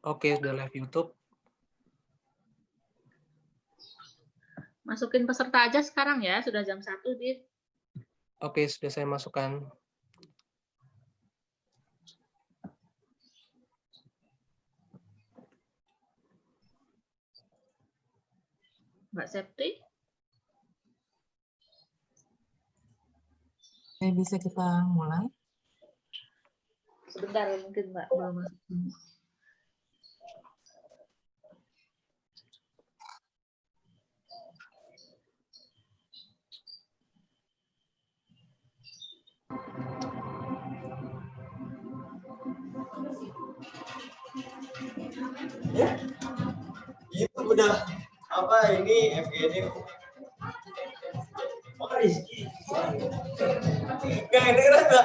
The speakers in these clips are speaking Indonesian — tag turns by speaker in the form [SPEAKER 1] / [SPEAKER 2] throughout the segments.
[SPEAKER 1] Oke, sudah live YouTube.
[SPEAKER 2] Masukin peserta aja sekarang ya, sudah jam 1, Dit.
[SPEAKER 1] Oke, sudah saya masukkan.
[SPEAKER 2] Mbak Septi.
[SPEAKER 3] Bisa kita mulai?
[SPEAKER 2] Sebentar, mungkin Mbak belum masuk.
[SPEAKER 4] Itu udah apa ini FGD? Oh Rizky. Gak ada rasa.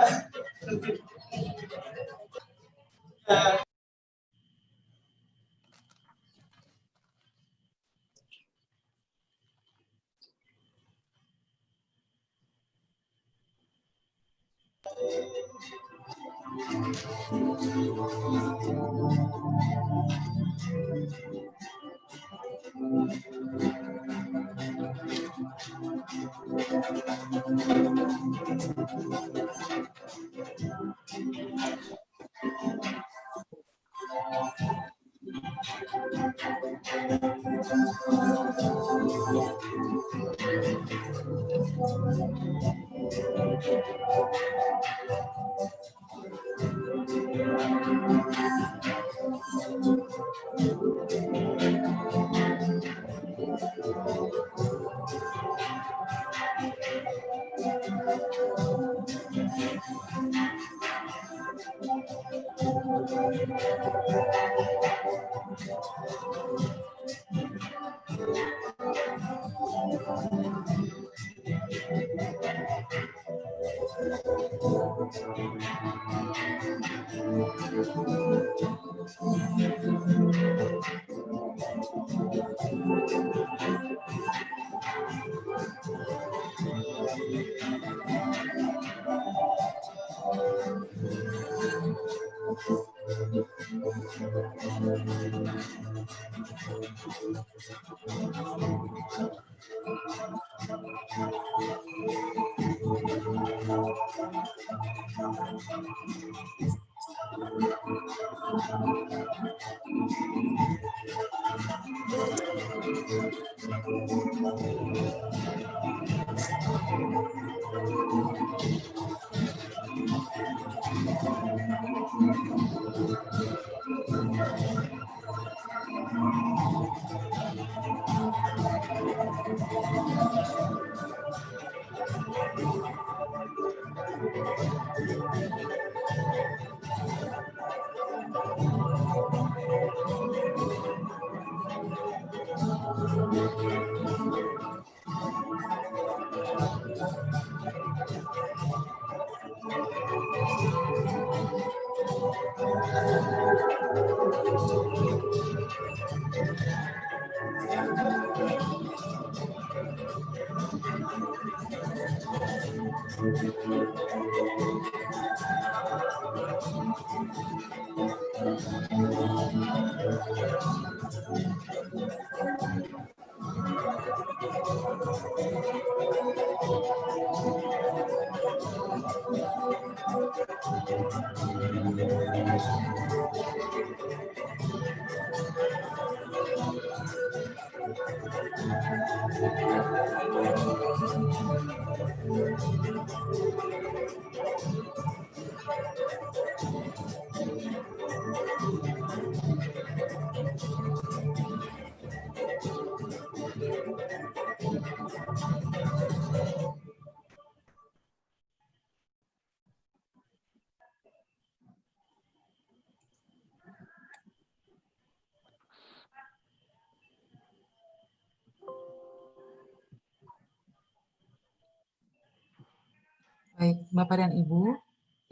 [SPEAKER 3] Baik, Bapak dan Ibu,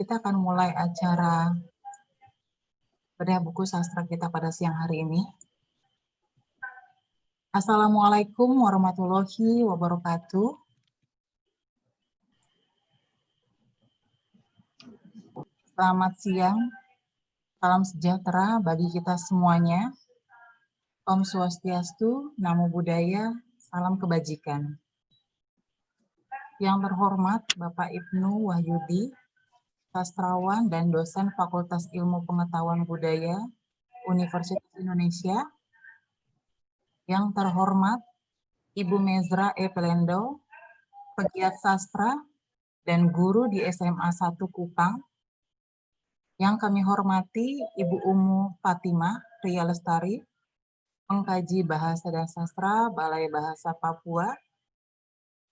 [SPEAKER 3] kita akan mulai acara bedah buku sastra kita pada siang hari ini. Assalamualaikum warahmatullahi wabarakatuh. Selamat siang Salam sejahtera bagi kita semuanya. Om Swastiastu, Namo Buddhaya, salam kebajikan. Yang terhormat Bapak Ibnu Wahyudi, sastrawan dan dosen Fakultas Ilmu Pengetahuan Budaya Universitas Indonesia. Yang terhormat Ibu Mezra E. Pelendo, pegiat sastra dan guru di SMA 1 Kupang. Yang kami hormati Ibu Umu Fatimah Ria Lestari, pengkaji Bahasa dan Sastra Balai Bahasa Papua.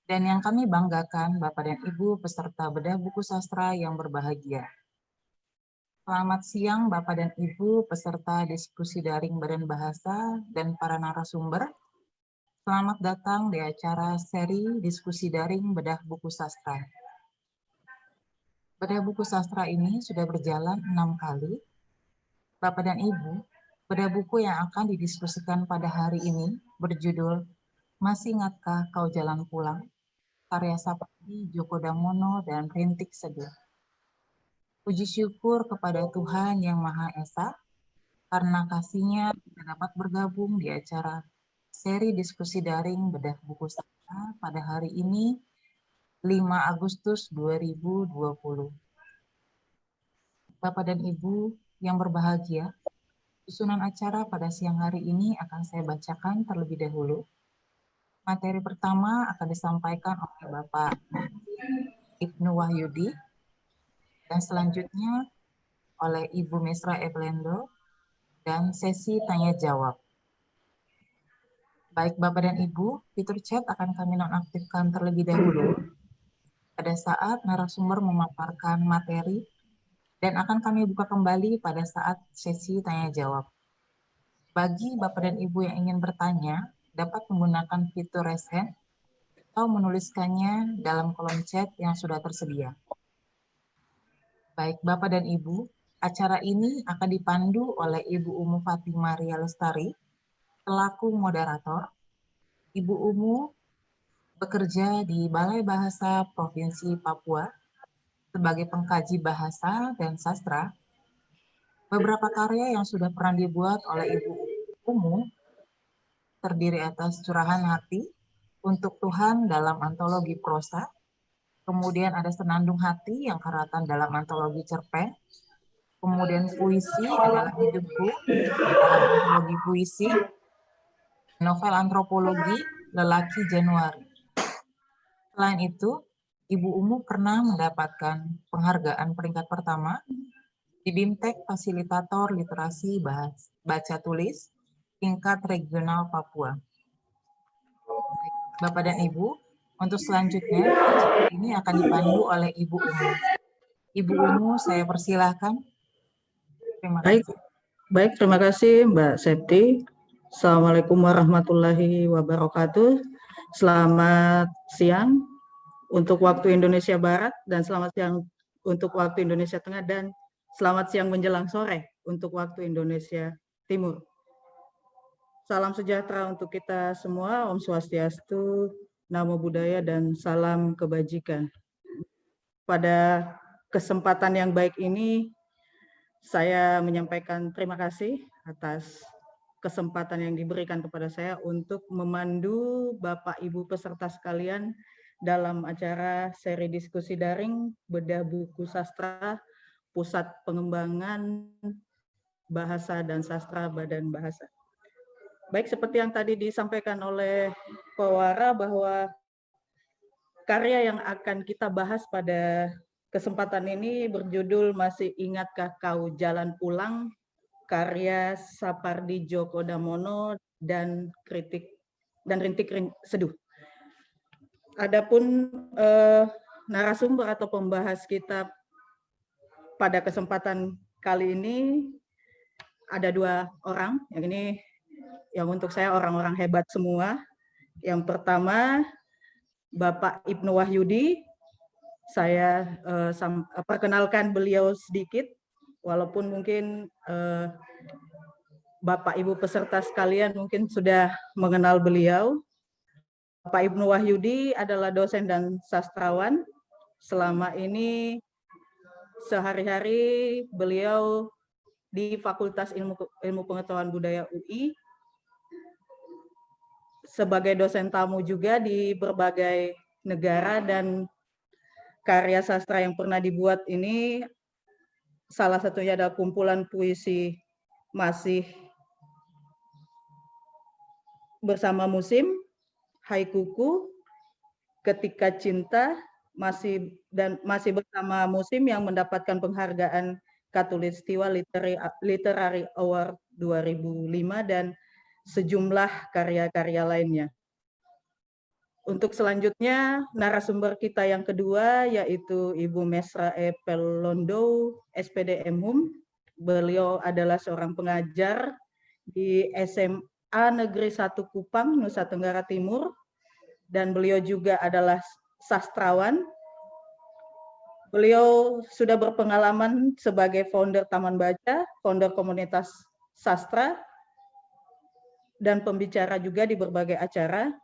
[SPEAKER 3] Dan yang kami banggakan Bapak dan Ibu peserta bedah buku sastra yang berbahagia. Selamat siang Bapak dan Ibu peserta diskusi daring Badan Bahasa dan para narasumber. Selamat datang di acara seri diskusi daring bedah buku sastra. Bedah buku sastra ini sudah berjalan 6 kali. Bapak dan Ibu, bedah buku yang akan didiskusikan pada hari ini berjudul Masih Ingatkah Kau Jalan Pulang? Karya Sapardi Djoko Damono dan Rintik Seduh. Puji syukur kepada Tuhan Yang Maha Esa, karena kasih-Nya kita dapat bergabung di acara seri diskusi daring bedah buku sastra pada hari ini, 5 Agustus 2020. Bapak dan Ibu yang berbahagia, susunan acara pada siang hari ini akan saya bacakan terlebih dahulu. Materi pertama akan disampaikan oleh Bapak Ibnu Wahyudi, dan selanjutnya oleh Ibu Mesra E. Pelendo, dan sesi tanya-jawab. Baik Bapak dan Ibu, fitur chat akan kami nonaktifkan terlebih dahulu pada saat narasumber memaparkan materi, dan akan kami buka kembali pada saat sesi tanya-jawab. Bagi Bapak dan Ibu yang ingin bertanya, dapat menggunakan fitur raise hand atau menuliskannya dalam kolom chat yang sudah tersedia. Baik Bapak dan Ibu, acara ini akan dipandu oleh Ibu Umu Fatimah Ria Lestari, selaku moderator. Ibu Umu bekerja di Balai Bahasa Provinsi Papua sebagai pengkaji bahasa dan sastra. Beberapa karya yang sudah pernah dibuat oleh Ibu Umu terdiri atas Curahan Hati, Untuk Tuhan dalam antologi prosa, kemudian ada Senandung Hati yang karatan dalam antologi cerpen, kemudian Puisi adalah Hidupku dalam antologi puisi, novel antropologi Lelaki Januari. Selain itu, Ibu Umu pernah mendapatkan penghargaan peringkat pertama di BIMTEK Fasilitator Literasi Baca Tulis tingkat regional Papua. Bapak dan Ibu, untuk selanjutnya acara ini akan dipandu oleh Ibu Umu. Ibu Umu, saya persilahkan. Terima kasih.
[SPEAKER 5] Baik, terima kasih Mbak Septi. Assalamualaikum warahmatullahi wabarakatuh. Selamat siang untuk waktu Indonesia Barat dan selamat siang untuk waktu Indonesia Tengah dan selamat siang menjelang sore untuk waktu Indonesia Timur. Salam sejahtera untuk kita semua, Om Swastiastu, Namo Buddhaya, dan salam kebajikan. Pada kesempatan yang baik ini, saya menyampaikan terima kasih atas kesempatan yang diberikan kepada saya untuk memandu Bapak Ibu peserta sekalian dalam acara seri diskusi daring bedah buku sastra Pusat Pengembangan Bahasa dan Sastra Badan Bahasa. Baik, seperti yang tadi disampaikan oleh Pewara bahwa karya yang akan kita bahas pada kesempatan ini berjudul Masih Ingatkah Kau Jalan Pulang, karya Sapardi Djoko Damono dan Rintik Seduh. Adapun narasumber atau pembahas kita pada kesempatan kali ini ada 2 orang. Yang ini yang untuk saya orang-orang hebat semua. Yang pertama Bapak Ibnu Wahyudi. Saya perkenalkan beliau sedikit, walaupun mungkin Bapak Ibu peserta sekalian mungkin sudah mengenal beliau. Bapak Ibnu Wahyudi adalah dosen dan sastrawan. Selama ini sehari-hari beliau di Fakultas Ilmu Pengetahuan Budaya UI, sebagai dosen tamu juga di berbagai negara, dan karya sastra yang pernah dibuat ini salah satunya adalah kumpulan puisi Masih Bersama Musim, Haikuku, Ketika Cinta, Masih Bersama Musim, yang mendapatkan penghargaan Katulistiwa Literary Award 2005 dan sejumlah karya-karya lainnya. Untuk selanjutnya, narasumber kita yang kedua yaitu Ibu Mesra E. Pelondo, SPD MHUM. Beliau adalah seorang pengajar di SMA Negeri 1 Kupang, Nusa Tenggara Timur, dan beliau juga adalah sastrawan. Beliau sudah berpengalaman sebagai founder Taman Baca, founder komunitas sastra, dan pembicara juga di berbagai acara.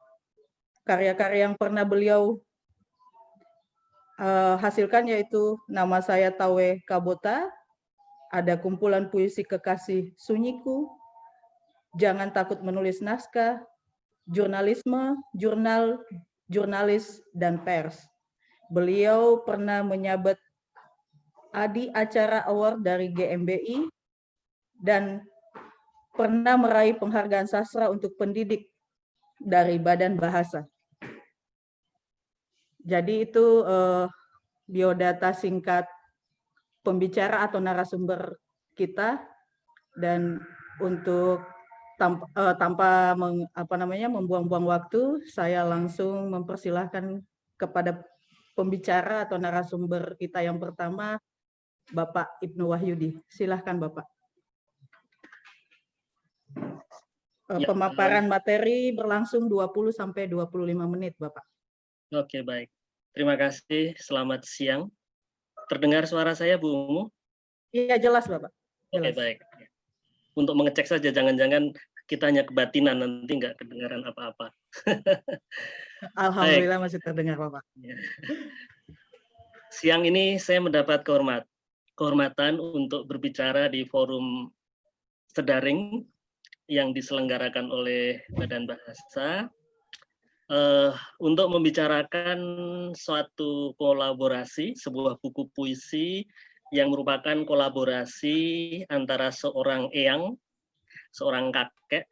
[SPEAKER 5] Karya-karya yang pernah beliau hasilkan yaitu Nama Saya Tawe Kabota, ada kumpulan puisi Kekasih Sunyiku, Jangan Takut Menulis Naskah, Jurnalisme, Jurnal, Jurnalis, dan Pers. Beliau pernah menyabet Adi Acara Award dari GMBI dan pernah meraih penghargaan sastra untuk pendidik dari Badan Bahasa. Jadi itu biodata singkat pembicara atau narasumber kita, dan untuk tanpa membuang-buang waktu, saya langsung mempersilahkan kepada pembicara atau narasumber kita yang pertama, Bapak Ibnu Wahyudi. Silahkan Bapak. Pemaparan materi berlangsung 20 sampai 25 menit, Bapak.
[SPEAKER 6] Oke, baik. Terima kasih. Selamat siang. Terdengar suara saya, Bu Umu?
[SPEAKER 5] Iya, jelas, Bapak.
[SPEAKER 6] Oke,
[SPEAKER 5] Jelas.
[SPEAKER 6] baik. Untuk mengecek saja, jangan-jangan kita hanya kebatinan, nanti nggak kedengaran apa-apa.
[SPEAKER 5] Alhamdulillah masih terdengar, Bapak.
[SPEAKER 6] Siang ini saya mendapat kehormatan untuk berbicara di forum sedaring yang diselenggarakan oleh Badan Bahasa untuk membicarakan suatu kolaborasi, sebuah buku puisi yang merupakan kolaborasi antara seorang eyang, seorang kakek,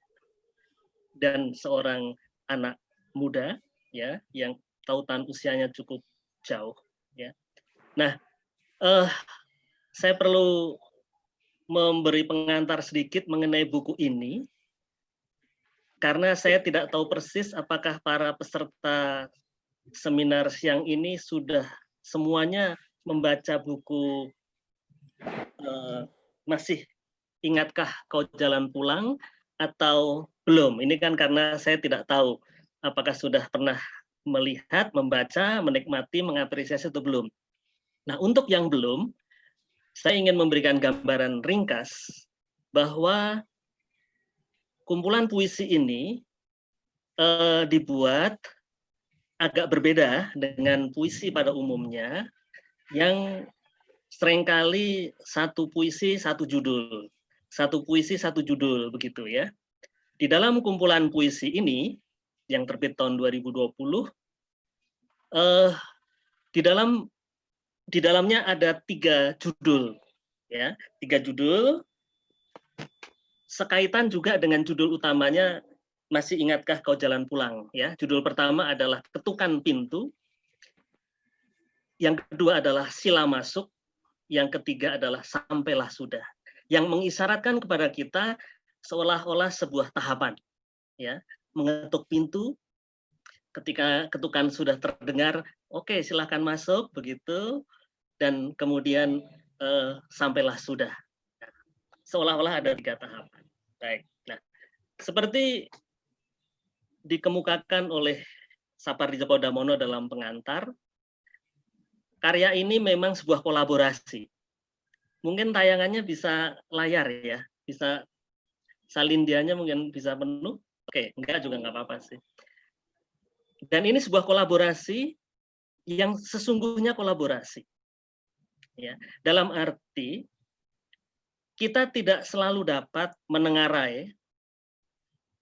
[SPEAKER 6] dan seorang anak muda, ya, yang tautan usianya cukup jauh, ya. Nah, saya perlu memberi pengantar sedikit mengenai buku ini, karena saya tidak tahu persis apakah para peserta seminar siang ini sudah semuanya membaca buku Masih Ingatkah Kau Jalan Pulang atau belum. Ini kan karena saya tidak tahu apakah sudah pernah melihat, membaca, menikmati, mengapresiasi atau belum. Nah, untuk yang belum, saya ingin memberikan gambaran ringkas bahwa kumpulan puisi ini dibuat agak berbeda dengan puisi pada umumnya, yang seringkali satu puisi satu judul, satu puisi satu judul, begitu ya. Di dalam kumpulan puisi ini yang terbit tahun 2020, di dalamnya ada 3 judul, ya, 3 judul. Sekaitan juga dengan judul utamanya Masih Ingatkah Kau Jalan Pulang, ya. Judul pertama adalah Ketukan Pintu, yang kedua adalah Sila Masuk, yang ketiga adalah Sampailah Sudah, yang mengisyaratkan kepada kita seolah-olah sebuah tahapan, ya. Mengetuk pintu, ketika ketukan sudah terdengar, oke, silahkan masuk, begitu, dan kemudian sampailah sudah. Seolah-olah ada 3 tahapan. Baik. Nah, seperti dikemukakan oleh Sapardi Djoko Damono dalam pengantar, karya ini memang sebuah kolaborasi. Mungkin tayangannya bisa layar ya, bisa salindianya mungkin bisa penuh. Oke, enggak juga nggak apa-apa sih. Dan ini sebuah kolaborasi yang sesungguhnya kolaborasi. Ya, dalam arti kita tidak selalu dapat menengarai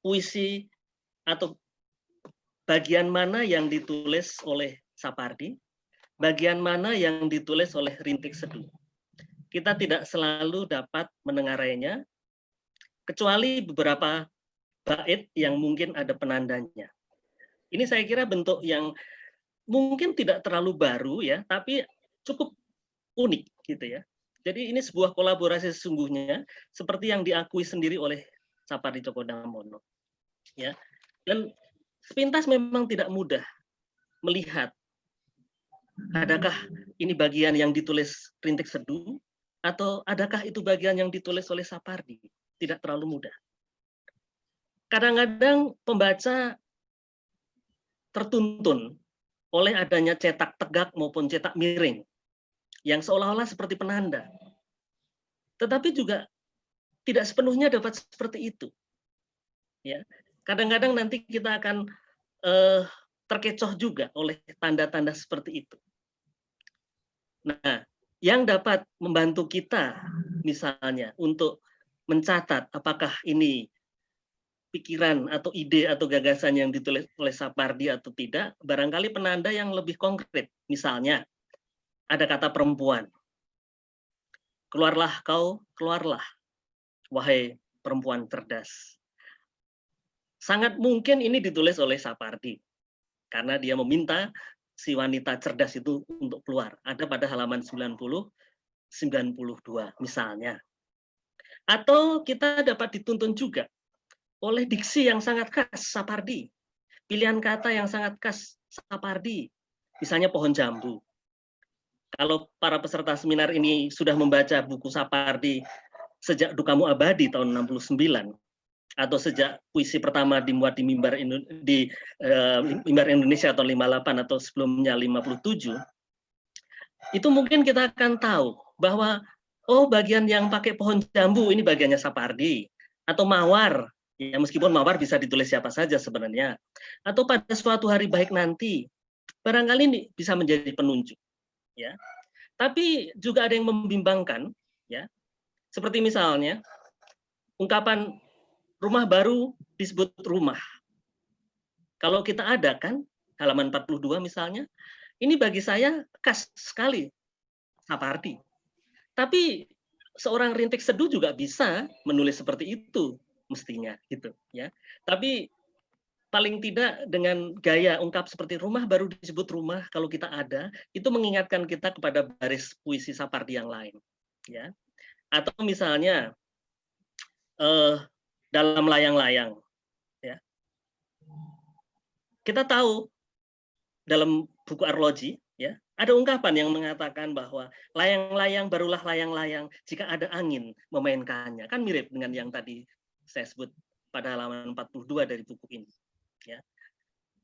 [SPEAKER 6] puisi atau bagian mana yang ditulis oleh Sapardi, bagian mana yang ditulis oleh Rintik Seduh. Kita tidak selalu dapat menengarainya, kecuali beberapa bait yang mungkin ada penandanya. Ini saya kira bentuk yang mungkin tidak terlalu baru ya, tapi cukup unik gitu ya. Jadi ini sebuah kolaborasi sesungguhnya seperti yang diakui sendiri oleh Sapardi Djoko Damono. Ya. Dan sepintas memang tidak mudah melihat adakah ini bagian yang ditulis Rintik Seduh atau adakah itu bagian yang ditulis oleh Sapardi. Tidak terlalu mudah. Kadang-kadang pembaca tertuntun oleh adanya cetak tegak maupun cetak miring yang seolah-olah seperti penanda. Tetapi juga tidak sepenuhnya dapat seperti itu. Ya, kadang-kadang nanti kita akan terkecoh juga oleh tanda-tanda seperti itu. Nah, yang dapat membantu kita misalnya untuk mencatat apakah ini pikiran atau ide atau gagasan yang ditulis oleh Sapardi atau tidak, barangkali penanda yang lebih konkret. Misalnya, ada kata perempuan. Keluarlah kau, keluarlah, wahai perempuan cerdas. Sangat mungkin ini ditulis oleh Sapardi, karena dia meminta si wanita cerdas itu untuk keluar. Ada pada halaman 90-92 misalnya. Atau kita dapat dituntun juga oleh diksi yang sangat khas Sapardi. Pilihan kata yang sangat khas Sapardi. Misalnya pohon jambu. Kalau para peserta seminar ini sudah membaca buku Sapardi sejak Dukamu Abadi tahun 69, atau sejak puisi pertama dimuat di Mimbar Indonesia tahun 58 atau sebelumnya 57, itu mungkin kita akan tahu bahwa oh bagian yang pakai pohon jambu ini bagiannya Sapardi, atau mawar. Ya, meskipun mawar bisa ditulis siapa saja sebenarnya. Atau pada suatu hari baik nanti, barangkali ini bisa menjadi penunjuk. Ya, tapi juga ada yang membimbangkan, ya, seperti misalnya ungkapan rumah baru disebut rumah. Kalau kita ada kan halaman 42 misalnya, ini bagi saya khas sekali Sapardi. Tapi seorang Rintik Seduh juga bisa menulis seperti itu mestinya gitu ya. Tapi paling tidak dengan gaya ungkap seperti rumah baru disebut rumah, kalau kita ada, itu mengingatkan kita kepada baris puisi Sapardi yang lain. Ya. Atau misalnya dalam layang-layang. Ya. Kita tahu dalam buku arloji, ya, ada ungkapan yang mengatakan bahwa layang-layang barulah layang-layang jika ada angin memainkannya. Kan mirip dengan yang tadi saya sebut pada halaman 42 dari buku ini. Ya.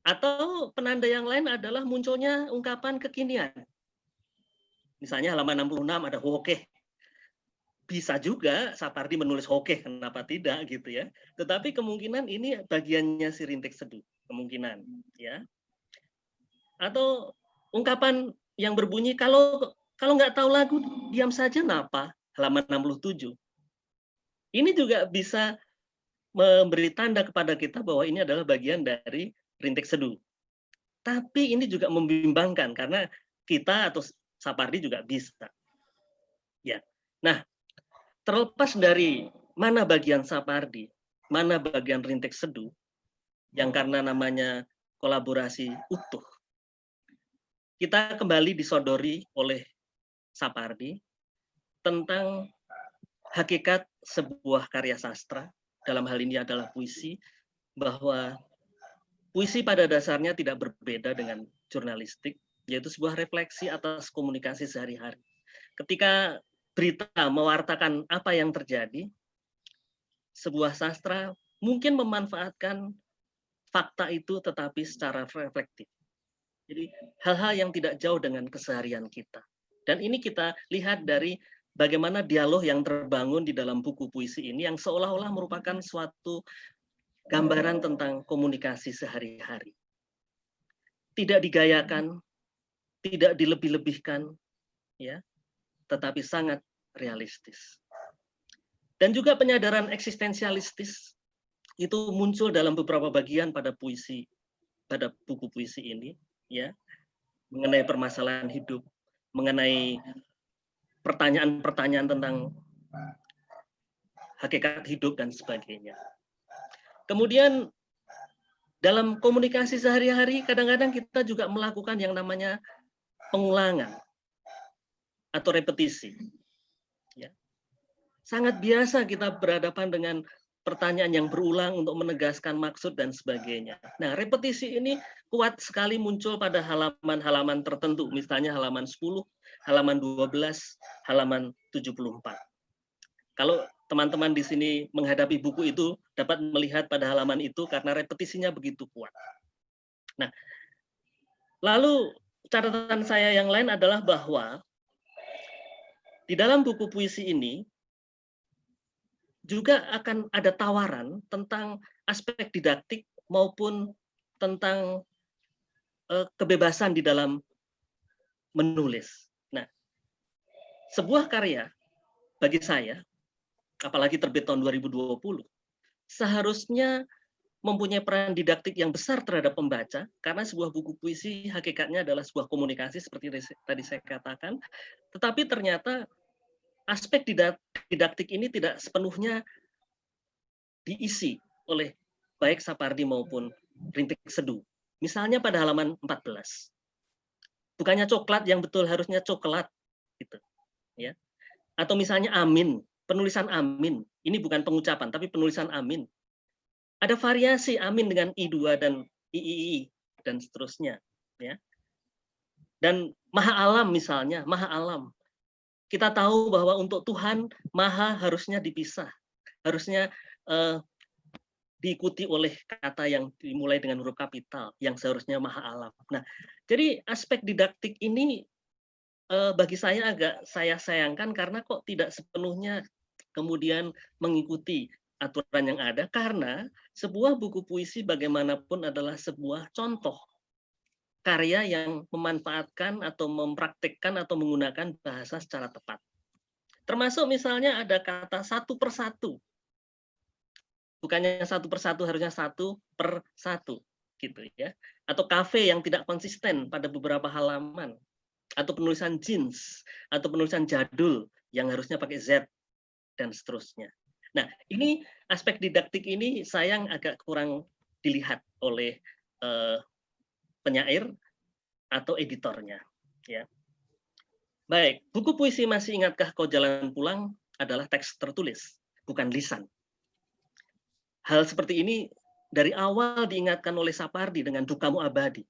[SPEAKER 6] Atau penanda yang lain adalah munculnya ungkapan kekinian. Misalnya halaman 66 ada hokeh. Bisa juga Sapardi menulis hokeh, kenapa tidak gitu ya. Tetapi kemungkinan ini bagiannya si Rintik Seduh, kemungkinan. Ya. Atau ungkapan yang berbunyi kalau nggak tahu lagu diam saja napa, halaman 67. Ini juga bisa memberi tanda kepada kita bahwa ini adalah bagian dari Rintik Seduh. Tapi ini juga membimbangkan karena kita atau Sapardi juga bisa. Ya. Nah, terlepas dari mana bagian Sapardi, mana bagian Rintik Seduh, yang karena namanya kolaborasi utuh, kita kembali disodori oleh Sapardi tentang hakikat sebuah karya sastra, dalam hal ini adalah puisi, bahwa puisi pada dasarnya tidak berbeda dengan jurnalistik, yaitu sebuah refleksi atas komunikasi sehari-hari. Ketika berita mewartakan apa yang terjadi, sebuah sastra mungkin memanfaatkan fakta itu tetapi secara reflektif. Jadi hal-hal yang tidak jauh dengan keseharian kita. Dan ini kita lihat dari bagaimana dialog yang terbangun di dalam buku puisi ini yang seolah-olah merupakan suatu gambaran tentang komunikasi sehari-hari. Tidak digayakan, tidak dilebih-lebihkan, ya, tetapi sangat realistis. Dan juga penyadaran eksistensialistis itu muncul dalam beberapa bagian pada buku puisi ini, ya, mengenai permasalahan hidup, mengenai pertanyaan-pertanyaan tentang hakikat hidup dan sebagainya. Kemudian dalam komunikasi sehari-hari kadang-kadang kita juga melakukan yang namanya pengulangan atau repetisi. Ya. Sangat biasa kita berhadapan dengan pertanyaan yang berulang untuk menegaskan maksud dan sebagainya. Nah, repetisi ini kuat sekali muncul pada halaman-halaman tertentu, misalnya halaman 10, halaman 12, halaman 74. Kalau teman-teman di sini menghadapi buku itu, dapat melihat pada halaman itu karena repetisinya begitu kuat. Nah, lalu catatan saya yang lain adalah bahwa di dalam buku puisi ini juga akan ada tawaran tentang aspek didaktik maupun tentang kebebasan di dalam menulis. Nah, sebuah karya bagi saya, apalagi terbit tahun 2020, seharusnya mempunyai peran didaktik yang besar terhadap pembaca, karena sebuah buku puisi hakikatnya adalah sebuah komunikasi seperti tadi saya katakan, tetapi ternyata aspek didaktik ini tidak sepenuhnya diisi oleh baik Sapardi maupun Rintik Seduh. Misalnya pada halaman 14. Bukannya coklat yang betul harusnya coklat gitu, ya. Atau misalnya amin, penulisan amin. Ini bukan pengucapan tapi penulisan amin. Ada variasi amin dengan I2 dan III dan seterusnya, ya. Dan maha alam misalnya, maha alam. Kita tahu bahwa untuk Tuhan, maha harusnya dipisah. Harusnya diikuti oleh kata yang dimulai dengan huruf kapital, yang seharusnya maha alam. Nah, jadi aspek didaktik ini bagi saya agak saya sayangkan karena kok tidak sepenuhnya kemudian mengikuti aturan yang ada, karena sebuah buku puisi bagaimanapun adalah sebuah contoh karya yang memanfaatkan atau mempraktikkan atau menggunakan bahasa secara tepat. Termasuk misalnya ada kata satu persatu. Bukannya satu persatu, harusnya satu per satu. Gitu ya. Atau kafe yang tidak konsisten pada beberapa halaman. Atau penulisan jeans. Atau penulisan jadul yang harusnya pakai Z. Dan seterusnya. Nah, ini aspek didaktik ini sayang agak kurang dilihat oleh penyair atau editornya, ya. Baik, buku puisi Masih Ingatkah Kau Jalan Pulang adalah teks tertulis, bukan lisan. Hal seperti ini dari awal diingatkan oleh Sapardi dengan Dukamu Abadi.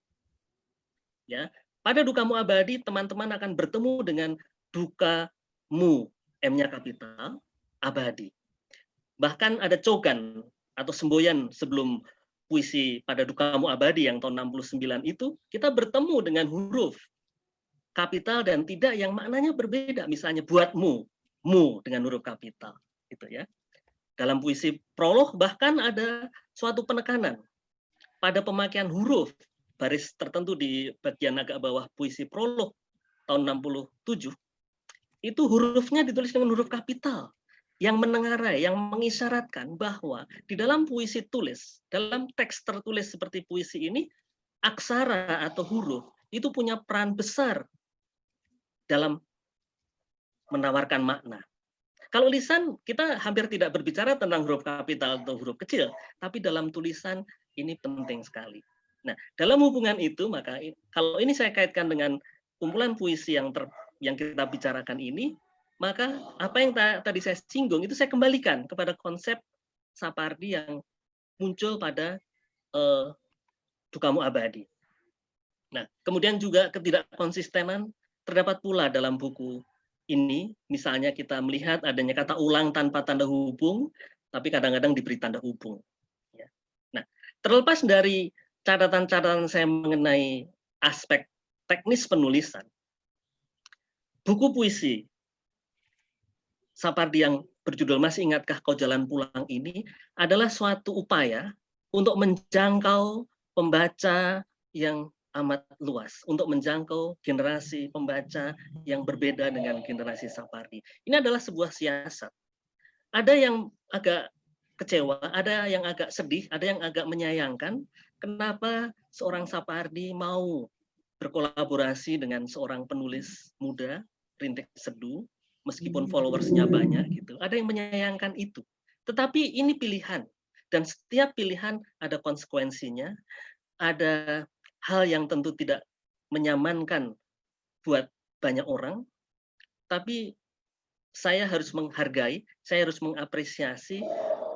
[SPEAKER 6] Ya, pada Dukamu Abadi teman-teman akan bertemu dengan dukamu, M-nya kapital, abadi. Bahkan ada cogan atau semboyan sebelum puisi pada Dukamu Abadi yang tahun 69 itu, kita bertemu dengan huruf kapital dan tidak yang maknanya berbeda. Misalnya buatmu, mu dengan huruf kapital, gitu ya. Dalam puisi prolog bahkan ada suatu penekanan pada pemakaian huruf baris tertentu di bagian agak bawah puisi prolog tahun 67. Itu hurufnya ditulis dengan huruf kapital, yang menengarai, yang mengisyaratkan bahwa di dalam puisi tulis, dalam teks tertulis seperti puisi ini, aksara atau huruf itu punya peran besar dalam menawarkan makna. Kalau lisan, kita hampir tidak berbicara tentang huruf kapital atau huruf kecil, tapi dalam tulisan ini penting sekali. Nah, dalam hubungan itu, maka kalau ini saya kaitkan dengan kumpulan puisi yang kita bicarakan ini, maka apa yang tadi saya singgung itu saya kembalikan kepada konsep Sapardi yang muncul pada Dukamu Abadi. Nah, kemudian juga ketidakkonsistenan terdapat pula dalam buku ini. Misalnya kita melihat adanya kata ulang tanpa tanda hubung, tapi kadang-kadang diberi tanda hubung. Ya. Nah, terlepas dari catatan-catatan saya mengenai aspek teknis penulisan, buku puisi Sapardi yang berjudul Masih Ingatkah Kau Jalan Pulang ini adalah suatu upaya untuk menjangkau pembaca yang amat luas, untuk menjangkau generasi pembaca yang berbeda dengan generasi Sapardi. Ini adalah sebuah siasat. ada yang agak kecewa, ada yang agak sedih, ada yang agak menyayangkan kenapa seorang Sapardi mau berkolaborasi dengan seorang penulis muda, Rintik Seduh, meskipun followersnya banyak gitu. Ada yang menyayangkan itu. Tetapi ini pilihan, dan setiap pilihan ada konsekuensinya, ada hal yang tentu tidak menyamankan buat banyak orang, tapi saya harus menghargai, saya harus mengapresiasi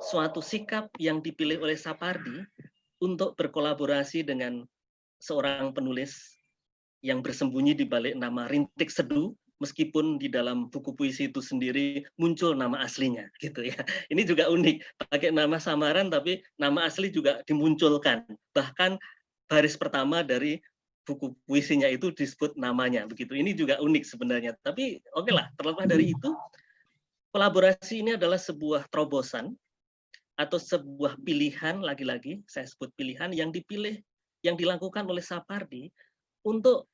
[SPEAKER 6] suatu sikap yang dipilih oleh Sapardi untuk berkolaborasi dengan seorang penulis yang bersembunyi di balik nama Rintik Seduh, meskipun di dalam buku puisi itu sendiri muncul nama aslinya, gitu ya. Ini juga unik, pakai nama samaran tapi nama asli juga dimunculkan. Bahkan baris pertama dari buku puisinya itu disebut namanya, begitu. Ini juga unik sebenarnya. Tapi oke lah, terlepas dari itu, kolaborasi ini adalah sebuah terobosan atau sebuah pilihan, lagi-lagi saya sebut pilihan yang dipilih, yang dilakukan oleh Sapardi untuk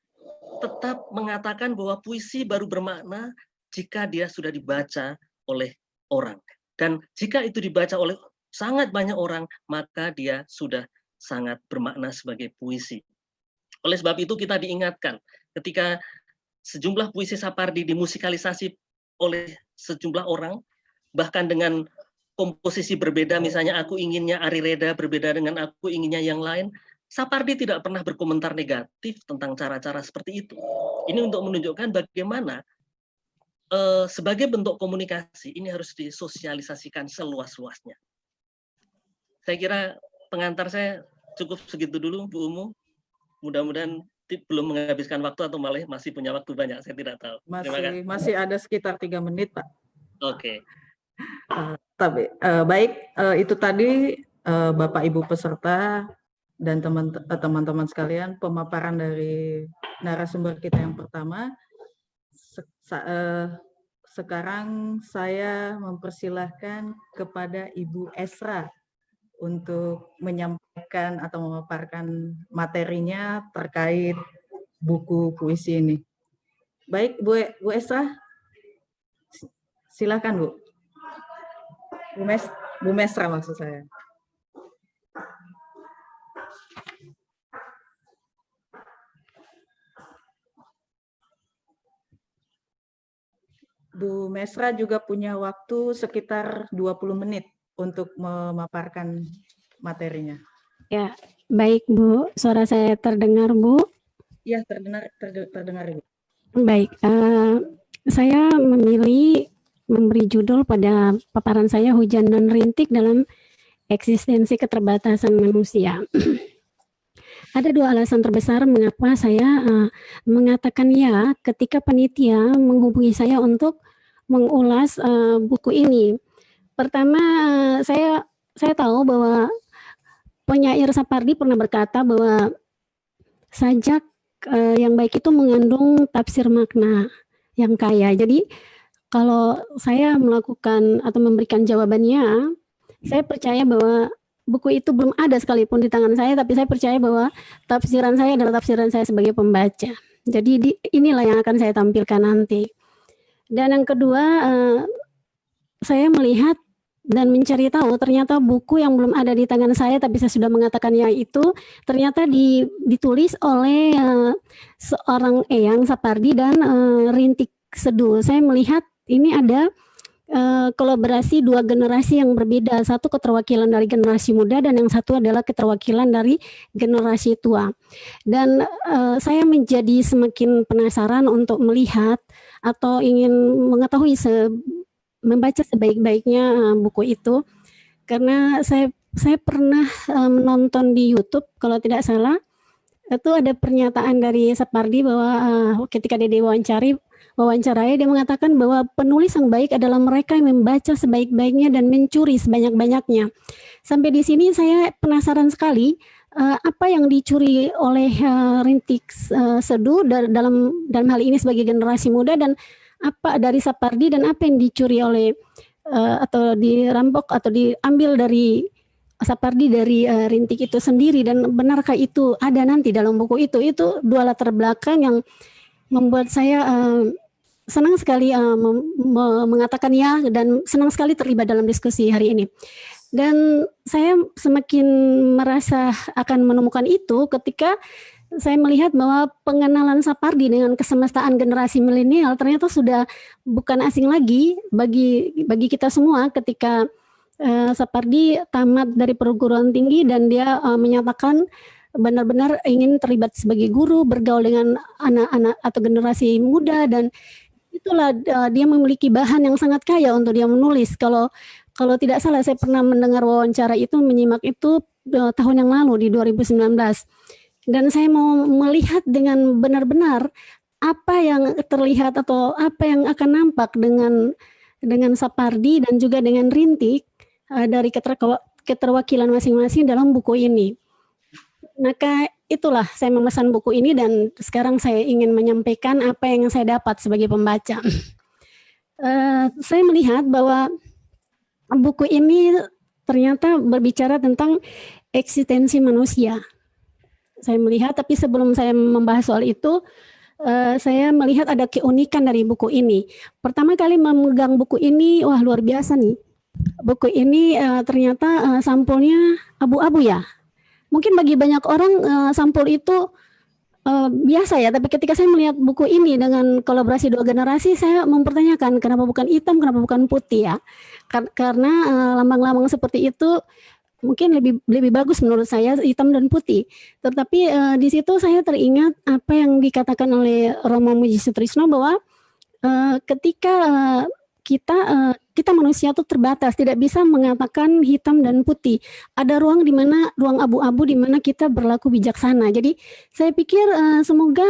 [SPEAKER 6] tetap mengatakan bahwa puisi baru bermakna jika dia sudah dibaca oleh orang. Dan jika itu dibaca oleh sangat banyak orang, maka dia sudah sangat bermakna sebagai puisi. Oleh sebab itu kita diingatkan ketika sejumlah puisi Sapardi dimusikalisasi oleh sejumlah orang, bahkan dengan komposisi berbeda, misalnya aku inginnya Ari Reda berbeda dengan aku inginnya yang lain, Sapardi tidak pernah berkomentar negatif tentang cara-cara seperti itu. Ini untuk menunjukkan bagaimana sebagai bentuk komunikasi ini harus disosialisasikan seluas-luasnya. Saya kira pengantar saya cukup segitu dulu, Bu Umu. Mudah-mudahan belum menghabiskan waktu atau malah masih punya waktu banyak, saya tidak tahu.
[SPEAKER 5] Masih ada sekitar 3 menit, Pak.
[SPEAKER 6] Oke.
[SPEAKER 5] Tapi baik, itu tadi Bapak Ibu peserta dan teman-teman sekalian pemaparan dari narasumber kita yang pertama. Sekarang saya mempersilahkan kepada Ibu Esra untuk menyampaikan atau memaparkan materinya terkait buku puisi ini. Baik, Bu Esra, silakan Bu. Bu Mesra maksud saya. Bu Mesra juga punya waktu sekitar 20 menit untuk memaparkan materinya.
[SPEAKER 7] Ya, baik Bu. Suara saya terdengar, Bu?
[SPEAKER 5] Ya, terdengar Ibu.
[SPEAKER 7] Baik, saya memilih memberi judul pada paparan saya Hujan dan Rintik dalam Eksistensi Keterbatasan Manusia. Ada 2 alasan terbesar mengapa saya mengatakan ya ketika panitia menghubungi saya untuk mengulas buku ini. Pertama, saya tahu bahwa penyair Sapardi pernah berkata bahwa sajak yang baik itu mengandung tafsir makna yang kaya. Jadi kalau saya melakukan atau memberikan jawabannya, saya percaya bahwa buku itu belum ada sekalipun di tangan saya, tapi saya percaya bahwa tafsiran saya adalah tafsiran saya sebagai pembaca. Jadi inilah yang akan saya tampilkan nanti. Dan yang kedua, saya melihat dan mencari tahu ternyata buku yang belum ada di tangan saya, tapi saya sudah mengatakannya itu, ternyata ditulis oleh seorang Eyang Sapardi dan Rintik Seduh. Saya melihat ini ada kolaborasi 2 generasi yang berbeda, satu keterwakilan dari generasi muda dan yang satu adalah keterwakilan dari generasi tua. Dan saya menjadi semakin penasaran untuk melihat atau ingin mengetahui membaca sebaik-baiknya buku itu, karena saya pernah menonton di YouTube kalau tidak salah, itu ada pernyataan dari Sapardi bahwa ketika dia wawancarai, dia mengatakan bahwa penulis yang baik adalah mereka yang membaca sebaik-baiknya dan mencuri sebanyak-banyaknya. Sampai di sini saya penasaran sekali apa yang dicuri oleh Rintik Seduh dalam hal ini sebagai generasi muda, dan apa dari Sapardi, dan apa yang dicuri oleh atau dirampok atau diambil dari Sapardi dari Rintik itu sendiri, dan benarkah itu ada nanti dalam buku itu 2 latar belakang yang membuat saya senang sekali mengatakan ya dan senang sekali terlibat dalam diskusi hari ini. Dan saya semakin merasa akan menemukan itu ketika saya melihat bahwa pengenalan Sapardi dengan kesemestaan generasi milenial ternyata sudah bukan asing lagi bagi kita semua ketika Sapardi tamat dari perguruan tinggi dan dia menyatakan benar-benar ingin terlibat sebagai guru, bergaul dengan anak-anak atau generasi muda, dan itulah dia memiliki bahan yang sangat kaya untuk dia menulis. Kalau tidak salah saya pernah mendengar wawancara itu, menyimak itu tahun yang lalu di 2019. Dan saya mau melihat dengan benar-benar apa yang terlihat atau apa yang akan nampak dengan Sapardi dan juga dengan Rintik dari keterwakilan masing-masing dalam buku ini. Maka itulah saya memesan buku ini dan sekarang saya ingin menyampaikan apa yang saya dapat sebagai pembaca. Saya melihat bahwa buku ini ternyata berbicara tentang eksistensi manusia. Saya melihat, tapi sebelum saya membahas soal itu, saya melihat ada keunikan dari buku ini. Pertama kali memegang buku ini, wah luar biasa nih. Buku ini ternyata sampulnya abu-abu ya. Mungkin bagi banyak orang sampul itu biasa ya, tapi ketika saya melihat buku ini dengan kolaborasi dua generasi, saya mempertanyakan kenapa bukan hitam, kenapa bukan putih ya. Karena lambang-lambang seperti itu mungkin lebih bagus menurut saya hitam dan putih. Tetapi di situ saya teringat apa yang dikatakan oleh Romo Muji Sutrisno bahwa ketika kita manusia itu terbatas, tidak bisa mengatakan hitam dan putih. Ada ruang di mana ruang abu-abu di mana kita berlaku bijaksana. Jadi saya pikir semoga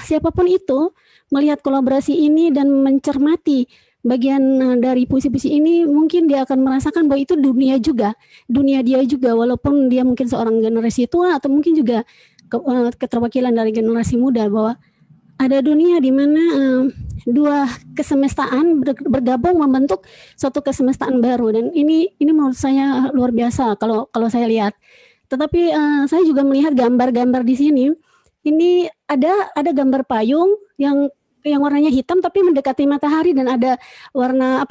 [SPEAKER 7] siapapun itu melihat kolaborasi ini dan mencermati bagian dari puisi-puisi ini, mungkin dia akan merasakan bahwa itu dunia dia juga, walaupun dia mungkin seorang generasi tua atau mungkin juga keterwakilan dari generasi muda, bahwa ada dunia di mana dua kesemestaan bergabung membentuk suatu kesemestaan baru, dan ini menurut saya luar biasa kalau saya lihat. Tetapi saya juga melihat gambar-gambar di sini. Ini ada gambar payung yang warnanya hitam tapi mendekati matahari, dan ada warna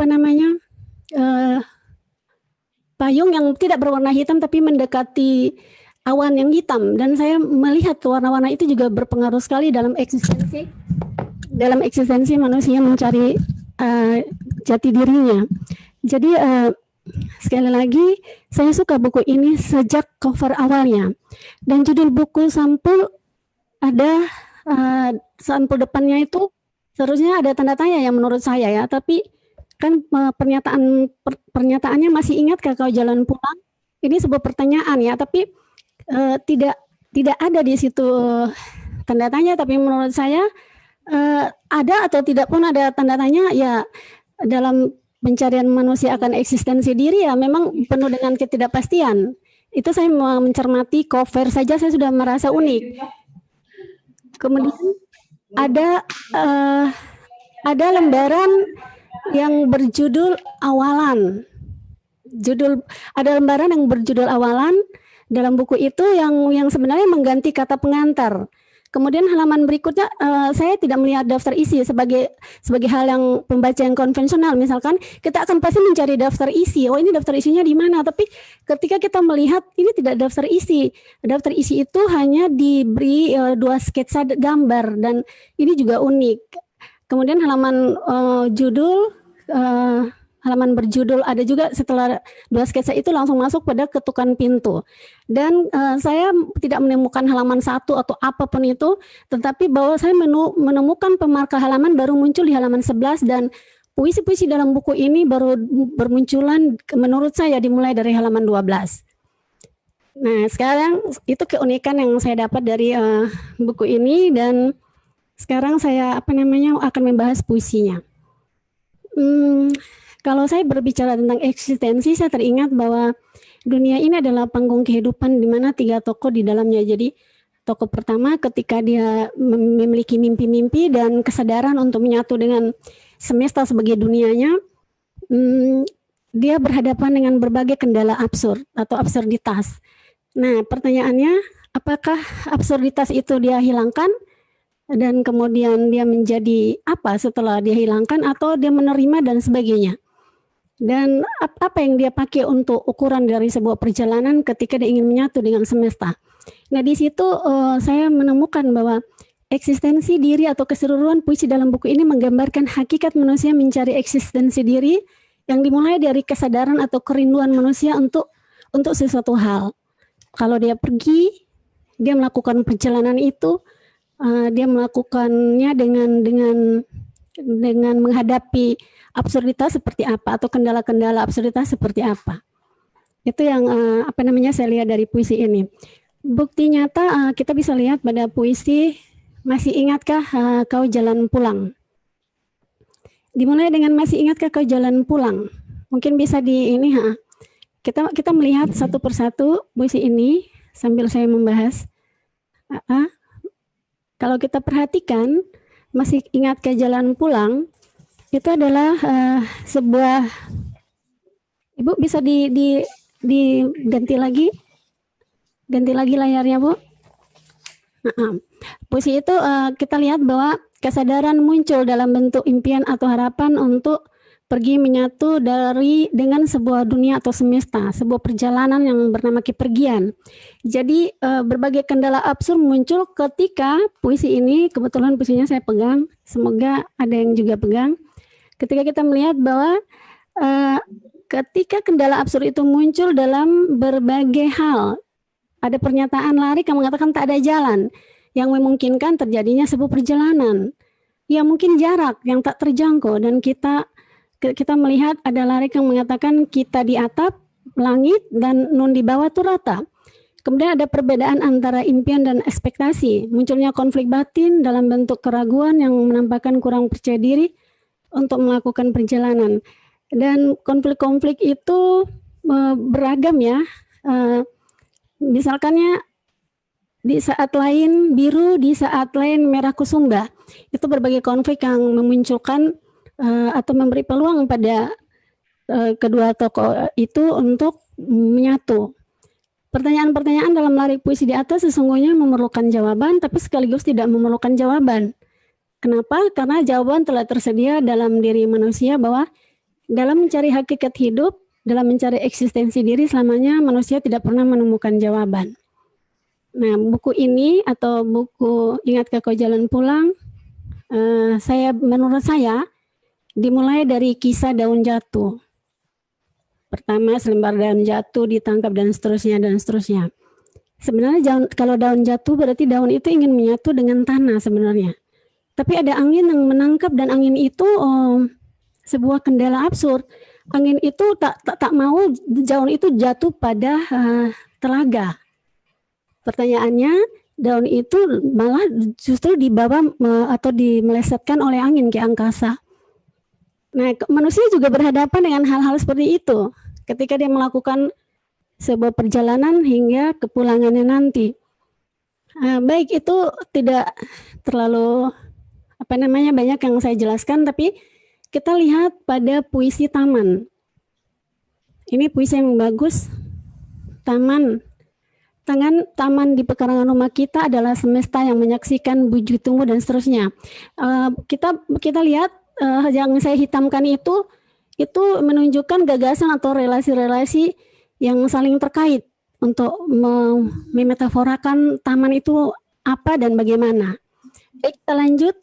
[SPEAKER 7] payung yang tidak berwarna hitam tapi mendekati awan yang hitam, dan saya melihat warna-warna itu juga berpengaruh sekali dalam eksistensi manusia mencari jati dirinya. Jadi sekali lagi saya suka buku ini sejak cover awalnya, dan judul buku sampul ada sampul depannya itu seharusnya ada tanda tanya yang menurut saya ya, tapi kan pernyataannya masih ingatkah kau jalan pulang? Ini sebuah pertanyaan ya, tapi tidak ada di situ tanda tanya, tapi menurut saya ada atau tidak pun ada tanda tanya ya, dalam pencarian manusia akan eksistensi diri ya memang penuh dengan ketidakpastian. Itu saya mencermati cover saja saya sudah merasa unik. Kemudian ada lembaran yang berjudul awalan. Ada lembaran yang berjudul awalan dalam buku itu yang sebenarnya mengganti kata pengantar. Kemudian halaman berikutnya saya tidak melihat daftar isi sebagai hal yang pembaca yang konvensional. Misalkan kita akan pasti mencari daftar isi. Oh, ini daftar isinya di mana? Tapi ketika kita melihat ini tidak daftar isi. Daftar isi itu hanya diberi dua sketsa gambar, dan ini juga unik. Kemudian halaman halaman berjudul ada juga setelah dua sketsa itu langsung masuk pada ketukan pintu. Dan saya tidak menemukan halaman 1 atau apapun itu, tetapi bahwa saya menemukan pemarkah halaman baru muncul di halaman 11, dan puisi-puisi dalam buku ini baru bermunculan menurut saya dimulai dari halaman 12. Nah, sekarang itu keunikan yang saya dapat dari buku ini, dan sekarang saya akan membahas puisinya. Kalau saya berbicara tentang eksistensi, saya teringat bahwa dunia ini adalah panggung kehidupan di mana 3 tokoh di dalamnya. Jadi tokoh pertama ketika dia memiliki mimpi-mimpi dan kesadaran untuk menyatu dengan semesta sebagai dunianya, dia berhadapan dengan berbagai kendala absurd atau absurditas. Nah, pertanyaannya, apakah absurditas itu dia hilangkan dan kemudian dia menjadi apa setelah dia hilangkan, atau dia menerima dan sebagainya. Dan apa yang dia pakai untuk ukuran dari sebuah perjalanan ketika dia ingin menyatu dengan semesta. Nah, di situ saya menemukan bahwa eksistensi diri atau keseluruhan puisi dalam buku ini menggambarkan hakikat manusia mencari eksistensi diri yang dimulai dari kesadaran atau kerinduan manusia untuk sesuatu hal. Kalau dia pergi, dia melakukan perjalanan itu, dia melakukannya dengan menghadapi absurditas seperti apa, atau kendala-kendala absurditas seperti apa. Itu yang saya lihat dari puisi ini. Bukti nyata kita bisa lihat pada puisi Masih Ingatkah Kau Jalan Pulang. Dimulai dengan Masih Ingatkah Kau Jalan Pulang. Mungkin bisa kita melihat satu persatu puisi ini sambil saya membahas. Kalau kita perhatikan, Masih Ingatkah Jalan Pulang itu adalah sebuah, Ibu bisa diganti lagi layarnya, Bu. Puisi itu kita lihat bahwa kesadaran muncul dalam bentuk impian atau harapan untuk pergi menyatu dengan sebuah dunia atau semesta, sebuah perjalanan yang bernama kepergian. Jadi berbagai kendala absurd muncul ketika puisi ini, kebetulan puisinya saya pegang, semoga ada yang juga pegang. Ketika kita melihat bahwa ketika kendala absurd itu muncul dalam berbagai hal, ada pernyataan Larik yang mengatakan tak ada jalan yang memungkinkan terjadinya sebuah perjalanan. Ya mungkin jarak yang tak terjangkau, dan kita melihat ada Larik yang mengatakan kita di atap langit dan nun di bawah itu rata. Kemudian ada perbedaan antara impian dan ekspektasi, munculnya konflik batin dalam bentuk keraguan yang menampakkan kurang percaya diri untuk melakukan perjalanan. Dan konflik-konflik itu beragam ya. Misalkannya di saat lain biru, di saat lain merah kusumba. Itu berbagai konflik yang memunculkan atau memberi peluang pada kedua tokoh itu untuk menyatu. Pertanyaan-pertanyaan dalam Larik puisi di atas sesungguhnya memerlukan jawaban, tapi sekaligus tidak memerlukan jawaban. Kenapa? Karena jawaban telah tersedia dalam diri manusia, bahwa dalam mencari hakikat hidup, dalam mencari eksistensi diri, selamanya manusia tidak pernah menemukan jawaban. Nah, buku ini atau buku Ingatkah Kau Jalan Pulang, menurut saya dimulai dari kisah daun jatuh. Pertama, selembar daun jatuh ditangkap dan seterusnya. Sebenarnya kalau daun jatuh berarti daun itu ingin menyatu dengan tanah sebenarnya. Tapi ada angin yang menangkap, dan angin itu sebuah kendala absurd. Angin itu tak mau daun itu jatuh pada telaga. Pertanyaannya, daun itu malah justru dibawa atau dimelesetkan oleh angin ke angkasa. Nah, manusia juga berhadapan dengan hal-hal seperti itu ketika dia melakukan sebuah perjalanan hingga kepulangannya nanti. Baik, itu tidak terlalu banyak yang saya jelaskan, tapi kita lihat pada puisi Taman. Ini puisi yang bagus. Taman di pekarangan rumah kita adalah semesta yang menyaksikan buju tumbuh dan seterusnya. Kita lihat yang saya hitamkan itu menunjukkan gagasan atau relasi-relasi yang saling terkait untuk memetaforakan taman itu apa dan bagaimana. Baik, kita lanjut.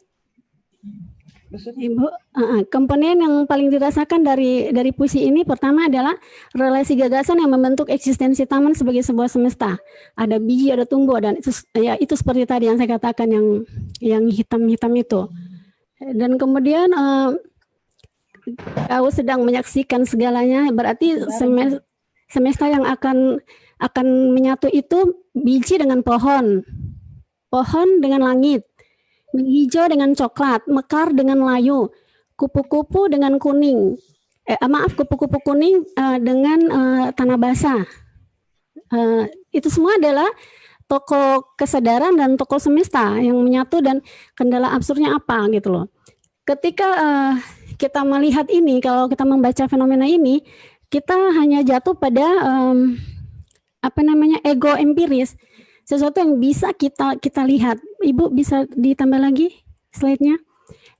[SPEAKER 7] Ibu, komponen yang paling dirasakan dari puisi ini pertama adalah relasi gagasan yang membentuk eksistensi taman sebagai sebuah semesta. Ada biji, ada tumbuh, dan itu seperti tadi yang saya katakan yang hitam-hitam itu. Dan kemudian kau sedang menyaksikan segalanya, berarti semesta yang akan menyatu itu biji dengan pohon dengan langit, hijau dengan coklat, mekar dengan layu, kupu-kupu dengan kuning. Kupu-kupu kuning dengan tanah basah. Itu semua adalah tokoh kesadaran dan tokoh semesta yang menyatu, dan kendala absurdnya apa gitu loh. Ketika kita melihat ini, kalau kita membaca fenomena ini, kita hanya jatuh pada ego empiris. sesuatu yang bisa kita lihat. Ibu bisa ditambah lagi slide-nya.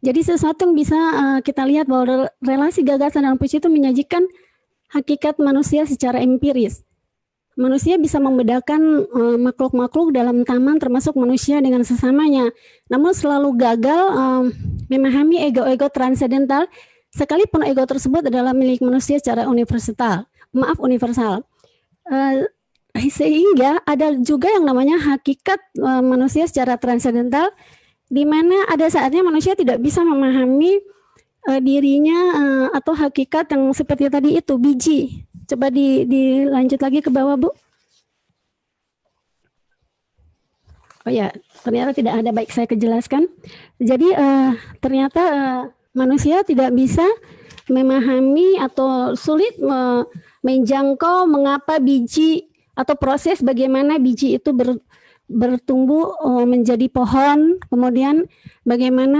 [SPEAKER 7] Jadi sesuatu yang bisa kita lihat bahwa relasi gagasan dalam puisi itu menyajikan hakikat manusia secara empiris. Manusia bisa membedakan makhluk-makhluk dalam taman termasuk manusia dengan sesamanya. Namun selalu gagal memahami ego-ego transendental sekalipun ego tersebut adalah milik manusia secara universal. Sehingga ada juga yang namanya hakikat manusia secara transendental, di mana ada saatnya manusia tidak bisa memahami dirinya atau hakikat yang seperti tadi itu, biji. Coba dilanjut lagi ke bawah, Bu. Oh ya, ternyata tidak ada, baik saya kejelaskan. Jadi ternyata manusia tidak bisa memahami atau sulit menjangkau mengapa biji atau proses bagaimana biji itu bertumbuh menjadi pohon, kemudian bagaimana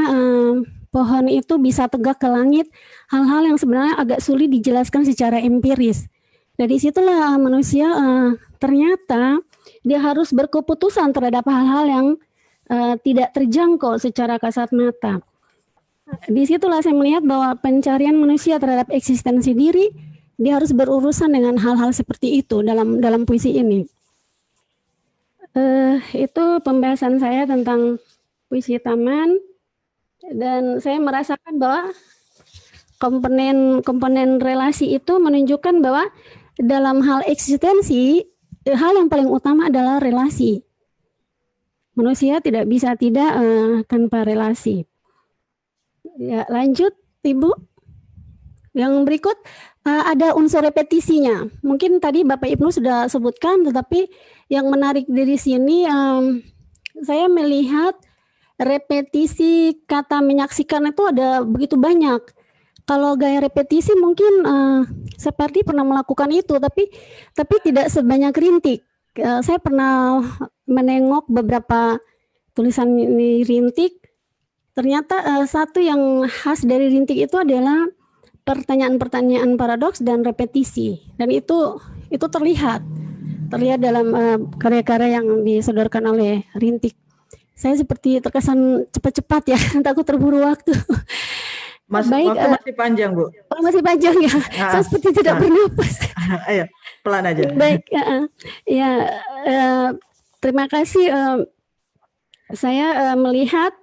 [SPEAKER 7] pohon itu bisa tegak ke langit, hal-hal yang sebenarnya agak sulit dijelaskan secara empiris. Dari situlah manusia ternyata dia harus berkeputusan terhadap hal-hal yang tidak terjangkau secara kasat mata. Di situlah saya melihat bahwa pencarian manusia terhadap eksistensi diri, dia harus berurusan dengan hal-hal seperti itu dalam puisi ini. Itu pembahasan saya tentang puisi taman, dan saya merasakan bahwa komponen relasi itu menunjukkan bahwa dalam hal eksistensi, hal yang paling utama adalah relasi. Manusia tidak bisa tidak tanpa relasi. Ya, lanjut Ibu. Yang berikut ada unsur repetisinya. Mungkin tadi Bapak Ibnu sudah sebutkan, tetapi yang menarik dari sini saya melihat repetisi kata menyaksikan itu ada begitu banyak. Kalau gaya repetisi mungkin seperti pernah melakukan itu, tapi tidak sebanyak Rintik. Saya pernah menengok beberapa tulisan Rintik. Ternyata satu yang khas dari Rintik itu adalah pertanyaan-pertanyaan paradoks dan repetisi, dan itu terlihat dalam karya-karya yang disodorkan oleh Rintik. Saya seperti terkesan cepat-cepat ya, takut terburu waktu. Baik,
[SPEAKER 5] waktu masih panjang, Bu.
[SPEAKER 7] Oh, masih panjang ya. Saya seperti tidak bernapas.
[SPEAKER 5] Ayo, pelan aja.
[SPEAKER 7] Baik, terima kasih. Saya melihat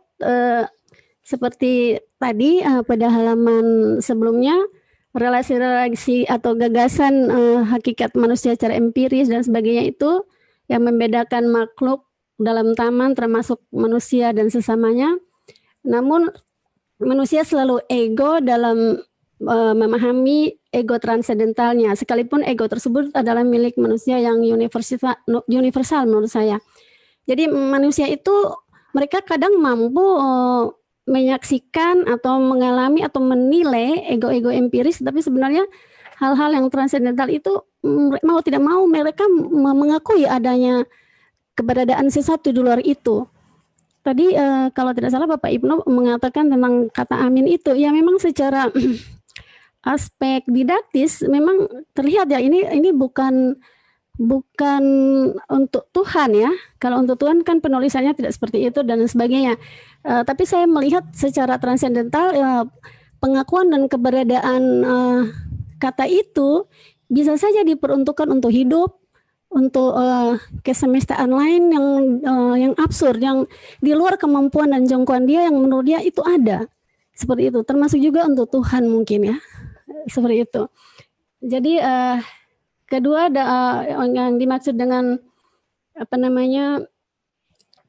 [SPEAKER 7] seperti tadi pada halaman sebelumnya, relasi-relasi atau gagasan hakikat manusia secara empiris dan sebagainya itu yang membedakan makhluk dalam taman termasuk manusia dan sesamanya. Namun manusia selalu ego dalam memahami ego transendentalnya, sekalipun ego tersebut adalah milik manusia yang universal menurut saya. Jadi manusia itu mereka kadang mampu menyaksikan atau mengalami atau menilai ego-ego empiris, tapi sebenarnya hal-hal yang transendental itu mau tidak mau mereka mengakui adanya keberadaan sesuatu di luar itu. Tadi kalau tidak salah Bapak Ibnu mengatakan tentang kata amin itu, ya memang secara aspek didaktis memang terlihat ya ini bukan untuk Tuhan ya. Kalau untuk Tuhan kan penulisannya tidak seperti itu dan sebagainya. Tapi saya melihat secara transendental pengakuan dan keberadaan kata itu bisa saja diperuntukkan untuk hidup, untuk kesemestaan lain yang absurd, yang di luar kemampuan dan jangkauan dia, yang menurut dia itu ada. Seperti itu. Termasuk juga untuk Tuhan mungkin ya. Seperti itu. Jadi kedua yang dimaksud dengan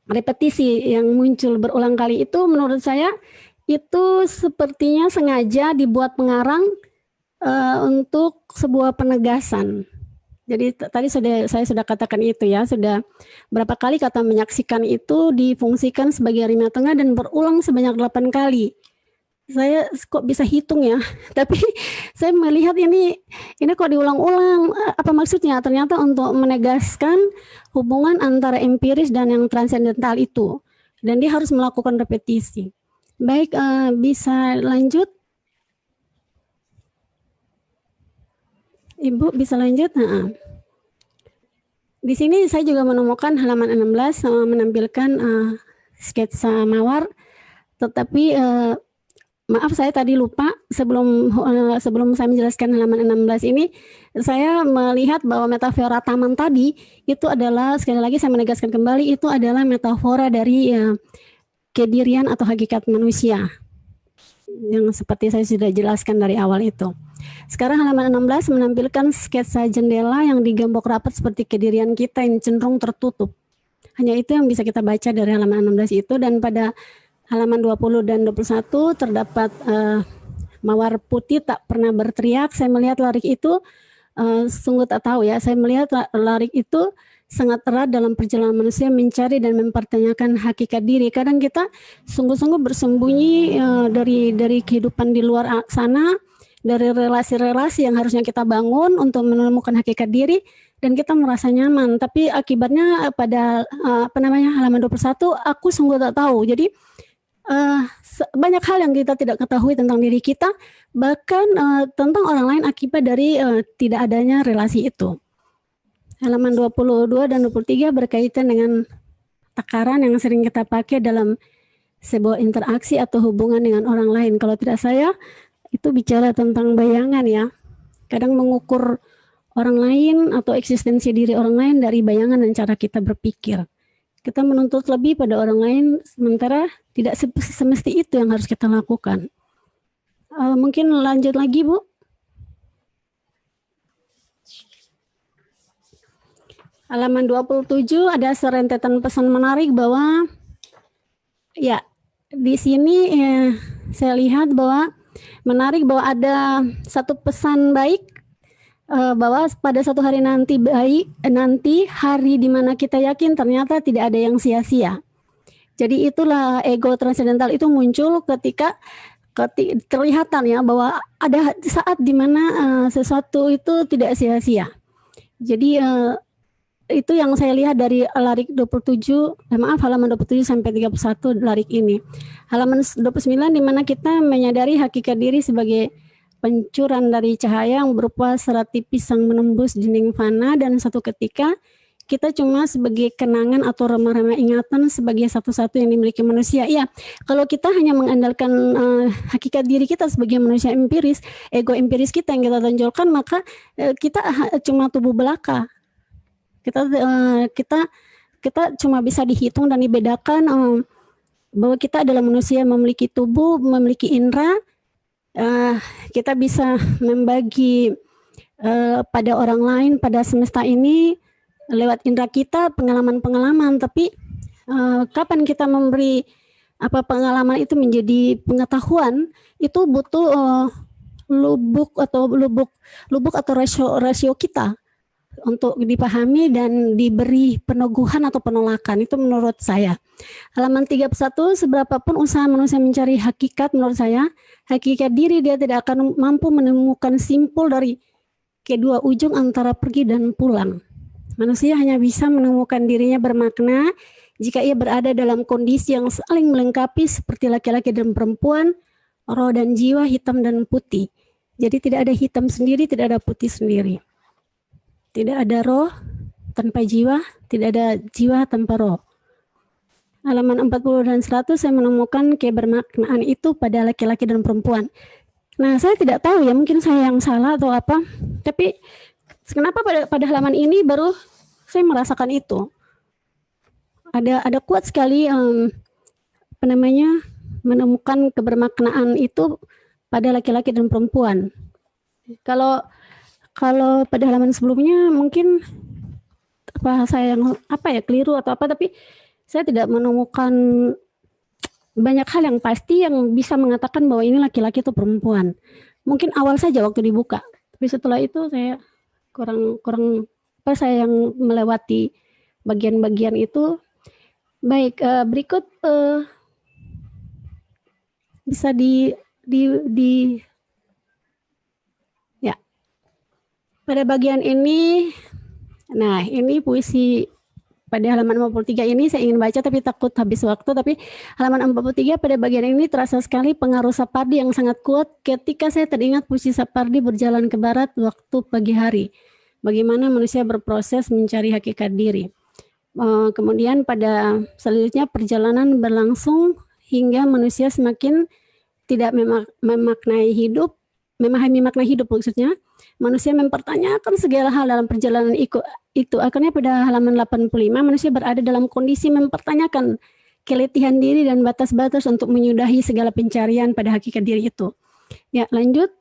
[SPEAKER 7] repetisi yang muncul berulang kali itu menurut saya itu sepertinya sengaja dibuat pengarang untuk sebuah penegasan. Jadi tadi saya sudah katakan itu ya, sudah berapa kali kata menyaksikan itu difungsikan sebagai rima tengah dan berulang sebanyak 8 kali. Saya kok bisa hitung ya, tapi saya melihat ini kok diulang-ulang, apa maksudnya? Ternyata untuk menegaskan hubungan antara empiris dan yang transendental itu, dan dia harus melakukan repetisi. Baik, bisa lanjut? Ibu bisa lanjut? Di sini saya juga menemukan halaman 16 menampilkan sketsa mawar, tetapi maaf saya tadi lupa sebelum saya menjelaskan halaman 16 ini, saya melihat bahwa metafora taman tadi itu adalah, sekali lagi saya menegaskan kembali, itu adalah metafora dari kedirian atau hakikat manusia yang seperti saya sudah jelaskan dari awal itu. Sekarang halaman 16 menampilkan sketsa jendela yang digembok rapat seperti kedirian kita yang cenderung tertutup. Hanya itu yang bisa kita baca dari halaman 16 itu, dan pada halaman 20 dan 21 terdapat mawar putih tak pernah berteriak. Saya melihat larik itu sungguh tak tahu ya, saya melihat larik itu sangat erat dalam perjalanan manusia mencari dan mempertanyakan hakikat diri. Kadang kita sungguh-sungguh bersembunyi dari kehidupan di luar sana, dari relasi-relasi yang harusnya kita bangun untuk menemukan hakikat diri, dan kita merasa nyaman. Tapi akibatnya pada halaman 21 aku sungguh tak tahu. Jadi banyak hal yang kita tidak ketahui tentang diri kita, bahkan tentang orang lain akibat dari tidak adanya relasi itu. Halaman 22 dan 23 berkaitan dengan takaran yang sering kita pakai dalam sebuah interaksi atau hubungan dengan orang lain. Kalau tidak saya, itu bicara tentang bayangan ya. Kadang mengukur orang lain atau eksistensi diri orang lain dari bayangan dan cara kita berpikir. Kita menuntut lebih pada orang lain, sementara tidak semesti itu yang harus kita lakukan. Mungkin lanjut lagi, Bu. Halaman 27 ada serentetan pesan menarik bahwa ya di sini saya lihat bahwa menarik bahwa ada satu pesan baik bahwa pada suatu hari nanti hari di mana kita yakin ternyata tidak ada yang sia-sia. Jadi itulah ego transendental itu muncul ketika terlihatan ya bahwa ada saat di mana sesuatu itu tidak sia-sia. Jadi itu yang saya lihat dari larik 27, halaman 27 sampai 31 larik ini. Halaman 29 di mana kita menyadari hakikat diri sebagai pancuran dari cahaya yang berupa serat tipis yang menembus dinding fana, dan satu ketika kita cuma sebagai kenangan atau remah-remah ingatan sebagai satu-satu yang dimiliki manusia. Ya, kalau kita hanya mengandalkan hakikat diri kita sebagai manusia empiris, ego empiris kita yang kita tonjolkan, maka kita cuma tubuh belaka. Kita cuma bisa dihitung dan dibedakan bahwa kita adalah manusia yang memiliki tubuh, memiliki indera. Kita bisa membagi pada orang lain, pada semesta ini lewat indera kita, pengalaman-pengalaman. Tapi kapan kita memberi pengalaman itu menjadi pengetahuan, itu butuh lubuk atau rasio kita untuk dipahami dan diberi peneguhan atau penolakan. Itu menurut saya. Halaman 31, seberapapun usaha manusia mencari hakikat, menurut saya hakikat diri dia tidak akan mampu menemukan simpul dari kedua ujung antara pergi dan pulang. Manusia hanya bisa menemukan dirinya bermakna jika ia berada dalam kondisi yang saling melengkapi seperti laki-laki dan perempuan, roh dan jiwa, hitam dan putih. Jadi tidak ada hitam sendiri, tidak ada putih sendiri. Tidak ada roh tanpa jiwa, tidak ada jiwa tanpa roh. Halaman 40 dan 100 saya menemukan kebermaknaan itu pada laki-laki dan perempuan. Nah, saya tidak tahu ya, mungkin saya yang salah atau apa. Tapi kenapa pada halaman ini baru saya merasakan itu. Ada kuat sekali menemukan kebermaknaan itu pada laki-laki dan perempuan. Kalau pada halaman sebelumnya mungkin saya yang keliru atau apa, tapi saya tidak menemukan banyak hal yang pasti yang bisa mengatakan bahwa ini laki-laki atau perempuan. Mungkin awal saja waktu dibuka, tapi setelah itu saya kurang saya yang melewati bagian-bagian itu. Baik, berikut bisa ya. Pada bagian ini, nah ini puisi pada halaman 53 ini saya ingin baca tapi takut habis waktu. Tapi halaman 43 pada bagian ini terasa sekali pengaruh Sapardi yang sangat kuat ketika saya teringat puisi Sapardi berjalan ke barat waktu pagi hari. bagaimana manusia berproses mencari hakikat diri. Kemudian pada selanjutnya perjalanan berlangsung hingga manusia semakin tidak memaknai hidup, memahami makna hidup maksudnya. Manusia mempertanyakan segala hal dalam perjalanan itu. Akhirnya pada halaman 85 manusia berada dalam kondisi mempertanyakan keletihan diri dan batas-batas untuk menyudahi segala pencarian pada hakikat diri itu. Ya, lanjut.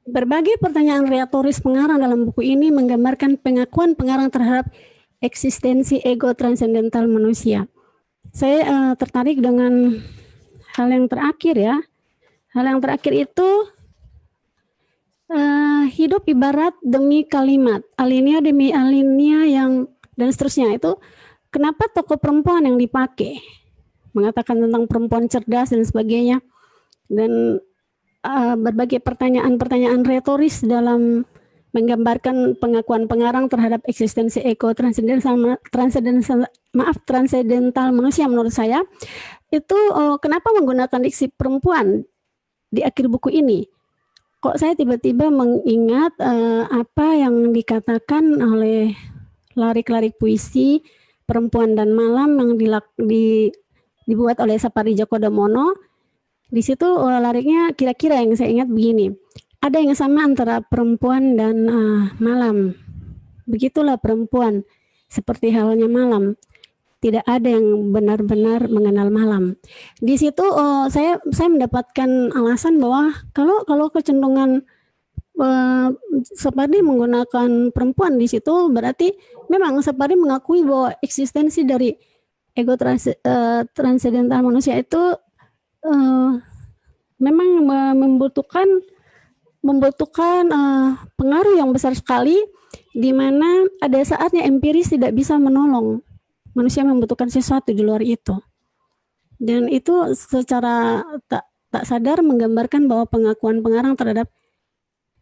[SPEAKER 7] Berbagai pertanyaan retoris pengarang dalam buku ini menggambarkan pengakuan pengarang terhadap eksistensi ego transendental manusia. Saya tertarik dengan hal yang terakhir ya. Hal yang terakhir itu hidup ibarat demi kalimat, alinea demi alinea yang dan seterusnya. Itu kenapa tokoh perempuan yang dipakai, mengatakan tentang perempuan cerdas dan sebagainya, dan berbagai pertanyaan-pertanyaan retoris dalam menggambarkan pengakuan pengarang terhadap eksistensi ego transendental manusia. Menurut saya itu kenapa menggunakan diksi perempuan di akhir buku ini. Kok saya tiba-tiba mengingat apa yang dikatakan oleh larik-larik puisi Perempuan dan Malam yang dibuat oleh Sapardi Djoko Damono. Di situ lariknya kira-kira yang saya ingat begini, ada yang sama antara perempuan dan malam. Begitulah perempuan, seperti halnya malam. Tidak ada yang benar-benar mengenal malam. Di situ saya mendapatkan alasan bahwa kalau kecenderungan Sapardi menggunakan perempuan di situ, berarti memang Sapardi mengakui bahwa eksistensi dari ego transendental manusia itu memang membutuhkan pengaruh yang besar sekali, di mana ada saatnya empiris tidak bisa menolong. Manusia membutuhkan sesuatu di luar itu, dan itu secara tak sadar menggambarkan bahwa pengakuan pengarang terhadap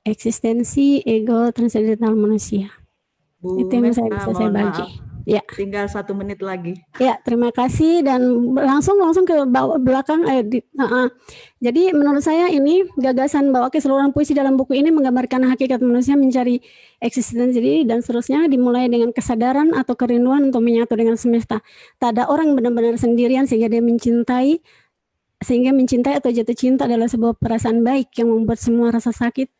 [SPEAKER 7] eksistensi ego transendental manusia.
[SPEAKER 5] Bu
[SPEAKER 7] Itu yang
[SPEAKER 5] Mesra,
[SPEAKER 7] bisa saya
[SPEAKER 5] mohon
[SPEAKER 7] bagi.
[SPEAKER 5] maaf.
[SPEAKER 7] Ya.
[SPEAKER 5] Tinggal 1 menit lagi.
[SPEAKER 7] Ya, terima kasih, dan langsung ke belakang. Jadi menurut saya ini gagasan bahwa keseluruhan puisi dalam buku ini menggambarkan hakikat manusia mencari eksistensi diri dan seterusnya, dimulai dengan kesadaran atau kerinduan untuk menyatu dengan semesta. Tak ada orang benar-benar sendirian sehingga mencintai atau jatuh cinta adalah sebuah perasaan baik yang membuat semua rasa sakit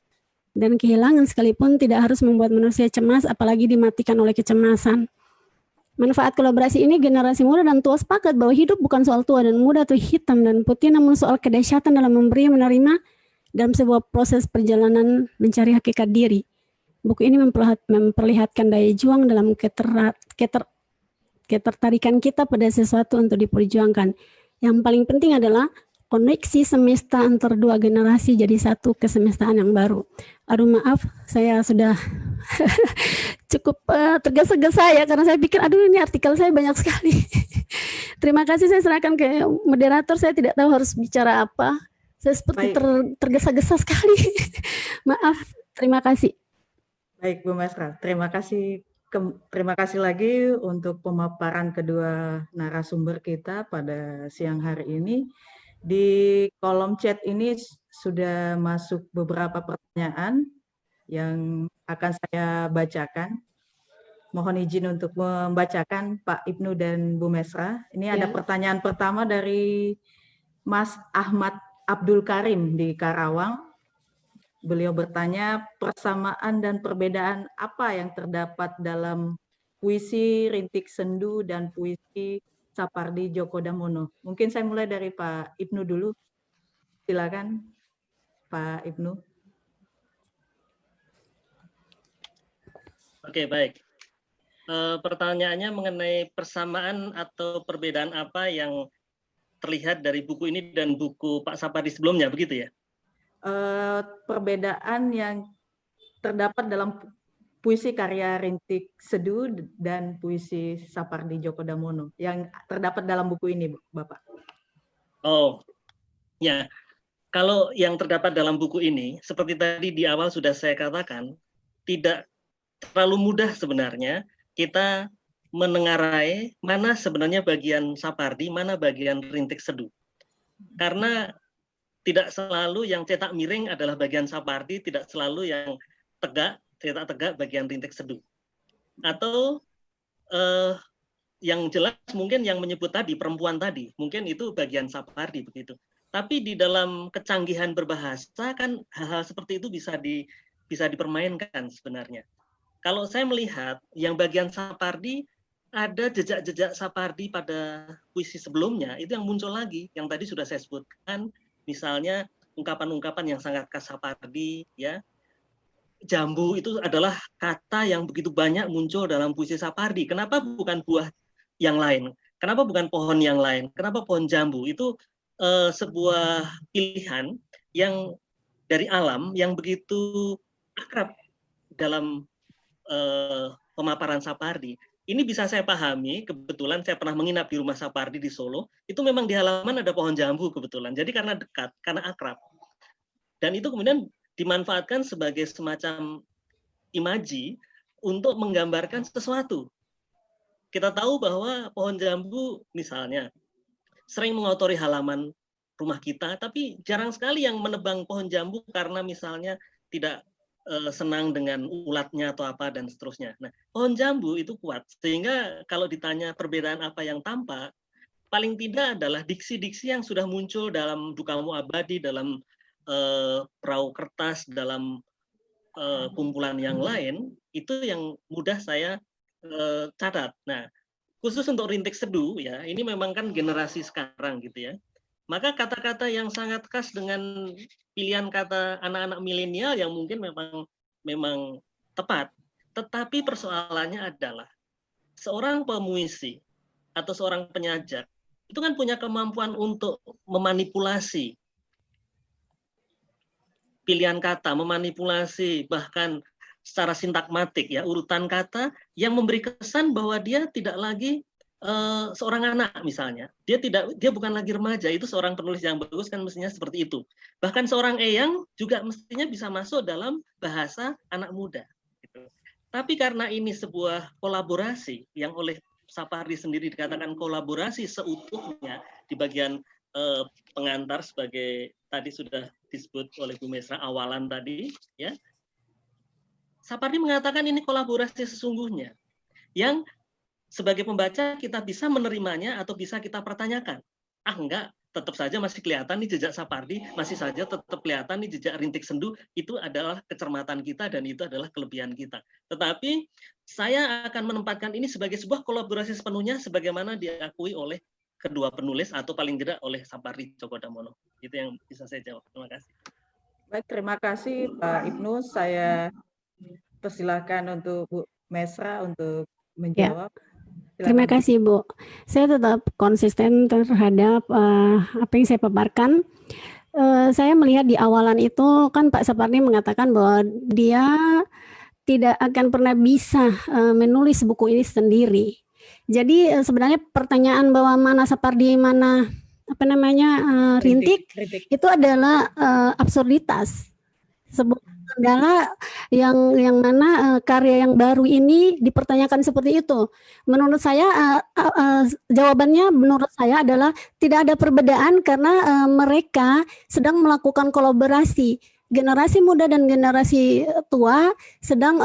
[SPEAKER 7] dan kehilangan sekalipun tidak harus membuat manusia cemas, apalagi dimatikan oleh kecemasan. Manfaat kolaborasi ini generasi muda dan tua sepakat bahwa hidup bukan soal tua dan muda atau hitam dan putih, namun soal kedahsyatan dalam memberi menerima dalam sebuah proses perjalanan mencari hakikat diri. Buku ini memperlihatkan daya juang dalam ketertarikan kita pada sesuatu untuk diperjuangkan. Yang paling penting adalah koneksi semesta antar dua generasi jadi satu kesemestaan yang baru. Aduh maaf, saya sudah cukup tergesa-gesa ya, karena saya pikir ini artikel saya banyak sekali. Terima kasih, saya serahkan ke moderator, saya tidak tahu harus bicara apa. Saya seperti tergesa-gesa sekali. Maaf, terima kasih.
[SPEAKER 5] Baik Bu Mesra, terima kasih lagi untuk pemaparan kedua narasumber kita pada siang hari ini. Di kolom chat ini sudah masuk beberapa pertanyaan yang akan saya bacakan. Mohon izin untuk membacakan Pak Ibnu dan Bu Mesra. Ini ada pertanyaan pertama dari Mas Ahmad Abdul Karim di Karawang. Beliau bertanya, persamaan dan perbedaan apa yang terdapat dalam puisi Rintik Sendu dan puisi Sapardi Djoko Damono? Mungkin saya mulai dari Pak Ibnu dulu. Silakan Pak Ibnu.
[SPEAKER 6] Oke, baik. Pertanyaannya mengenai persamaan atau perbedaan apa yang terlihat dari buku ini dan buku Pak Sapardi sebelumnya, begitu ya?
[SPEAKER 5] Perbedaan yang terdapat dalam puisi karya Rintik Seduh dan puisi Sapardi Djoko Damono yang terdapat dalam buku ini, Bapak.
[SPEAKER 6] Oh, ya. Kalau yang terdapat dalam buku ini, seperti tadi di awal sudah saya katakan, tidak terlalu mudah sebenarnya kita menengarai mana sebenarnya bagian Sapardi, mana bagian Rintik Seduh. Karena tidak selalu yang cetak miring adalah bagian Sapardi, tidak selalu yang cetak tegak bagian rintik seduh. Atau yang jelas mungkin yang menyebut tadi perempuan tadi, mungkin itu bagian Sapardi begitu. Tapi di dalam kecanggihan berbahasa kan hal-hal seperti itu bisa dipermainkan sebenarnya. Kalau saya melihat yang bagian Sapardi, ada jejak-jejak Sapardi pada puisi sebelumnya itu yang muncul lagi, yang tadi sudah saya sebutkan, misalnya ungkapan-ungkapan yang sangat khas Sapardi, ya. Jambu itu adalah kata yang begitu banyak muncul dalam puisi Sapardi. Kenapa bukan buah yang lain? Kenapa bukan pohon yang lain? Kenapa pohon jambu? Itu sebuah pilihan yang dari alam yang begitu akrab dalam pemaparan Sapardi. Ini bisa saya pahami, kebetulan saya pernah menginap di rumah Sapardi di Solo, itu memang di halaman ada pohon jambu kebetulan. Jadi karena dekat, karena akrab. Dan itu kemudian dimanfaatkan sebagai semacam imaji untuk menggambarkan sesuatu. Kita tahu bahwa pohon jambu misalnya sering mengotori halaman rumah kita, tapi jarang sekali yang menebang pohon jambu karena misalnya tidak senang dengan ulatnya atau apa dan seterusnya. Nah, pohon jambu itu kuat sehingga kalau ditanya perbedaan apa yang tampak, paling tidak adalah diksi-diksi yang sudah muncul dalam Dukamu Abadi, dalam perahu kertas, dalam kumpulan yang lain, itu yang mudah saya catat. Nah, khusus untuk rintik seduh ya, ini memang kan generasi sekarang gitu ya. Maka kata-kata yang sangat khas dengan pilihan kata anak-anak milenial yang mungkin memang tepat, tetapi persoalannya adalah seorang pemuisi atau seorang penyajak itu kan punya kemampuan untuk memanipulasi pilihan kata, memanipulasi bahkan secara sintakmatik ya urutan kata yang memberi kesan bahwa dia tidak lagi seorang anak misalnya, dia bukan lagi remaja. Itu seorang penulis yang bagus kan mestinya seperti itu. Bahkan seorang eyang juga mestinya bisa masuk dalam bahasa anak muda gitu. Tapi karena ini sebuah kolaborasi yang oleh Sapardi sendiri dikatakan kolaborasi seutuhnya di bagian pengantar sebagai tadi sudah disebut oleh Bu Mesra awalan tadi ya. Sapardi mengatakan ini kolaborasi sesungguhnya yang sebagai pembaca kita bisa menerimanya atau bisa kita pertanyakan. Enggak, tetap saja masih kelihatan nih jejak Sapardi, masih saja tetap kelihatan nih jejak rintik sendu, itu adalah kecermatan kita dan itu adalah kelebihan kita. Tetapi saya akan menempatkan ini sebagai sebuah kolaborasi sepenuhnya sebagaimana diakui oleh kedua penulis atau paling tidak oleh Sapardi Djoko Damono. Itu yang bisa saya jawab. Terima kasih.
[SPEAKER 5] Baik, terima kasih Pak Ibnu. Saya persilahkan untuk Bu Mesra untuk menjawab.
[SPEAKER 7] Ya. Terima kasih Bu. Saya tetap konsisten terhadap apa yang saya paparkan. Saya melihat di awalan itu kan Pak Sapardi mengatakan bahwa dia tidak akan pernah bisa menulis buku ini sendiri. Jadi sebenarnya pertanyaan bahwa mana Sapardi, mana Rintik itu adalah absurditas. Sebuah kendala yang mana karya yang baru ini dipertanyakan seperti itu. Menurut saya jawabannya menurut saya adalah tidak ada perbedaan karena mereka sedang melakukan kolaborasi. Generasi muda dan generasi tua sedang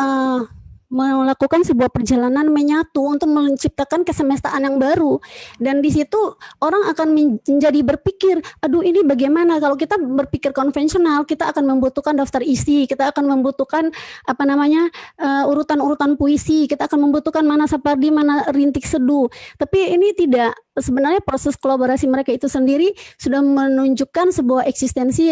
[SPEAKER 7] melakukan sebuah perjalanan menyatu untuk menciptakan kesemestaan yang baru. Dan di situ orang akan menjadi berpikir, aduh ini bagaimana kalau kita berpikir konvensional, kita akan membutuhkan daftar isi, kita akan membutuhkan urutan-urutan puisi, kita akan membutuhkan mana Sapardi, mana rintik seduh. Tapi ini tidak. Sebenarnya proses kolaborasi mereka itu sendiri sudah menunjukkan sebuah eksistensi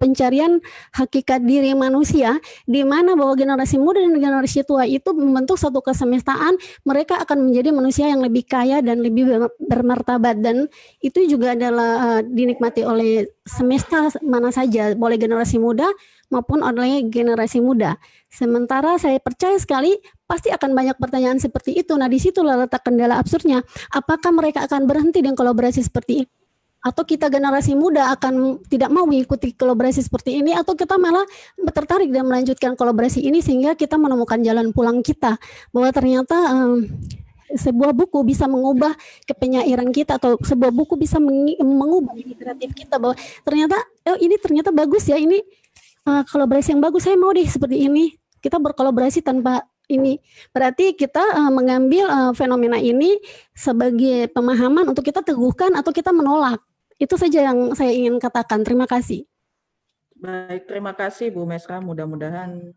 [SPEAKER 7] pencarian hakikat diri manusia, di mana bahwa generasi muda dan generasi tua itu membentuk satu kesemestaan, mereka akan menjadi manusia yang lebih kaya dan lebih bermartabat, dan itu juga adalah dinikmati oleh semesta mana saja, boleh generasi muda maupun oleh generasi muda. Sementara saya percaya sekali pasti akan banyak pertanyaan seperti itu. Nah, disitulah letak kendala absurdnya. Apakah mereka akan berhenti dengan kolaborasi seperti ini? Atau kita generasi muda akan tidak mau mengikuti kolaborasi seperti ini? Atau kita malah tertarik dan melanjutkan kolaborasi ini sehingga kita menemukan jalan pulang kita? Bahwa ternyata sebuah buku bisa mengubah kepenyairan kita, atau sebuah buku bisa mengubah kreatif kita, bahwa ternyata ini ternyata bagus ya, ini kolaborasi yang bagus, saya mau deh seperti ini. Kita berkolaborasi tanpa ini. Berarti kita mengambil fenomena ini sebagai pemahaman untuk kita teguhkan atau kita menolak. Itu saja yang saya ingin katakan. Terima kasih.
[SPEAKER 5] Baik, terima kasih Bu Mesra. Mudah-mudahan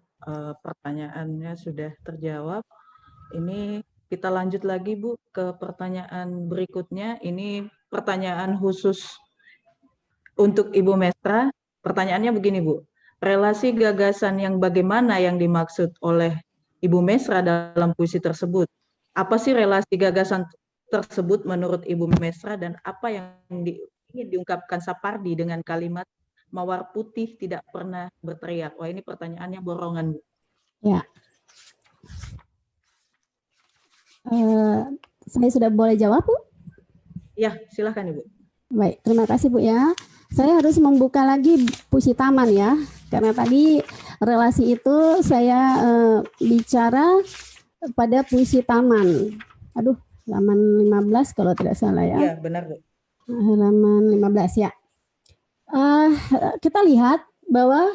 [SPEAKER 5] pertanyaannya sudah terjawab. Ini kita lanjut lagi Bu ke pertanyaan berikutnya. Ini pertanyaan khusus untuk Ibu Mesra. Pertanyaannya begini Bu, relasi gagasan yang bagaimana yang dimaksud oleh Ibu Mesra dalam puisi tersebut? Apa sih relasi gagasan tersebut menurut Ibu Mesra dan apa yang ingin diungkapkan Sapardi dengan kalimat mawar putih tidak pernah berteriak? Wah, ini pertanyaannya borongan Bu.
[SPEAKER 7] Ya. Saya sudah boleh jawab, Bu?
[SPEAKER 5] Ya, silakan Ibu.
[SPEAKER 7] Baik, terima kasih Bu ya. Saya harus membuka lagi puisi taman ya, karena tadi relasi itu saya bicara pada puisi taman. Aduh, halaman 15 kalau tidak salah ya.
[SPEAKER 5] Iya, benar Bu.
[SPEAKER 7] Halaman 15 ya. Kita lihat bahwa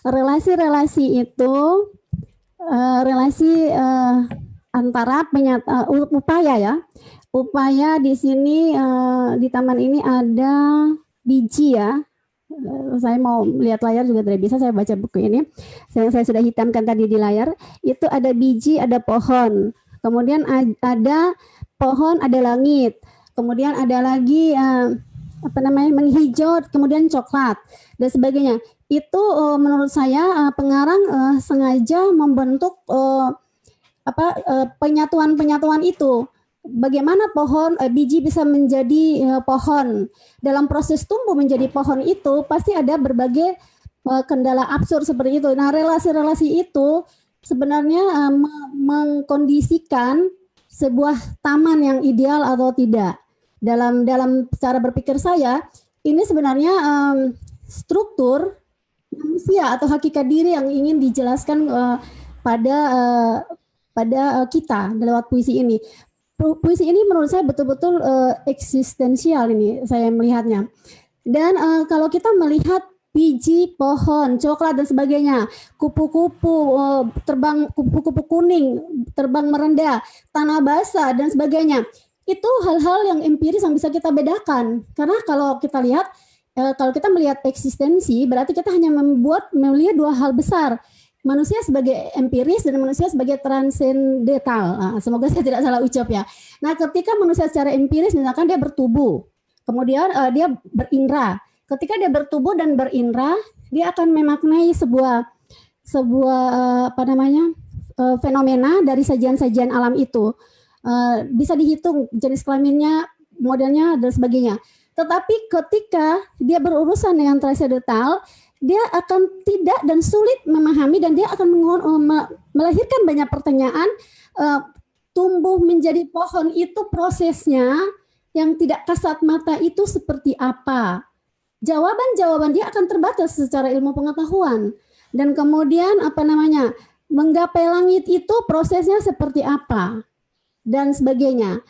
[SPEAKER 7] relasi-relasi itu relasi antara upaya ya. Upaya di sini di taman ini ada biji ya. Saya mau lihat layar juga tidak bisa, saya baca buku ini. Saya sudah hitamkan tadi di layar. Itu ada biji, ada pohon. Kemudian ada pohon, ada langit. Kemudian ada lagi menghijau, kemudian coklat dan sebagainya. Itu menurut saya pengarang sengaja membentuk penyatuan-penyatuan itu. Bagaimana pohon biji bisa menjadi pohon. Dalam proses tumbuh menjadi pohon itu pasti ada berbagai kendala absurd seperti itu. Nah, relasi-relasi itu sebenarnya mengkondisikan sebuah taman yang ideal atau tidak. Dalam cara berpikir saya, ini sebenarnya struktur manusia atau hakikat diri yang ingin dijelaskan pada kita lewat puisi ini. Puisi ini menurut saya betul-betul eksistensial ini saya melihatnya. Dan kalau kita melihat biji, pohon, coklat dan sebagainya, kupu-kupu terbang, kupu-kupu kuning terbang merendah, tanah basah dan sebagainya, itu hal-hal yang empiris yang bisa kita bedakan. Karena kalau kita lihat, kalau kita melihat eksistensi, berarti kita hanya melihat dua hal besar. Manusia sebagai empiris dan manusia sebagai transendental. Semoga saya tidak salah ucap ya. Nah, ketika manusia secara empiris, misalkan dia bertubuh, kemudian dia berindra. Ketika dia bertubuh dan berindra, dia akan memaknai sebuah fenomena dari sajian-sajian alam itu. Bisa dihitung jenis kelaminnya, modelnya dan sebagainya. Tetapi ketika dia berurusan dengan transendental, dia akan tidak dan sulit memahami dan dia akan melahirkan banyak pertanyaan. Tumbuh menjadi pohon itu prosesnya yang tidak kasat mata itu seperti apa? Jawaban dia akan terbatas secara ilmu pengetahuan. Dan kemudian menggapai langit itu prosesnya seperti apa? Dan sebagainya.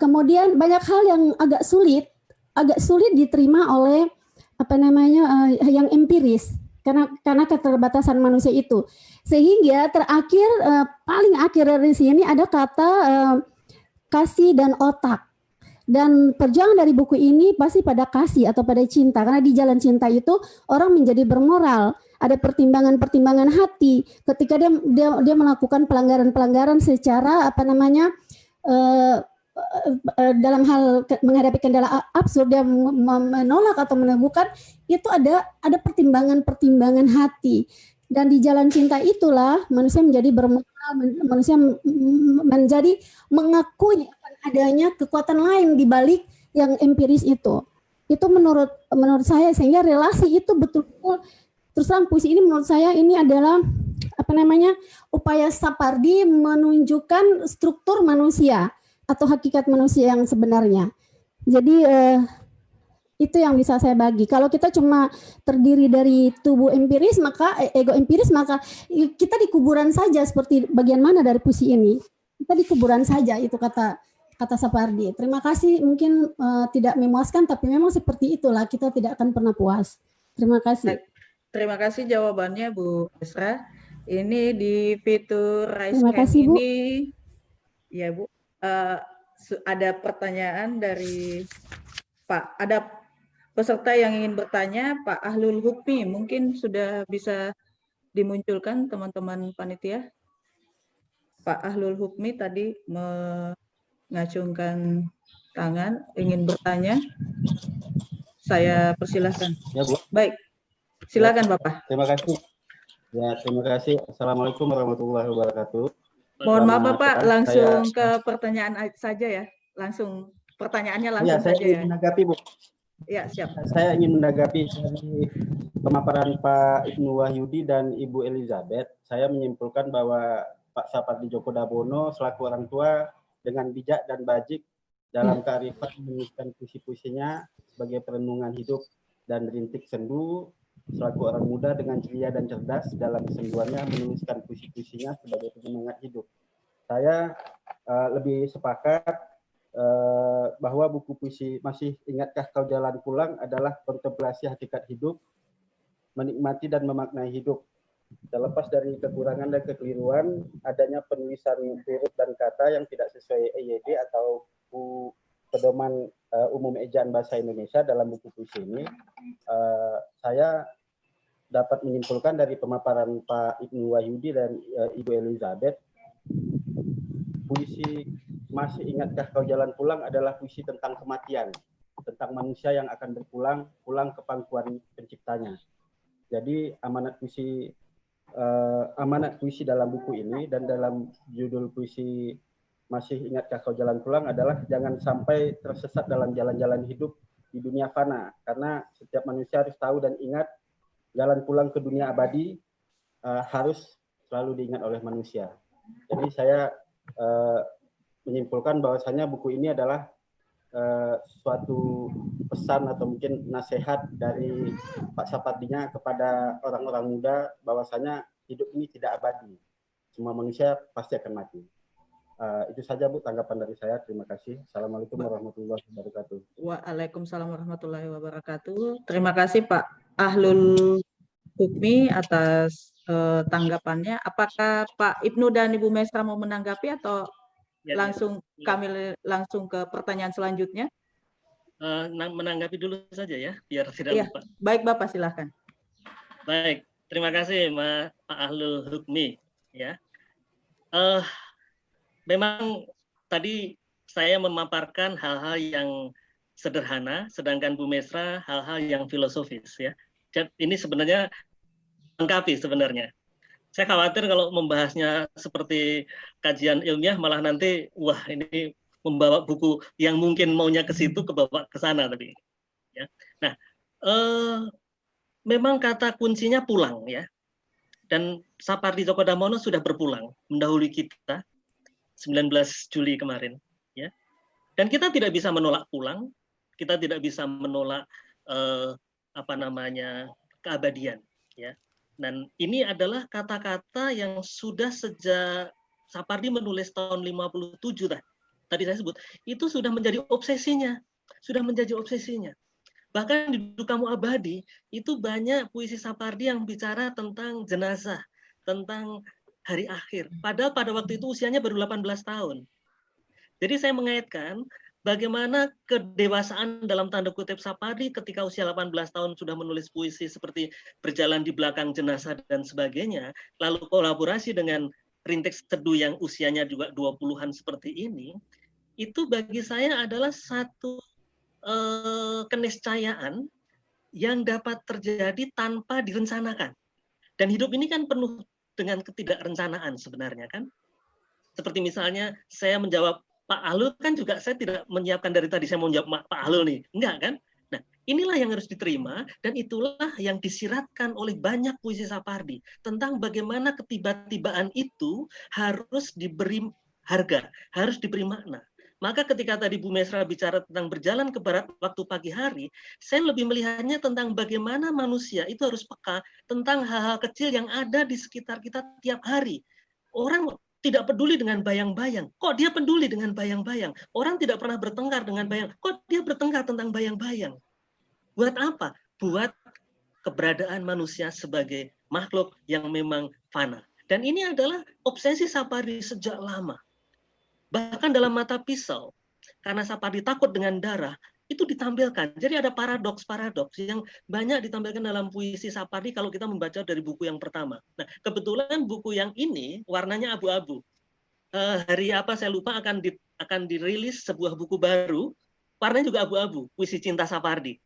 [SPEAKER 7] Kemudian banyak hal yang agak sulit diterima oleh yang empiris karena keterbatasan manusia itu, sehingga terakhir paling akhir dari sini ada kata kasih dan otak, dan perjuangan dari buku ini pasti pada kasih atau pada cinta, karena di jalan cinta itu orang menjadi bermoral, ada pertimbangan hati ketika dia melakukan pelanggaran secara dalam hal menghadapi kendala absurd, dia menolak atau meneguhkan, itu ada pertimbangan hati. Dan di jalan cinta itulah manusia menjadi bermoral, manusia menjadi mengakui adanya kekuatan lain di balik yang empiris itu. Itu menurut saya, sehingga relasi itu betul-betul, terus terang puisi ini menurut saya ini adalah upaya Sapardi menunjukkan struktur manusia atau hakikat manusia yang sebenarnya. Jadi itu yang bisa saya bagi. Kalau kita cuma terdiri dari tubuh empiris, maka ego empiris, maka kita di kuburan saja, seperti bagian mana dari puisi ini. Kita di kuburan saja, itu kata Sapardi. Terima kasih, mungkin tidak memuaskan, tapi memang seperti itulah, kita tidak akan pernah puas. Terima kasih.
[SPEAKER 5] Terima kasih jawabannya Bu Esra. Ini di fitur Raise
[SPEAKER 7] Terima
[SPEAKER 5] Hand
[SPEAKER 7] kasih, Bu.
[SPEAKER 5] ini, ya Bu, ada pertanyaan dari Pak. Ada peserta yang ingin bertanya, Pak Ahlul Hukmi, mungkin sudah bisa dimunculkan teman-teman panitia. Pak Ahlul Hukmi tadi mengacungkan tangan, ingin bertanya. Saya persilahkan.
[SPEAKER 8] Ya, Bu.
[SPEAKER 5] Baik, silakan Bapak.
[SPEAKER 8] Terima kasih. Ya, terima kasih. Assalamualaikum warahmatullahi wabarakatuh.
[SPEAKER 5] Mohon maaf
[SPEAKER 8] Selamat
[SPEAKER 5] Bapak,
[SPEAKER 8] petang.
[SPEAKER 5] langsung ke pertanyaan saja ya. Langsung pertanyaannya langsung
[SPEAKER 8] saya
[SPEAKER 5] saja
[SPEAKER 8] ingin
[SPEAKER 5] ya.
[SPEAKER 8] menanggapi, Bu.
[SPEAKER 5] Ya, siap.
[SPEAKER 8] Saya ingin menanggapi dari pemaparan Pak Ibnu Wahyudi dan Ibu Elizabeth. Saya menyimpulkan bahwa Pak Sapardi Djoko Damono selaku orang tua dengan bijak dan bajik dalam kearifan menuliskan puisi-puisinya sebagai perenungan hidup dan rintik sendu, selaku orang muda dengan ceria dan cerdas dalam kesenduannya menuliskan puisi-puisinya sebagai penyemangat hidup. Saya lebih sepakat bahwa buku puisi Masih Ingatkah Kau Jalan Pulang adalah kontemplasi hakikat hidup, menikmati dan memaknai hidup. Terlepas dari kekurangan dan kekeliruan, adanya penulisan huruf dan kata yang tidak sesuai EYD atau pedoman umum ejaan bahasa Indonesia dalam buku puisi ini, saya dapat menyimpulkan dari pemaparan Pak Ibnu Wahyudi dan Ibu Elizabeth, puisi Masih Ingatkah Kau Jalan Pulang adalah puisi tentang kematian, tentang manusia yang akan pulang ke pangkuan penciptanya. Jadi amanat puisi dalam buku ini dan dalam judul puisi Masih Ingatkah Kau Jalan Pulang adalah jangan sampai tersesat dalam jalan-jalan hidup di dunia fana, karena setiap manusia harus tahu dan ingat jalan pulang ke dunia abadi harus selalu diingat oleh manusia. Jadi saya menyimpulkan bahwasanya buku ini adalah suatu pesan atau mungkin nasihat dari Pak Sapardinya kepada orang-orang muda bahwasanya hidup ini tidak abadi. Semua manusia pasti akan mati. Itu saja Bu tanggapan dari saya. Terima kasih. Assalamualaikum warahmatullahi wabarakatuh.
[SPEAKER 5] Waalaikumsalam warahmatullahi wabarakatuh. Terima kasih Pak Ahlul Hukmi atas tanggapannya. Apakah Pak Ibnu dan Ibu Mesra mau menanggapi atau langsung kami langsung ke pertanyaan selanjutnya?
[SPEAKER 6] Menanggapi dulu saja ya, biar tidak lupa.
[SPEAKER 5] Baik Bapak, silahkan.
[SPEAKER 6] Baik, terima kasih Pak Ahlul Hukmi. Ya, memang tadi saya memaparkan hal-hal yang sederhana, sedangkan Bu Mesra hal-hal yang filosofis ya. Ini sebenarnya lengkapi sebenarnya. Saya khawatir kalau membahasnya seperti kajian ilmiah malah nanti wah ini membawa buku yang mungkin maunya ke situ kebawa ke sana tadi. Ya. Nah, memang kata kuncinya pulang ya. Dan Sapardi Djoko Damono sudah berpulang mendahului kita 19 Juli kemarin ya. Dan kita tidak bisa menolak pulang, kita tidak bisa menolak keabadian ya. Dan ini adalah kata-kata yang sudah sejak Sapardi menulis tahun 57 tadi saya sebut, itu sudah menjadi obsesinya, Bahkan di Dukamu Abadi itu banyak puisi Sapardi yang bicara tentang jenazah, tentang hari akhir. Padahal pada waktu itu usianya baru 18 tahun. Jadi saya mengaitkan bagaimana kedewasaan dalam tanda kutip Sapardi ketika usia 18 tahun sudah menulis puisi seperti Berjalan di Belakang Jenazah dan sebagainya, lalu kolaborasi dengan Rintik Seduh yang usianya juga 20-an seperti ini, itu bagi saya adalah satu keniscayaan yang dapat terjadi tanpa direncanakan. Dan hidup ini kan penuh dengan ketidakrencanaan sebenarnya kan. Seperti misalnya saya menjawab Pak Ahlul kan juga saya tidak menyiapkan dari tadi saya mau jawab Pak Ahlul nih. Enggak kan? Nah, inilah yang harus diterima dan itulah yang disiratkan oleh banyak puisi Sapardi tentang bagaimana ketiba-tibaan itu harus diberi harga, harus diberi makna. Maka ketika tadi Bu Mesra bicara tentang berjalan ke barat waktu pagi hari, saya lebih melihatnya tentang bagaimana manusia itu harus peka tentang hal-hal kecil yang ada di sekitar kita tiap hari. Orang tidak peduli dengan bayang-bayang. Kok dia peduli dengan bayang-bayang? Orang tidak pernah bertengkar dengan bayang. Kok dia bertengkar tentang bayang-bayang? Buat apa? Buat keberadaan manusia sebagai makhluk yang memang fana. Dan ini adalah obsesi Sapardi sejak lama. Bahkan dalam Mata Pisau, karena Sapardi takut dengan darah, itu ditampilkan. Jadi ada paradoks-paradoks yang banyak ditampilkan dalam puisi Sapardi kalau kita membaca dari buku yang pertama. Nah, kebetulan buku yang ini warnanya abu-abu. Hari apa saya lupa akan dirilis sebuah buku baru, warnanya juga abu-abu, puisi cinta Sapardi.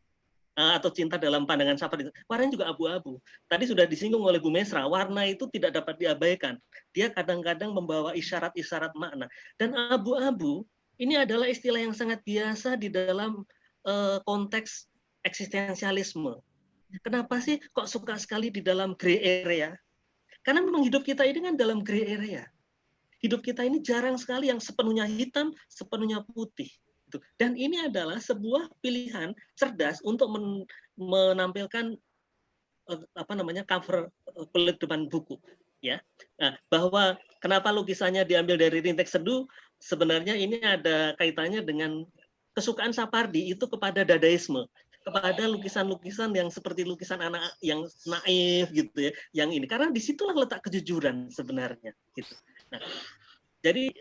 [SPEAKER 6] Atau cinta dalam pandangan Sapardi. Warnanya juga abu-abu. Tadi sudah disinggung oleh Bu Mesra, warna itu tidak dapat diabaikan. Dia kadang-kadang membawa isyarat-isyarat makna. Dan abu-abu ini adalah istilah yang sangat biasa di dalam konteks eksistensialisme. Kenapa sih kok suka sekali di dalam gray area? Karena memang hidup kita ini kan dalam gray area. Hidup kita ini jarang sekali yang sepenuhnya hitam, sepenuhnya putih. Dan ini adalah sebuah pilihan cerdas untuk menampilkan cover kulit depan buku, ya. Nah, bahwa kenapa lukisannya diambil dari Rintik Seduh, sebenarnya ini ada kaitannya dengan kesukaan Sapardi itu kepada dadaisme, kepada lukisan-lukisan yang seperti lukisan anak yang naif gitu ya, yang ini karena disitulah letak kejujuran sebenarnya gitu. Nah, jadi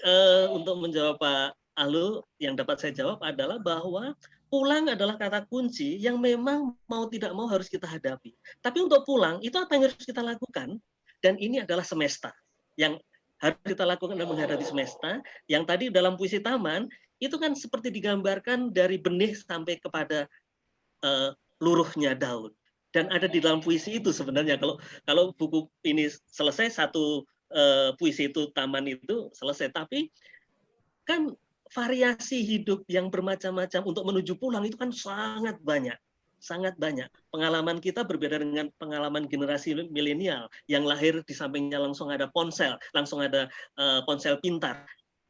[SPEAKER 6] untuk menjawab Pak Ahlu, yang dapat saya jawab adalah bahwa pulang adalah kata kunci yang memang mau tidak mau harus kita hadapi. Tapi untuk pulang, itu apa yang harus kita lakukan? Dan ini adalah semesta. Yang harus kita lakukan adalah menghadapi semesta. Yang tadi dalam puisi Taman, itu kan seperti digambarkan dari benih sampai kepada luruhnya daun. Dan ada di dalam puisi itu sebenarnya. Kalau buku ini selesai, satu puisi itu Taman itu selesai. Tapi kan variasi hidup yang bermacam-macam untuk menuju pulang itu kan sangat banyak. Sangat banyak. Pengalaman kita berbeda dengan pengalaman generasi milenial yang lahir di sampingnya langsung ada ponsel, langsung ada ponsel pintar.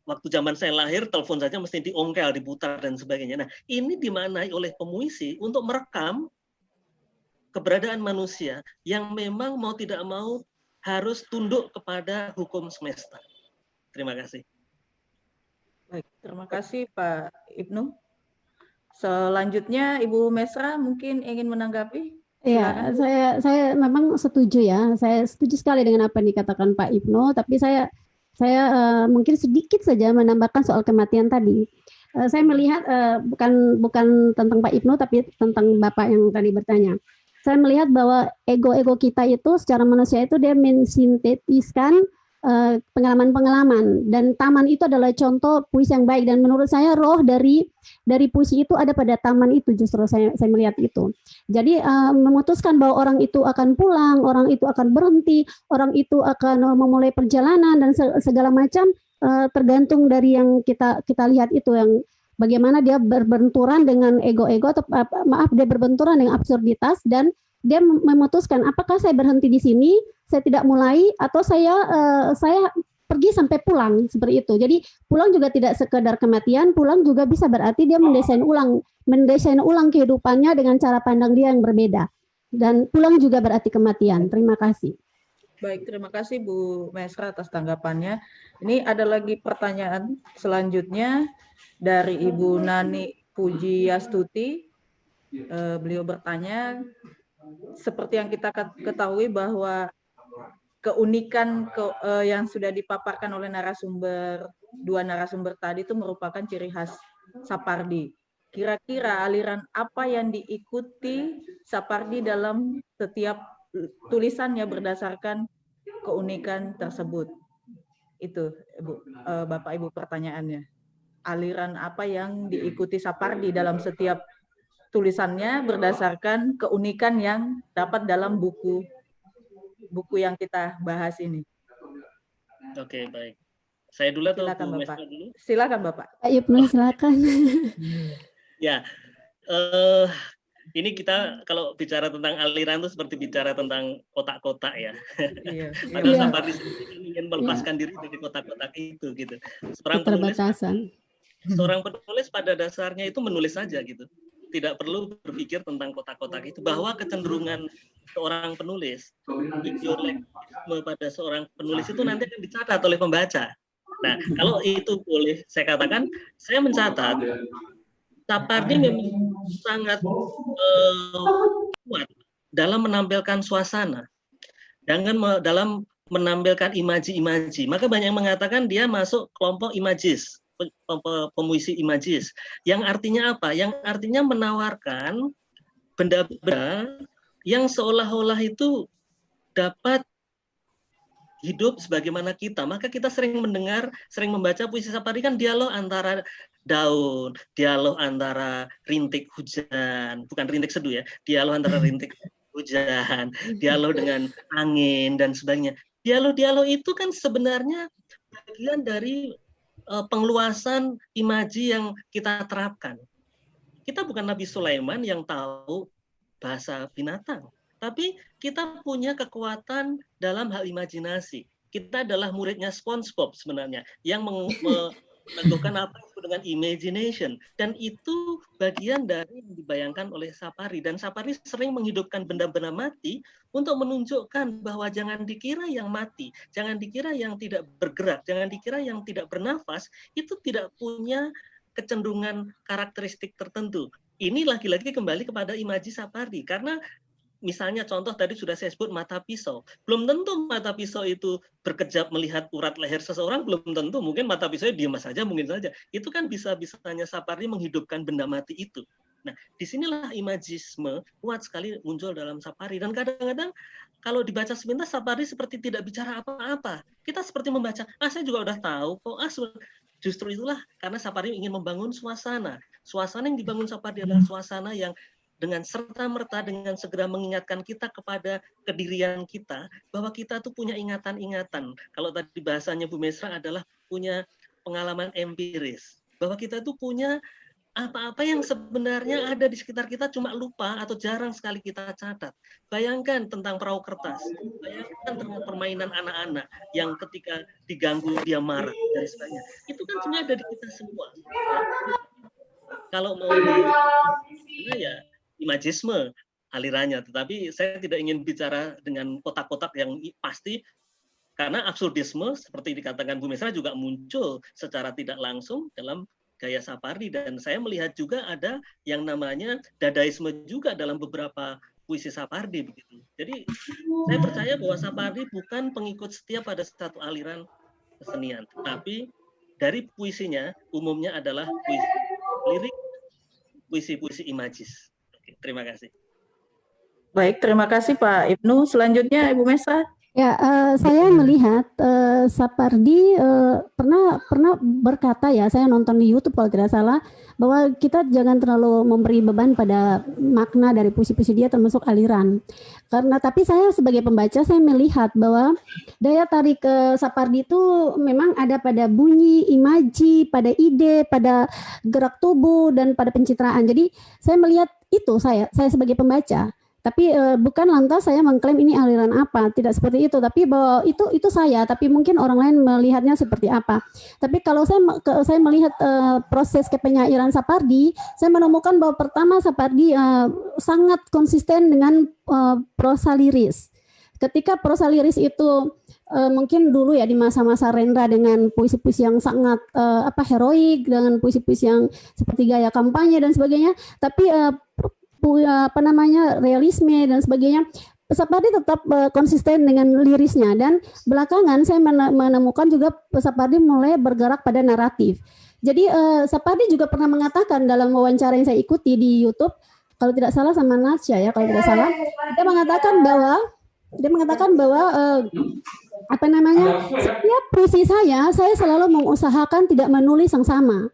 [SPEAKER 6] Waktu zaman saya lahir, telepon saja mesti diongkel, diputar, dan sebagainya. Nah, ini dimaknai oleh pemuisi untuk merekam keberadaan manusia yang memang mau tidak mau harus tunduk kepada hukum semesta. Terima kasih.
[SPEAKER 5] Baik, terima kasih Pak Ibnu. Selanjutnya Ibu Mesra mungkin ingin menanggapi.
[SPEAKER 7] Ya, saya memang setuju ya. Saya setuju sekali dengan apa yang dikatakan Pak Ibnu, tapi saya mungkin sedikit saja menambahkan soal kematian tadi. Saya melihat bukan tentang Pak Ibnu tapi tentang Bapak yang tadi bertanya. Saya melihat bahwa ego-ego kita itu secara manusia itu dia mensintetiskan pengalaman-pengalaman, dan Taman itu adalah contoh puisi yang baik, dan menurut saya roh dari puisi itu ada pada Taman itu. Justru saya melihat itu. Jadi memutuskan bahwa orang itu akan pulang, orang itu akan berhenti, orang itu akan memulai perjalanan dan segala macam tergantung dari yang kita lihat itu, yang bagaimana dia berbenturan dengan ego-ego atau dia berbenturan dengan absurditas, dan dia memutuskan apakah saya berhenti di sini, saya tidak mulai, atau saya pergi sampai pulang, seperti itu. Jadi pulang juga tidak sekedar kematian, pulang juga bisa berarti dia mendesain ulang kehidupannya dengan cara pandang dia yang berbeda. Dan pulang juga berarti kematian. Terima kasih.
[SPEAKER 5] Baik, terima kasih Bu Mesra atas tanggapannya. Ini ada lagi pertanyaan selanjutnya dari Ibu Nani Pujiastuti. Beliau bertanya, seperti yang kita ketahui bahwa keunikan yang sudah dipaparkan oleh dua narasumber tadi itu merupakan ciri khas Sapardi. Kira-kira aliran apa yang diikuti Sapardi dalam setiap tulisannya berdasarkan keunikan tersebut? Itu Bapak Ibu pertanyaannya. Aliran apa yang diikuti Sapardi dalam setiap tulisannya berdasarkan keunikan yang dapat dalam buku yang kita bahas ini.
[SPEAKER 6] Oke, baik. Saya dulu atau
[SPEAKER 5] silakan,
[SPEAKER 6] Bu
[SPEAKER 5] Bapak.
[SPEAKER 6] Mesra dulu?
[SPEAKER 5] Silakan Bapak.
[SPEAKER 7] Pak Ibnu, silakan.
[SPEAKER 6] Ya, ini kita kalau bicara tentang aliran itu seperti bicara tentang kotak-kotak ya.
[SPEAKER 5] Iya.
[SPEAKER 6] Padahal Sapardi ingin melepaskan diri dari kotak-kotak itu gitu. Seorang penulis pada dasarnya itu menulis saja gitu. Tidak perlu berpikir tentang kotak-kotak itu, bahwa kecenderungan seorang penulis, idealisme pada seorang penulis itu nanti akan dicatat oleh pembaca. Nah, kalau itu boleh saya katakan, saya mencatat Sapardi memang sangat kuat dalam menampilkan suasana, dalam menampilkan imaji-imaji. Maka banyak yang mengatakan dia masuk kelompok imagis, pemuisi imagis. Yang artinya apa? Yang artinya menawarkan benda-benda yang seolah-olah itu dapat hidup sebagaimana kita. Maka kita sering mendengar, sering membaca puisi Sapardi kan dialog antara daun, dialog antara rintik hujan, bukan rintik seduh ya, dialog antara rintik hujan, dialog dengan angin dan sebagainya. Dialog-dialog itu kan sebenarnya bagian dari pengeluasan imaji yang kita terapkan. Kita bukan Nabi Sulaiman yang tahu bahasa binatang, tapi kita punya kekuatan dalam hal imajinasi. Kita adalah muridnya SpongeBob sebenarnya, yang meneguhkan apa itu dengan imagination. Dan itu bagian dari yang dibayangkan oleh Sapardi. Dan Sapardi sering menghidupkan benda-benda mati untuk menunjukkan bahwa jangan dikira yang mati, jangan dikira yang tidak bergerak, jangan dikira yang tidak bernafas, itu tidak punya kecenderungan karakteristik tertentu. Ini lagi-lagi kembali kepada imaji Sapardi, karena misalnya contoh tadi sudah saya sebut mata pisau. Belum tentu mata pisau itu berkejap melihat urat leher seseorang, belum tentu. Mungkin mata pisau diam saja, mungkin saja. Itu kan bisa-bisanya Sapardi menghidupkan benda mati itu. Nah, disinilah imajisme kuat sekali muncul dalam Sapardi. Dan kadang-kadang kalau dibaca sepintas, Sapardi seperti tidak bicara apa-apa. Kita seperti membaca, saya juga udah tahu kok, justru itulah karena Sapardi ingin membangun suasana. Suasana yang dibangun Sapardi adalah suasana yang dengan serta-merta, dengan segera mengingatkan kita kepada kedirian kita, bahwa kita tuh punya ingatan-ingatan. Kalau tadi bahasanya Bu Mesra adalah punya pengalaman empiris. Bahwa kita tuh punya apa-apa yang sebenarnya ada di sekitar kita cuma lupa atau jarang sekali kita catat. Bayangkan tentang perahu kertas, bayangkan tentang permainan anak-anak yang ketika diganggu dia marah dan sebagainya. Itu kan sebenarnya ada di kita semua. Kalau mau ya imajisme alirannya, tetapi saya tidak ingin bicara dengan kotak-kotak yang pasti, karena absurdisme seperti dikatakan Bu Mesra juga muncul secara tidak langsung dalam gaya Sapardi, dan saya melihat juga ada yang namanya dadaisme juga dalam beberapa puisi Sapardi begitu. Jadi saya percaya bahwa Sapardi bukan pengikut setia pada satu aliran kesenian, tapi dari puisinya umumnya adalah puisi lirik, puisi-puisi imagis. Terima kasih.
[SPEAKER 5] Baik, terima kasih Pak Ibnu. Selanjutnya Ibu Mesra.
[SPEAKER 7] Ya, saya melihat Sapardi pernah berkata, ya, saya nonton di YouTube kalau tidak salah, bahwa kita jangan terlalu memberi beban pada makna dari puisi-puisi dia termasuk aliran. Tapi saya sebagai pembaca, saya melihat bahwa daya tarik Sapardi itu memang ada pada bunyi, imaji, pada ide, pada gerak tubuh, dan pada pencitraan. Jadi saya melihat itu, saya sebagai pembaca. Tapi bukan lantas saya mengklaim ini aliran apa, tidak seperti itu. Tapi bahwa itu saya, tapi mungkin orang lain melihatnya seperti apa. Tapi kalau saya melihat proses kepenyairan Sapardi, saya menemukan bahwa pertama Sapardi sangat konsisten dengan prosa liris. Ketika prosa liris itu mungkin dulu ya di masa-masa Rendra dengan puisi-puisi yang sangat heroik, dengan puisi-puisi yang seperti gaya kampanye dan sebagainya. Tapi realisme dan sebagainya, Sapardi tetap konsisten dengan lirisnya, dan belakangan saya menemukan juga Sapardi mulai bergerak pada naratif. Jadi Sapardi juga pernah mengatakan dalam wawancara yang saya ikuti di YouTube, kalau tidak salah sama Natsya ya, kalau tidak salah, dia mengatakan bahwa setiap puisi saya selalu mengusahakan tidak menulis yang sama.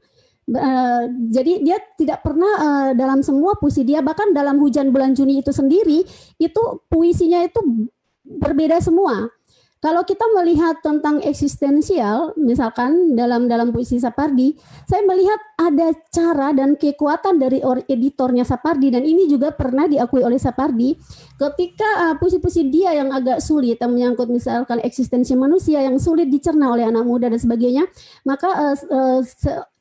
[SPEAKER 7] Jadi dia tidak pernah dalam semua puisi dia, bahkan dalam Hujan Bulan Juni itu sendiri, itu puisinya itu berbeda semua. Kalau kita melihat tentang eksistensial, misalkan dalam puisi Sapardi, saya melihat ada cara dan kekuatan dari editornya Sapardi, dan ini juga pernah diakui oleh Sapardi ketika puisi-puisi dia yang agak sulit, yang menyangkut misalkan eksistensi manusia yang sulit dicerna oleh anak muda dan sebagainya, maka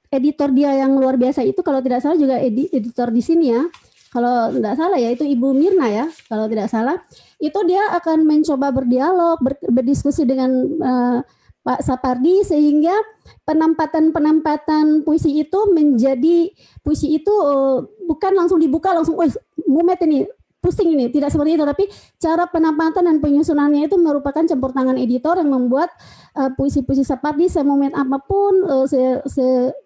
[SPEAKER 7] editor dia yang luar biasa itu, kalau tidak salah juga editor di sini ya, kalau tidak salah ya itu Ibu Mirna ya, kalau tidak salah, itu dia akan mencoba berdialog, berdiskusi dengan Pak Sapardi, sehingga penempatan puisi itu menjadi puisi itu bukan langsung dibuka langsung, mumet ini pusing ini, tidak seperti itu, tapi cara penempatan dan penyusunannya itu merupakan campur tangan editor yang membuat puisi-puisi Sapardi semomen apapun,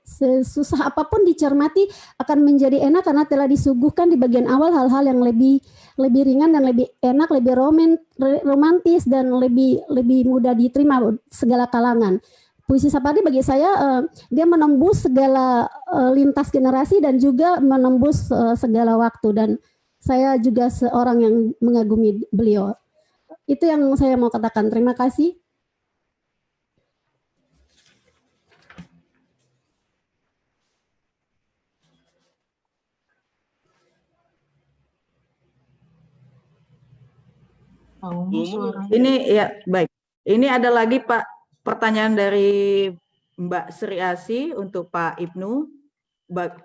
[SPEAKER 7] sesusah apapun dicermati akan menjadi enak karena telah disuguhkan di bagian awal hal-hal yang lebih ringan dan lebih enak, lebih romantis dan lebih mudah diterima segala kalangan. Puisi Sapardi bagi saya dia menembus segala lintas generasi dan juga menembus segala waktu, dan saya juga seorang yang mengagumi beliau. Itu yang saya mau katakan. Terima kasih.
[SPEAKER 5] Ini ya baik. Ini ada lagi Pak. Pertanyaan dari Mbak Sri Asi untuk Pak Ibnu.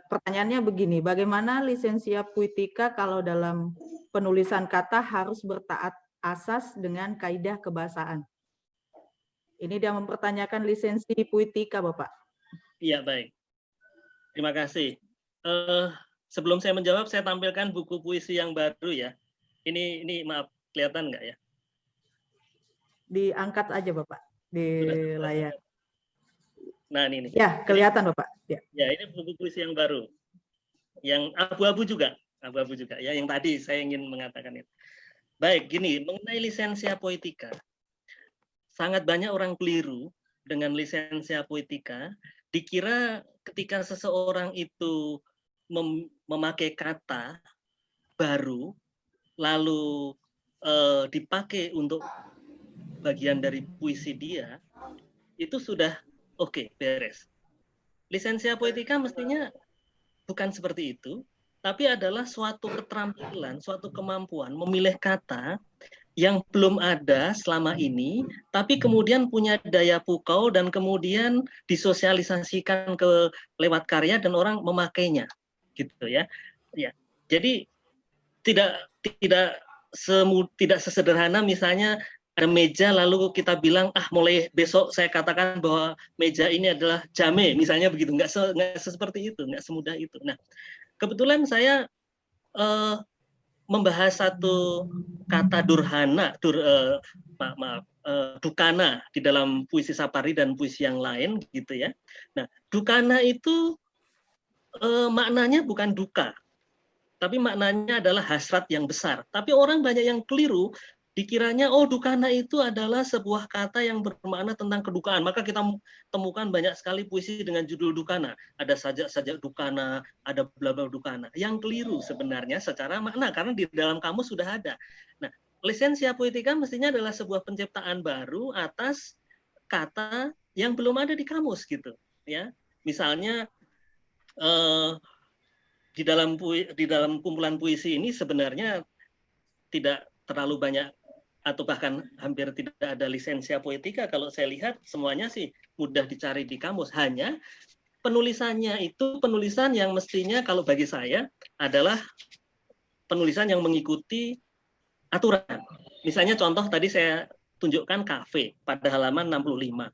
[SPEAKER 5] Pertanyaannya begini, bagaimana lisensia puitika kalau dalam penulisan kata harus bertaat asas dengan kaidah kebahasaan? Ini dia mempertanyakan lisensi puitika, Bapak.
[SPEAKER 6] Iya, baik. Terima kasih. Sebelum saya menjawab, saya tampilkan buku puisi yang baru ya. Ini maaf, kelihatan nggak ya?
[SPEAKER 5] Diangkat aja, Bapak. Di layar.
[SPEAKER 6] Nah, ini.
[SPEAKER 5] Ya, kelihatan Bapak. Ya,
[SPEAKER 6] ini buku puisi yang baru. Yang abu-abu juga ya, yang tadi saya ingin mengatakan itu. Baik, gini, mengenai lisensia poetika. Sangat banyak orang keliru dengan lisensia poetika, dikira ketika seseorang itu memakai kata baru lalu dipakai untuk bagian dari puisi dia, itu sudah oke, beres. Lisensia poetika mestinya bukan seperti itu, tapi adalah suatu keterampilan, suatu kemampuan memilih kata yang belum ada selama ini, tapi kemudian punya daya pukau dan kemudian disosialisasikan lewat karya dan orang memakainya, gitu ya. Ya, jadi tidak sesederhana misalnya ada meja lalu kita bilang mulai besok saya katakan bahwa meja ini adalah jame misalnya begitu, nggak seperti itu, nggak semudah itu. Nah, kebetulan saya membahas satu kata dukana di dalam puisi Sapardi dan puisi yang lain gitu ya. Nah, dukana itu maknanya bukan duka, tapi maknanya adalah hasrat yang besar. Tapi orang banyak yang keliru, dikiranya dukana itu adalah sebuah kata yang bermakna tentang kedukaan. Maka kita temukan banyak sekali puisi dengan judul dukana. Ada sajak dukana, ada bla bla dukana. Yang keliru sebenarnya secara makna karena di dalam kamus sudah ada. Nah, lisensia poetika mestinya adalah sebuah penciptaan baru atas kata yang belum ada di kamus gitu, ya. Misalnya di dalam kumpulan puisi ini sebenarnya tidak terlalu banyak atau bahkan hampir tidak ada lisensia poetika. Kalau saya lihat semuanya sih mudah dicari di kamus. Hanya penulisannya itu penulisan yang mestinya kalau bagi saya adalah penulisan yang mengikuti aturan. Misalnya contoh tadi saya tunjukkan kafe pada halaman 65.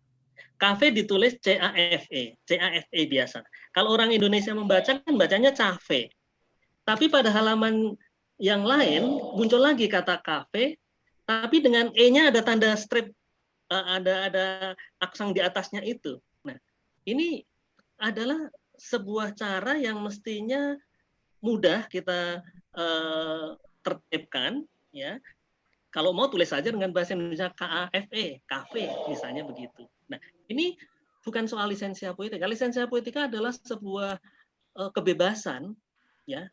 [SPEAKER 6] Kafe ditulis C-A-F-E biasa. Kalau orang Indonesia membaca kan bacanya cafe. Tapi pada halaman yang lain muncul lagi kata kafe, tapi dengan E-nya ada tanda strip, ada aksang di atasnya itu. Nah, ini adalah sebuah cara yang mestinya mudah kita tertibkan, ya. Kalau mau tulis saja dengan bahasa Indonesia K-A-F-E, kafe misalnya begitu. Nah, ini bukan soal lisensia poetika. Lisensia poetika adalah sebuah kebebasan, ya,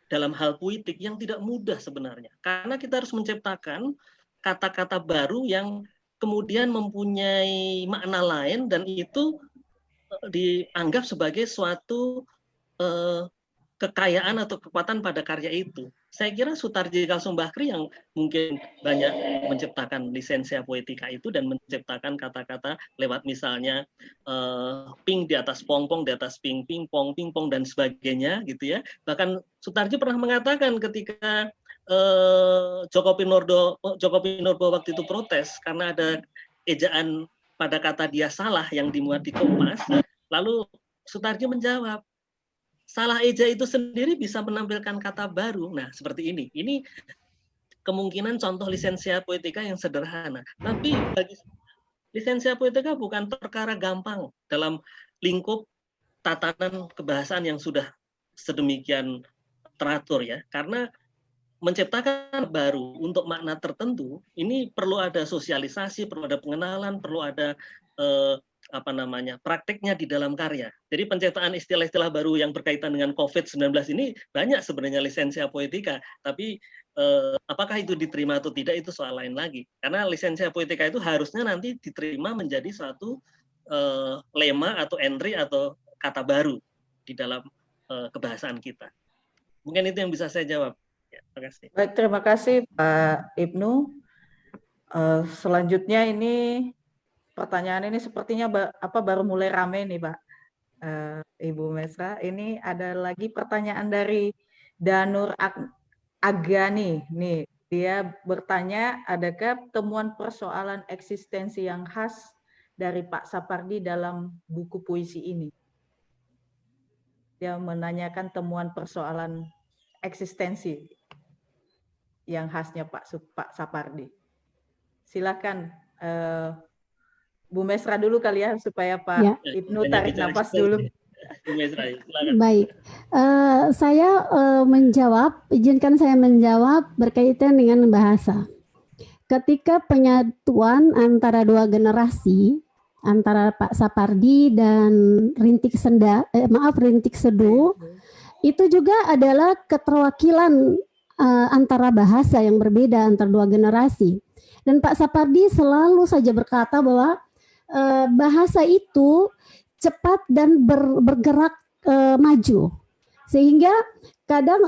[SPEAKER 6] dalam hal puitik yang tidak mudah sebenarnya. Karena kita harus menciptakan kata-kata baru yang kemudian mempunyai makna lain dan itu dianggap sebagai suatu kekayaan atau kekuatan pada karya itu. Saya kira Sutarji Kalsum Bakri yang mungkin banyak menciptakan lisensia poetika itu dan menciptakan kata-kata lewat misalnya ping di atas pong-pong, di atas ping-pong, ping-pong dan sebagainya gitu ya. Bahkan Sutarji pernah mengatakan ketika Joko Pinurbo waktu itu protes karena ada ejaan pada kata dia salah yang dimuat di Kompas, lalu Sutarji menjawab, salah eja itu sendiri bisa menampilkan kata baru. Nah, seperti ini. Ini kemungkinan contoh lisensia poetika yang sederhana. Tapi bagi lisensia poetika bukan perkara gampang dalam lingkup tatanan kebahasaan yang sudah sedemikian teratur ya. Karena menciptakan baru untuk makna tertentu ini perlu ada sosialisasi, perlu ada pengenalan, perlu ada prakteknya di dalam karya. Jadi penciptaan istilah-istilah baru yang berkaitan dengan COVID-19 ini banyak sebenarnya lisensia poetika, tapi apakah itu diterima atau tidak itu soal lain lagi. Karena lisensia poetika itu harusnya nanti diterima menjadi suatu lema atau entry atau kata baru di dalam kebahasaan kita. Mungkin itu yang bisa saya jawab. Ya, terima kasih.
[SPEAKER 5] Baik, terima kasih Pak Ibnu. Selanjutnya ini pertanyaan ini sepertinya baru mulai ramai nih Pak Ibu Mesra. Ini ada lagi pertanyaan dari Danur Agani. Nih, dia bertanya, adakah temuan persoalan eksistensi yang khas dari Pak Sapardi dalam buku puisi ini? Dia menanyakan temuan persoalan eksistensi yang khasnya Pak Sapardi. Silakan Bu Mesra dulu kali ya, supaya Pak
[SPEAKER 7] Ya.
[SPEAKER 5] Ibnu tarik nafas dulu.
[SPEAKER 6] Bu Mesra, silakan.
[SPEAKER 7] Baik, saya izinkan saya menjawab berkaitan dengan bahasa. Ketika penyatuan antara dua generasi, antara Pak Sapardi dan Rintik Seduh, itu juga adalah keterwakilan antara bahasa yang berbeda antar dua generasi. Dan Pak Sapardi selalu saja berkata bahwa bahasa itu cepat dan bergerak maju. Sehingga kadang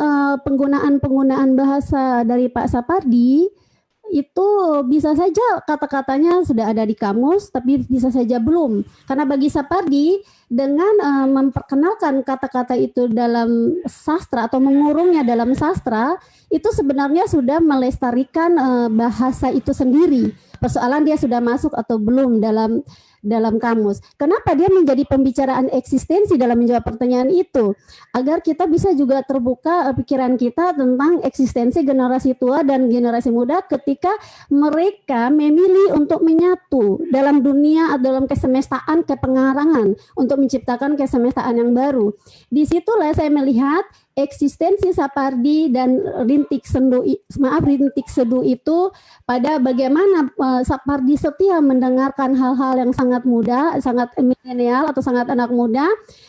[SPEAKER 7] penggunaan bahasa dari Pak Sapardi itu bisa saja kata-katanya sudah ada di kamus, tapi bisa saja belum. Karena bagi Sapardi, dengan memperkenalkan kata-kata itu dalam sastra atau mengurungnya dalam sastra, itu sebenarnya sudah melestarikan bahasa itu sendiri. Persoalan dia sudah masuk atau belum dalam kamus. Kenapa dia menjadi pembicaraan eksistensi dalam menjawab pertanyaan itu? Agar kita bisa juga terbuka pikiran kita tentang eksistensi generasi tua dan generasi muda ketika mereka memilih untuk menyatu dalam dunia atau dalam kesemestaan kepengarangan untuk menciptakan kesemestaan yang baru. Disitulah saya melihat eksistensi Sapardi dan Rintik Seduh itu pada bagaimana Sapardi setia mendengarkan hal-hal yang sangat muda, sangat milenial atau sangat anak muda,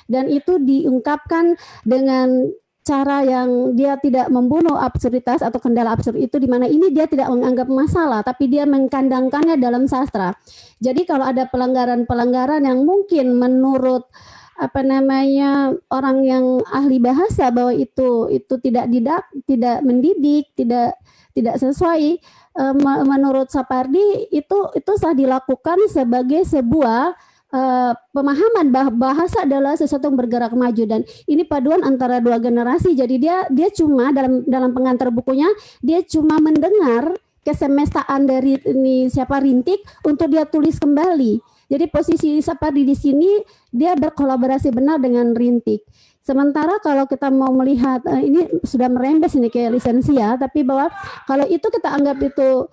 [SPEAKER 7] dan itu diungkapkan dengan cara yang dia tidak membunuh absurditas atau kendala absurd itu, di mana ini dia tidak menganggap masalah, tapi dia mengkandangkannya dalam sastra. Jadi kalau ada pelanggaran-pelanggaran yang mungkin menurut orang yang ahli bahasa bahwa itu tidak mendidik, tidak sesuai, menurut Sapardi itu sah dilakukan sebagai sebuah pemahaman bahasa adalah sesuatu yang bergerak maju, dan ini paduan antara dua generasi. Jadi dia cuma dalam pengantar bukunya dia cuma mendengar kesemestaan dari Rintik untuk dia tulis kembali. Jadi posisi Sapardi di sini dia berkolaborasi benar dengan Rintik. Sementara kalau kita mau melihat ini sudah merembes ini ke lisensia, tapi bahwa kalau itu kita anggap itu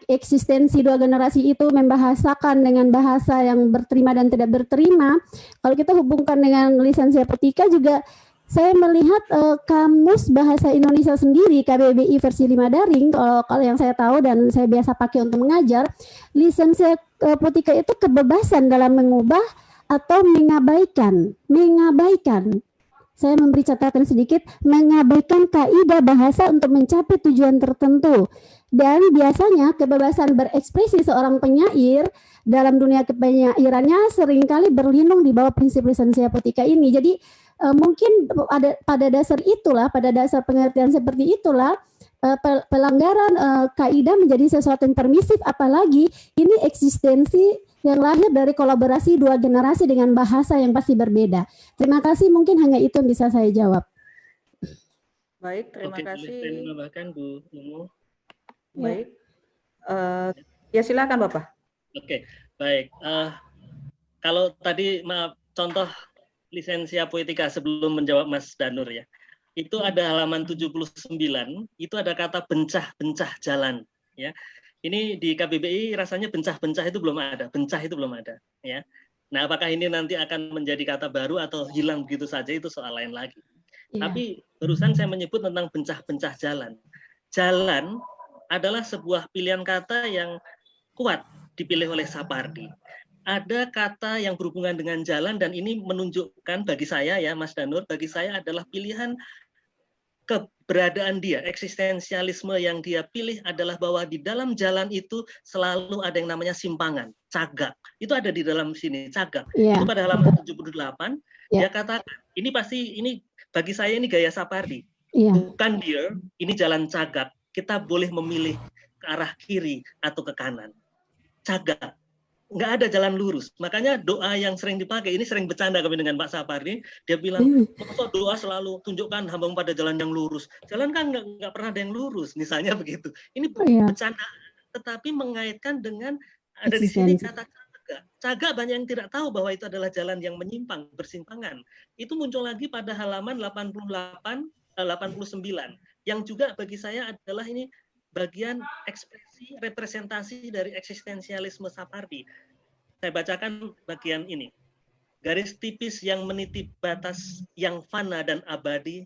[SPEAKER 7] eksistensi dua generasi itu membahasakan dengan bahasa yang berterima dan tidak berterima. Kalau kita hubungkan dengan lisensia poetika juga, saya melihat kamus bahasa Indonesia sendiri KBBI versi 5 daring, kalau yang saya tahu dan saya biasa pakai untuk mengajar, lisensia poetika itu kebebasan dalam mengubah atau mengabaikan. Saya memberi catatan sedikit, mengabaikan kaidah bahasa untuk mencapai tujuan tertentu. Dan biasanya kebebasan berekspresi seorang penyair dalam dunia kepenyairannya seringkali berlindung di bawah prinsip lisensia poetika ini. Jadi mungkin pada dasar pengertian seperti itulah pelanggaran kaidah menjadi sesuatu yang permisif, apalagi ini eksistensi yang lahir dari kolaborasi dua generasi dengan bahasa yang pasti berbeda. Terima kasih, mungkin hanya itu yang bisa saya jawab.
[SPEAKER 5] Baik, terima kasih.
[SPEAKER 6] Saya menambahkan Bu Mumu.
[SPEAKER 5] Baik, ya silakan Bapak.
[SPEAKER 6] Oke, baik. Kalau tadi contoh lisensia poetika sebelum menjawab Mas Danur ya. Itu ada halaman 79, itu ada kata bencah-bencah jalan ya. Ini di KBBI rasanya bencah-bencah itu belum ada, bencah itu belum ada ya. Nah, apakah ini nanti akan menjadi kata baru atau hilang begitu saja itu soal lain lagi.
[SPEAKER 7] Iya.
[SPEAKER 6] Tapi barusan saya menyebut tentang bencah-bencah jalan. Jalan adalah sebuah pilihan kata yang kuat dipilih oleh Sapardi. Ada kata yang berhubungan dengan jalan dan ini menunjukkan bagi saya ya Mas Danur, bagi saya adalah pilihan keberadaan dia, eksistensialisme yang dia pilih adalah bahwa di dalam jalan itu selalu ada yang namanya simpangan, cagak. Itu ada di dalam sini, cagak.
[SPEAKER 7] Iya.
[SPEAKER 6] Itu pada halaman 78,
[SPEAKER 7] Iya.
[SPEAKER 6] dia katakan, ini pasti, ini bagi saya ini gaya Sapardi.
[SPEAKER 7] Iya.
[SPEAKER 6] Bukan dear, ini jalan cagak. Kita boleh memilih ke arah kiri atau ke kanan. Cagak. Nggak ada jalan lurus. Makanya doa yang sering dipakai, ini sering bercanda kami dengan Pak Sapardi, dia bilang, masa doa selalu tunjukkan hamba pada jalan yang lurus. Jalan kan nggak pernah ada yang lurus, misalnya begitu. Ini bercanda, tetapi mengaitkan dengan, ada di sini kata cagak. Cagak banyak yang tidak tahu bahwa itu adalah jalan yang menyimpang, bersimpangan. Itu muncul lagi pada halaman 89, yang juga bagi saya adalah ini bagian ekspresi representasi dari eksistensialisme Sapardi. Saya bacakan bagian ini. Garis tipis yang meniti batas yang fana dan abadi,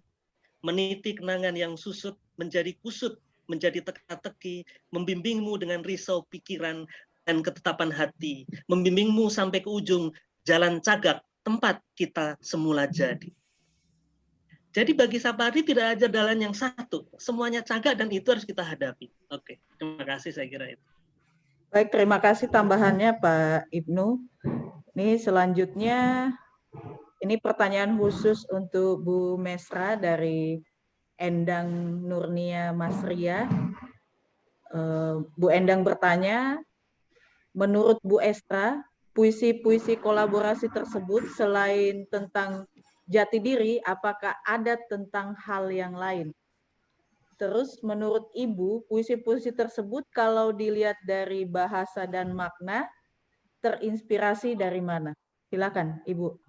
[SPEAKER 6] meniti kenangan yang susut menjadi kusut, menjadi teka-teki, membimbingmu dengan risau pikiran dan ketetapan hati, membimbingmu sampai ke ujung jalan cagak tempat kita semula jadi. Jadi bagi Sapardi tidak ada jalan yang satu, semuanya cagak dan itu harus kita hadapi. Oke, terima kasih saya kira itu.
[SPEAKER 5] Baik, terima kasih tambahannya Pak Ibnu. Ini selanjutnya, ini pertanyaan khusus untuk Bu Mesra dari Endang Nurnia Masria. Bu Endang bertanya, menurut Bu Estra, puisi-puisi kolaborasi tersebut selain tentang jati diri, apakah ada tentang hal yang lain? Terus menurut Ibu, puisi-puisi tersebut kalau dilihat dari bahasa dan makna, terinspirasi dari mana? Silakan, Ibu.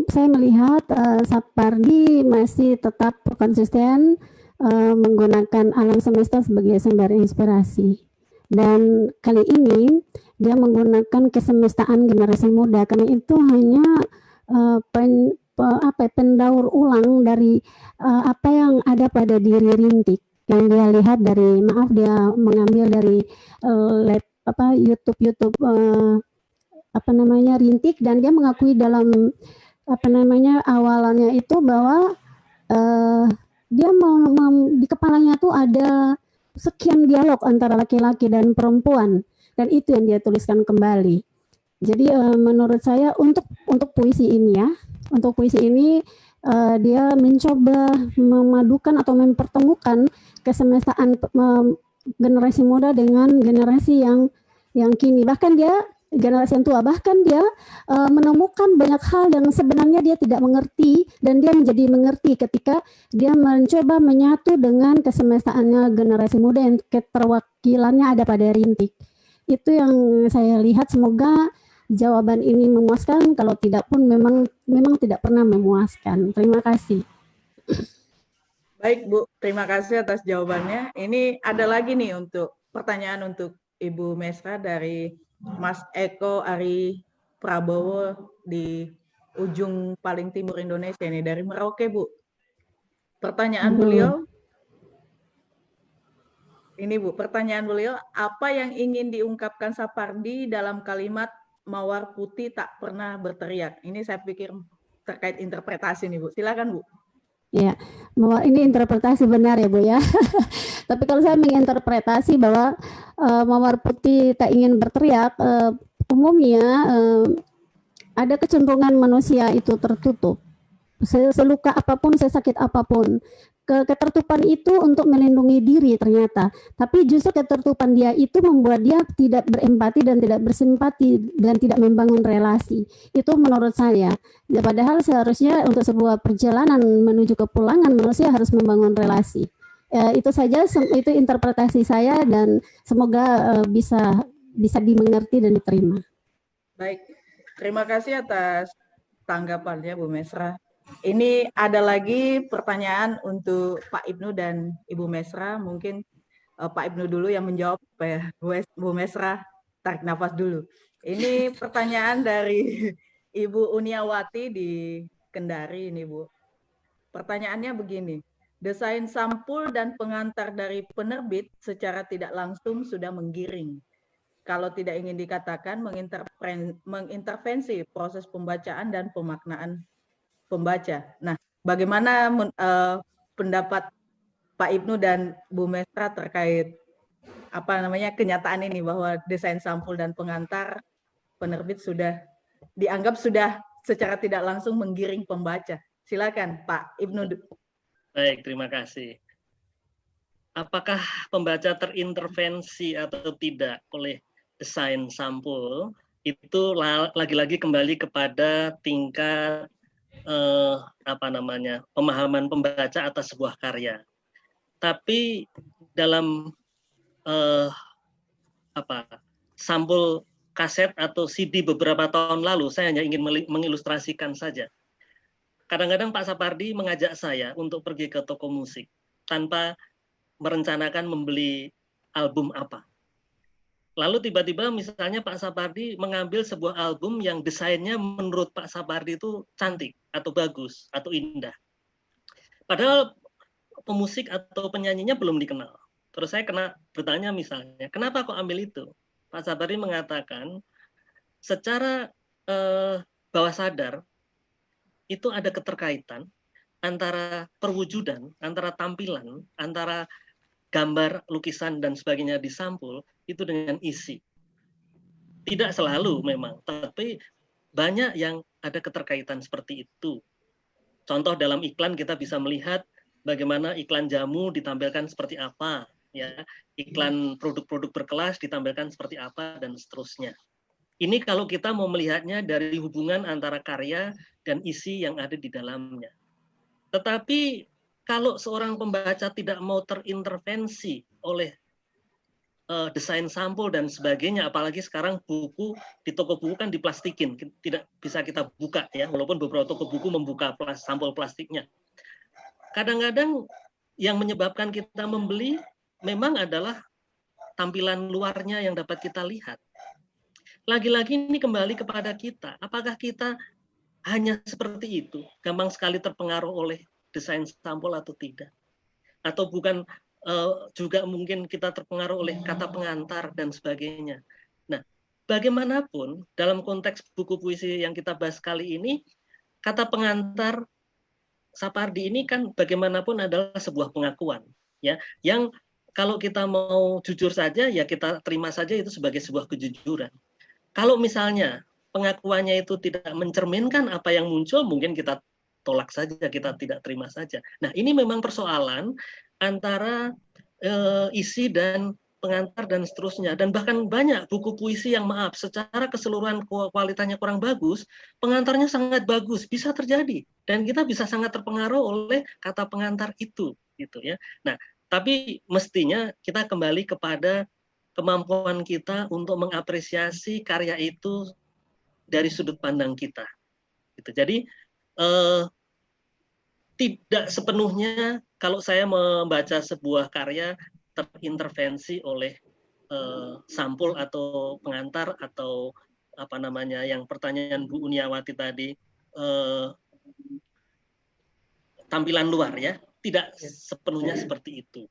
[SPEAKER 7] Saya melihat Sapardi masih tetap konsisten menggunakan alam semesta sebagai sumber inspirasi. Dan kali ini dia menggunakan kesemestaan generasi muda, karena itu hanya pendaur ulang dari apa yang ada pada diri Rintik, yang dia lihat dari, dia mengambil dari YouTube Rintik, dan dia mengakui dalam awalannya itu bahwa dia di kepalanya tuh ada sekian dialog antara laki-laki dan perempuan, dan itu yang dia tuliskan kembali. Jadi menurut saya untuk puisi ini dia mencoba memadukan atau mempertemukan kesemestaan generasi muda dengan generasi yang kini, bahkan dia generasi yang tua, bahkan dia menemukan banyak hal yang sebenarnya dia tidak mengerti, dan dia menjadi mengerti ketika dia mencoba menyatu dengan kesemestaannya generasi muda yang keterwakilannya ada pada Rintik. Itu yang saya lihat. Semoga jawaban ini memuaskan, kalau tidak pun memang tidak pernah memuaskan. Terima kasih.
[SPEAKER 5] Baik Bu, terima kasih atas jawabannya. Ini ada lagi nih untuk pertanyaan untuk Ibu Mesra dari Mas Eko Ari Prabowo di ujung paling timur Indonesia ini, dari Merauke, Bu. Pertanyaan beliau, ini Bu, pertanyaan beliau, apa yang ingin diungkapkan Sapardi dalam kalimat mawar putih tak pernah berteriak? Ini saya pikir terkait interpretasi nih Bu. Silakan Bu.
[SPEAKER 7] Ya, ini interpretasi benar ya Bu ya. Tapi kalau saya menginterpretasi bahwa mawar putih tak ingin berteriak, umumnya ada kecenderungan manusia itu tertutup. Seluka apapun, sesakit apapun, ketertutupan itu untuk melindungi diri ternyata. Tapi justru ketertutupan dia itu membuat dia tidak berempati dan tidak bersimpati dan tidak membangun relasi. Itu menurut saya. Ya, padahal seharusnya untuk sebuah perjalanan menuju kepulangan manusia harus membangun relasi. Itu saja, itu interpretasi saya, dan semoga bisa dimengerti dan diterima.
[SPEAKER 5] Baik, Terima kasih atas tanggapannya Bu Mesra. Ini ada lagi pertanyaan untuk Pak Ibnu dan Ibu Mesra. Mungkin Pak Ibnu dulu yang menjawab supaya Bu Mesra tarik nafas dulu. Ini pertanyaan dari Ibu Uniawati di Kendari ini, Bu. Pertanyaannya begini, desain sampul dan pengantar dari penerbit secara tidak langsung sudah menggiring. Kalau tidak ingin dikatakan mengintervensi proses pembacaan dan pemaknaan pembaca. Nah, bagaimana pendapat Pak Ibnu dan Bu Mesra terkait kenyataan ini bahwa desain sampul dan pengantar penerbit sudah dianggap sudah secara tidak langsung menggiring pembaca. Silakan Pak Ibnu.
[SPEAKER 6] Baik, terima kasih. Apakah pembaca terintervensi atau tidak oleh desain sampul, itu lagi-lagi kembali kepada tingkat pemahaman pembaca atas sebuah karya. Tapi dalam sampul kaset atau CD beberapa tahun lalu, saya hanya ingin mengilustrasikan saja. Kadang-kadang Pak Sapardi mengajak saya untuk pergi ke toko musik tanpa merencanakan membeli album apa. Lalu tiba-tiba misalnya Pak Sapardi mengambil sebuah album yang desainnya menurut Pak Sapardi itu cantik atau bagus atau indah. Padahal pemusik atau penyanyinya belum dikenal. Terus saya bertanya misalnya, kenapa kok ambil itu? Pak Sapardi mengatakan, secara bawah sadar, itu ada keterkaitan antara perwujudan, antara tampilan, antara gambar, lukisan, dan sebagainya di sampul, itu dengan isi. Tidak selalu memang, tapi banyak yang ada keterkaitan seperti itu. Contoh dalam iklan kita bisa melihat bagaimana iklan jamu ditampilkan seperti apa, ya, iklan produk-produk berkelas ditampilkan seperti apa, dan seterusnya. Ini kalau kita mau melihatnya dari hubungan antara karya dan isi yang ada di dalamnya. Tetapi kalau seorang pembaca tidak mau terintervensi oleh desain sampul dan sebagainya, apalagi sekarang buku di toko buku kan diplastikin, tidak bisa kita buka ya, walaupun beberapa toko buku membuka sampul plastiknya. Kadang-kadang yang menyebabkan kita membeli memang adalah tampilan luarnya yang dapat kita lihat. Lagi-lagi ini kembali kepada kita, apakah kita hanya seperti itu, gampang sekali terpengaruh oleh desain sampul atau tidak, atau bukan juga mungkin kita terpengaruh oleh kata pengantar dan sebagainya. Nah, bagaimanapun dalam konteks buku puisi yang kita bahas kali ini, kata pengantar Sapardi ini kan bagaimanapun adalah sebuah pengakuan, ya, yang kalau kita mau jujur saja ya kita terima saja itu sebagai sebuah kejujuran. Kalau misalnya pengakuannya itu tidak mencerminkan apa yang muncul, mungkin kita tolak saja, kita tidak terima saja. Nah, ini memang persoalan antara isi dan pengantar dan seterusnya. Dan bahkan banyak buku puisi yang maaf, secara keseluruhan kualitasnya kurang bagus, pengantarnya sangat bagus, bisa terjadi. Dan kita bisa sangat terpengaruh oleh kata pengantar itu, gitu ya. Nah, tapi mestinya kita kembali kepada kemampuan kita untuk mengapresiasi karya itu dari sudut pandang kita. Gitu. Jadi tidak sepenuhnya kalau saya membaca sebuah karya terintervensi oleh sampul atau pengantar atau yang pertanyaan Bu Uniawati tadi, tampilan luar ya, tidak sepenuhnya seperti itu.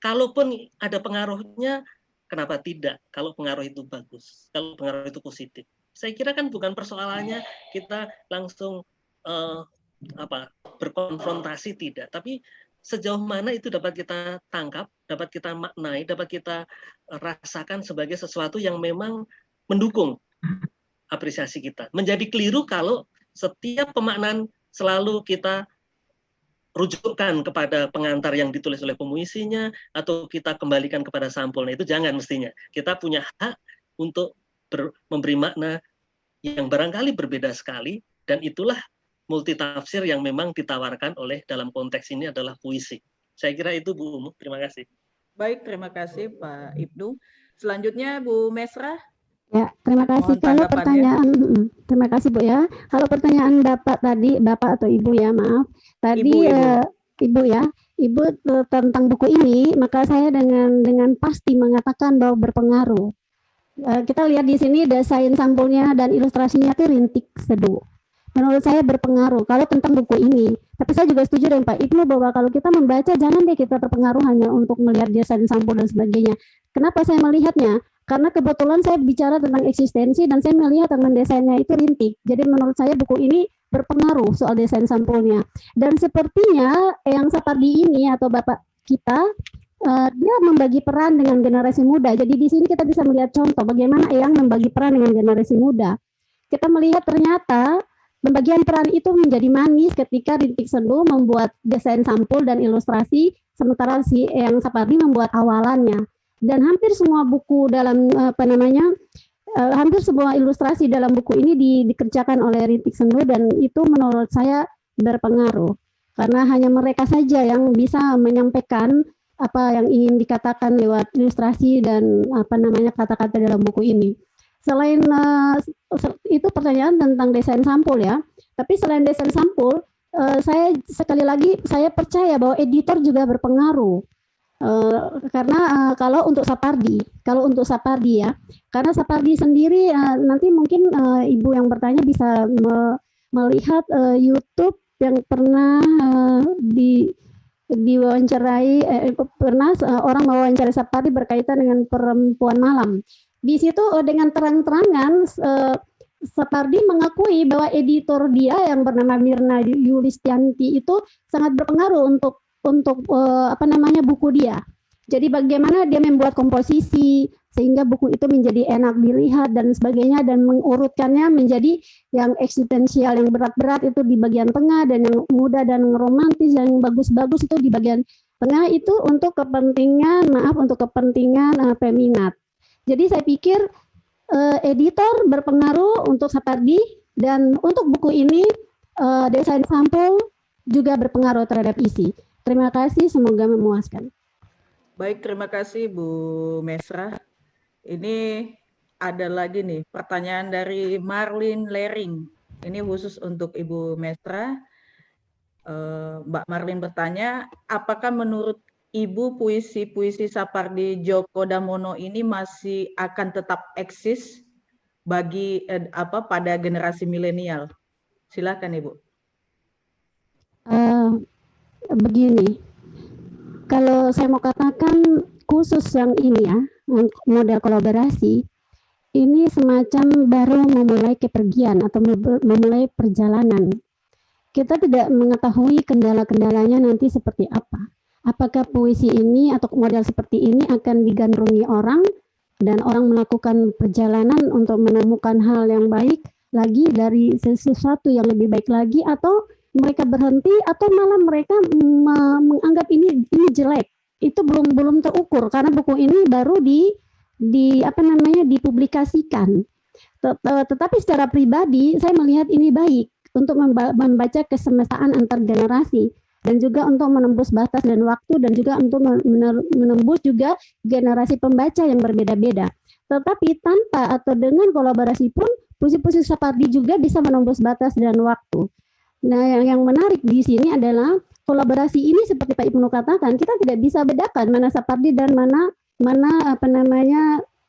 [SPEAKER 6] Kalaupun ada pengaruhnya, kenapa tidak? Kalau pengaruh itu bagus, kalau pengaruh itu positif. Saya kira kan bukan persoalannya kita langsung berkonfrontasi, tidak, tapi sejauh mana itu dapat kita tangkap, dapat kita maknai, dapat kita rasakan sebagai sesuatu yang memang mendukung apresiasi kita. Menjadi keliru kalau setiap pemaknaan selalu kita rujukkan kepada pengantar yang ditulis oleh pemuisinya atau kita kembalikan kepada sampulnya. Itu jangan mestinya. Kita punya hak untuk memberi makna yang barangkali berbeda sekali, dan itulah multitafsir yang memang ditawarkan oleh dalam konteks ini adalah puisi. Saya kira itu Bu Umu. Terima kasih.
[SPEAKER 5] Baik, terima kasih Pak Ibnu. Selanjutnya Bu Mesra,
[SPEAKER 7] Ya, terima kasih.
[SPEAKER 5] Mohon
[SPEAKER 7] Kalau
[SPEAKER 5] tanggapannya.
[SPEAKER 7] pertanyaan, terima kasih Bu ya. Kalau pertanyaan Bapak tadi, Bapak atau Ibu ya, maaf. Tadi
[SPEAKER 5] Ibu.
[SPEAKER 7] Ibu ya, Ibu tentang buku ini, maka saya dengan pasti mengatakan bahwa berpengaruh. Kita lihat di sini desain sampulnya dan ilustrasinya itu rintik seduh. Menurut saya berpengaruh kalau tentang buku ini. Tapi saya juga setuju dengan Pak Ibnu bahwa kalau kita membaca jangan deh kita terpengaruh hanya untuk melihat desain sampul dan sebagainya. Kenapa saya melihatnya? Karena kebetulan saya bicara tentang eksistensi dan saya melihat tentang desainnya itu rintik. Jadi menurut saya buku ini berpengaruh soal desain sampulnya. Dan sepertinya yang seperti ini atau Bapak kita dia membagi peran dengan generasi muda. Jadi di sini kita bisa melihat contoh bagaimana Eyang membagi peran dengan generasi muda. Kita melihat ternyata pembagian peran itu menjadi manis ketika Rintik Seduh membuat desain sampul dan ilustrasi, sementara si Eyang Sapardi membuat awalannya. Dan hampir semua buku dalam hampir semua ilustrasi dalam buku ini dikerjakan oleh Rintik Seduh dan itu menurut saya berpengaruh karena hanya mereka saja yang bisa menyampaikan apa yang ingin dikatakan lewat ilustrasi dan kata-kata dalam buku ini. Selain itu pertanyaan tentang desain sampul ya. Tapi selain desain sampul, saya sekali lagi saya percaya bahwa editor juga berpengaruh. Karena kalau untuk Sapardi ya, karena Sapardi sendiri nanti mungkin Ibu yang bertanya bisa melihat YouTube yang pernah diwawancarai pernah orang mewawancarai Sapardi berkaitan dengan perempuan malam. Di situ dengan terang-terangan Sapardi mengakui bahwa editor dia yang bernama Mirna Yulistianti itu sangat berpengaruh untuk buku dia. Jadi bagaimana dia membuat komposisi sehingga buku itu menjadi enak dilihat dan sebagainya dan mengurutkannya menjadi yang eksistensial, yang berat-berat itu di bagian tengah dan yang muda dan romantis dan yang bagus-bagus itu di bagian tengah itu untuk kepentingan peminat. Jadi saya pikir editor berpengaruh untuk Sapardi dan untuk buku ini desain sampul juga berpengaruh terhadap isi. Terima kasih, semoga memuaskan.
[SPEAKER 5] Baik, terima kasih Bu Mesra. Ini ada lagi nih pertanyaan dari Marlin Lering. Ini khusus untuk Ibu Mesra. Mbak Marlin bertanya, apakah menurut Ibu puisi-puisi Sapardi Djoko Damono ini masih akan tetap eksis bagi pada generasi milenial? Silakan Ibu.
[SPEAKER 7] Begini, kalau saya mau katakan khusus yang ini ya, model kolaborasi, ini semacam baru memulai kepergian atau memulai perjalanan. Kita tidak mengetahui kendala-kendalanya nanti seperti apa. Apakah puisi ini atau model seperti ini akan digandrungi orang dan orang melakukan perjalanan untuk menemukan hal yang baik lagi dari sesuatu yang lebih baik lagi, atau mereka berhenti atau malah mereka menganggap ini jelek. Itu belum terukur karena buku ini baru dipublikasikan. Tetapi secara pribadi saya melihat ini baik untuk membaca kesemestaan antar generasi dan juga untuk menembus batas dan waktu dan juga untuk menembus juga generasi pembaca yang berbeda-beda. Tetapi tanpa atau dengan kolaborasi pun puisi-puisi Sapardi juga bisa menembus batas dan waktu. Nah, yang menarik di sini adalah kolaborasi ini seperti Pak Ibnu katakan, kita tidak bisa bedakan mana Sapardi dan mana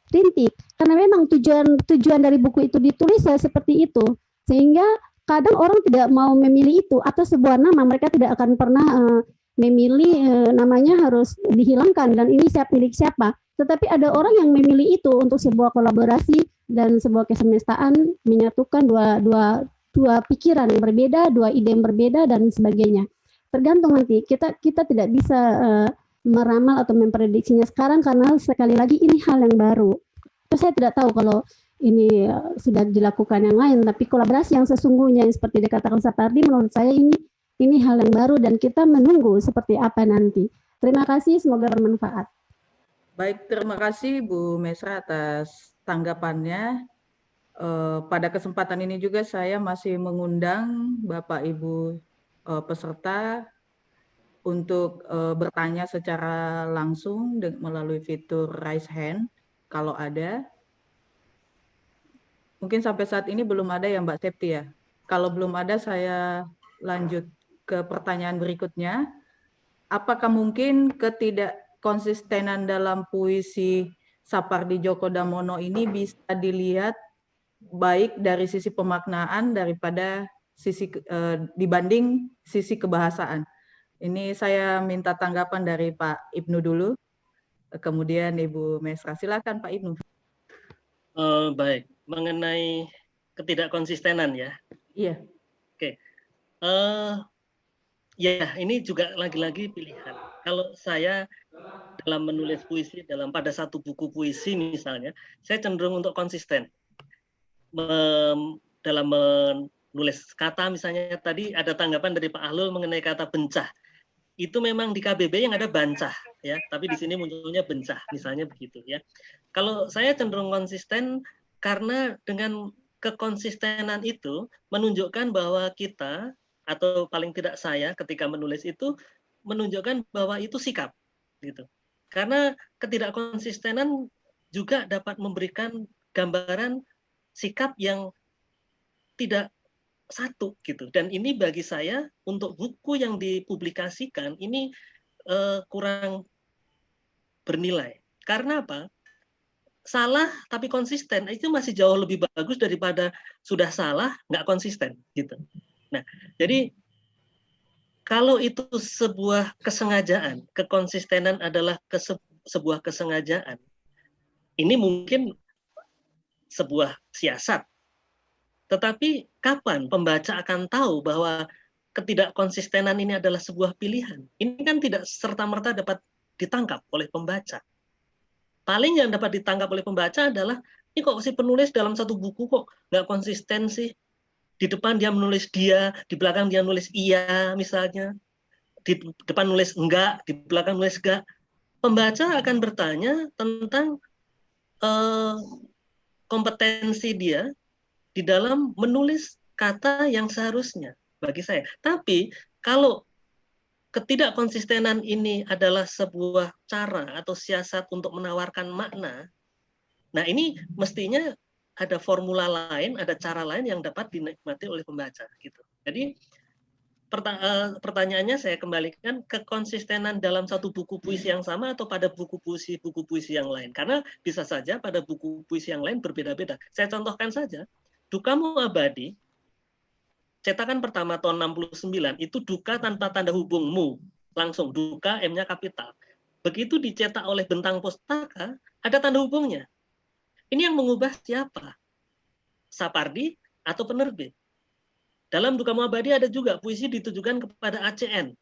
[SPEAKER 7] Rintik. Karena memang tujuan dari buku itu ditulis seperti itu. Sehingga kadang orang tidak mau memilih itu atas sebuah nama, mereka tidak akan pernah memilih namanya harus dihilangkan dan ini milik siapa. Tetapi ada orang yang memilih itu untuk sebuah kolaborasi dan sebuah kesemestaan menyatukan dua pikiran yang berbeda, dua ide yang berbeda dan sebagainya. Tergantung nanti kita tidak bisa meramal atau memprediksinya sekarang karena sekali lagi ini hal yang baru. Terus saya tidak tahu kalau ini sudah dilakukan yang lain, tapi kolaborasi yang sesungguhnya yang seperti dikatakan Sapardi menurut saya ini hal yang baru dan kita menunggu seperti apa nanti. Terima kasih, semoga bermanfaat.
[SPEAKER 5] Baik, terima kasih Bu Mesra atas tanggapannya. Pada kesempatan ini juga saya masih mengundang Bapak Ibu peserta untuk bertanya secara langsung melalui fitur raise hand kalau ada. Mungkin sampai saat ini belum ada ya Mbak Septi ya. Kalau belum ada, saya lanjut ke pertanyaan berikutnya. Apakah mungkin ketidakkonsistenan dalam puisi Sapardi Djoko Damono ini bisa dilihat baik dari sisi pemaknaan daripada dibanding sisi kebahasaan? Ini saya minta tanggapan dari Pak Ibnu dulu, kemudian Ibu Mesra. Silakan Pak Ibnu.
[SPEAKER 6] Baik, mengenai ketidakkonsistenan ya.
[SPEAKER 5] Iya.
[SPEAKER 6] Oke. Ya, ini juga lagi-lagi pilihan. Kalau saya dalam menulis puisi, pada satu buku puisi misalnya, saya cenderung untuk konsisten. Dalam menulis kata misalnya tadi ada tanggapan dari Pak Ahlul mengenai kata bencah. Itu memang di KBB yang ada bancah ya, tapi di sini munculnya bencah misalnya begitu ya. Kalau saya cenderung konsisten karena dengan kekonsistenan itu menunjukkan bahwa kita, atau paling tidak saya ketika menulis itu menunjukkan bahwa itu sikap gitu. Karena ketidakkonsistenan juga dapat memberikan gambaran sikap yang tidak satu gitu. Dan ini bagi saya untuk buku yang dipublikasikan ini kurang bernilai. Karena apa? Salah tapi konsisten itu masih jauh lebih bagus daripada sudah salah nggak konsisten gitu. Nah, jadi kalau itu sebuah kesengajaan, kekonsistenan adalah sebuah kesengajaan. Ini mungkin sebuah siasat. Tetapi kapan pembaca akan tahu bahwa ketidakkonsistenan ini adalah sebuah pilihan? Ini kan tidak serta-merta dapat ditangkap oleh pembaca. Paling yang dapat ditangkap oleh pembaca adalah, ini kok si penulis dalam satu buku kok nggak konsisten sih? Di depan dia menulis dia, di belakang dia nulis iya misalnya. Di depan nulis enggak, di belakang nulis enggak. Pembaca akan bertanya tentang kompetensi dia di dalam menulis kata yang seharusnya bagi saya. Tapi kalau ketidakkonsistenan ini adalah sebuah cara atau siasat untuk menawarkan makna, nah ini mestinya ada formula lain, ada cara lain yang dapat dinikmati oleh pembaca gitu. Jadi pertanyaannya saya kembalikan, kekonsistenan dalam satu buku puisi yang sama atau pada buku puisi yang lain? Karena bisa saja pada buku puisi yang lain berbeda-beda. Saya contohkan saja, Dukamu Abadi, cetakan pertama tahun 69, itu duka tanpa tanda hubung mu, langsung duka, M-nya kapital. Begitu dicetak oleh Bentang Pustaka, ada tanda hubungnya. Ini yang mengubah siapa? Sapardi atau penerbit? Dalam Dukamu Abadi ada juga puisi ditujukan kepada ACN.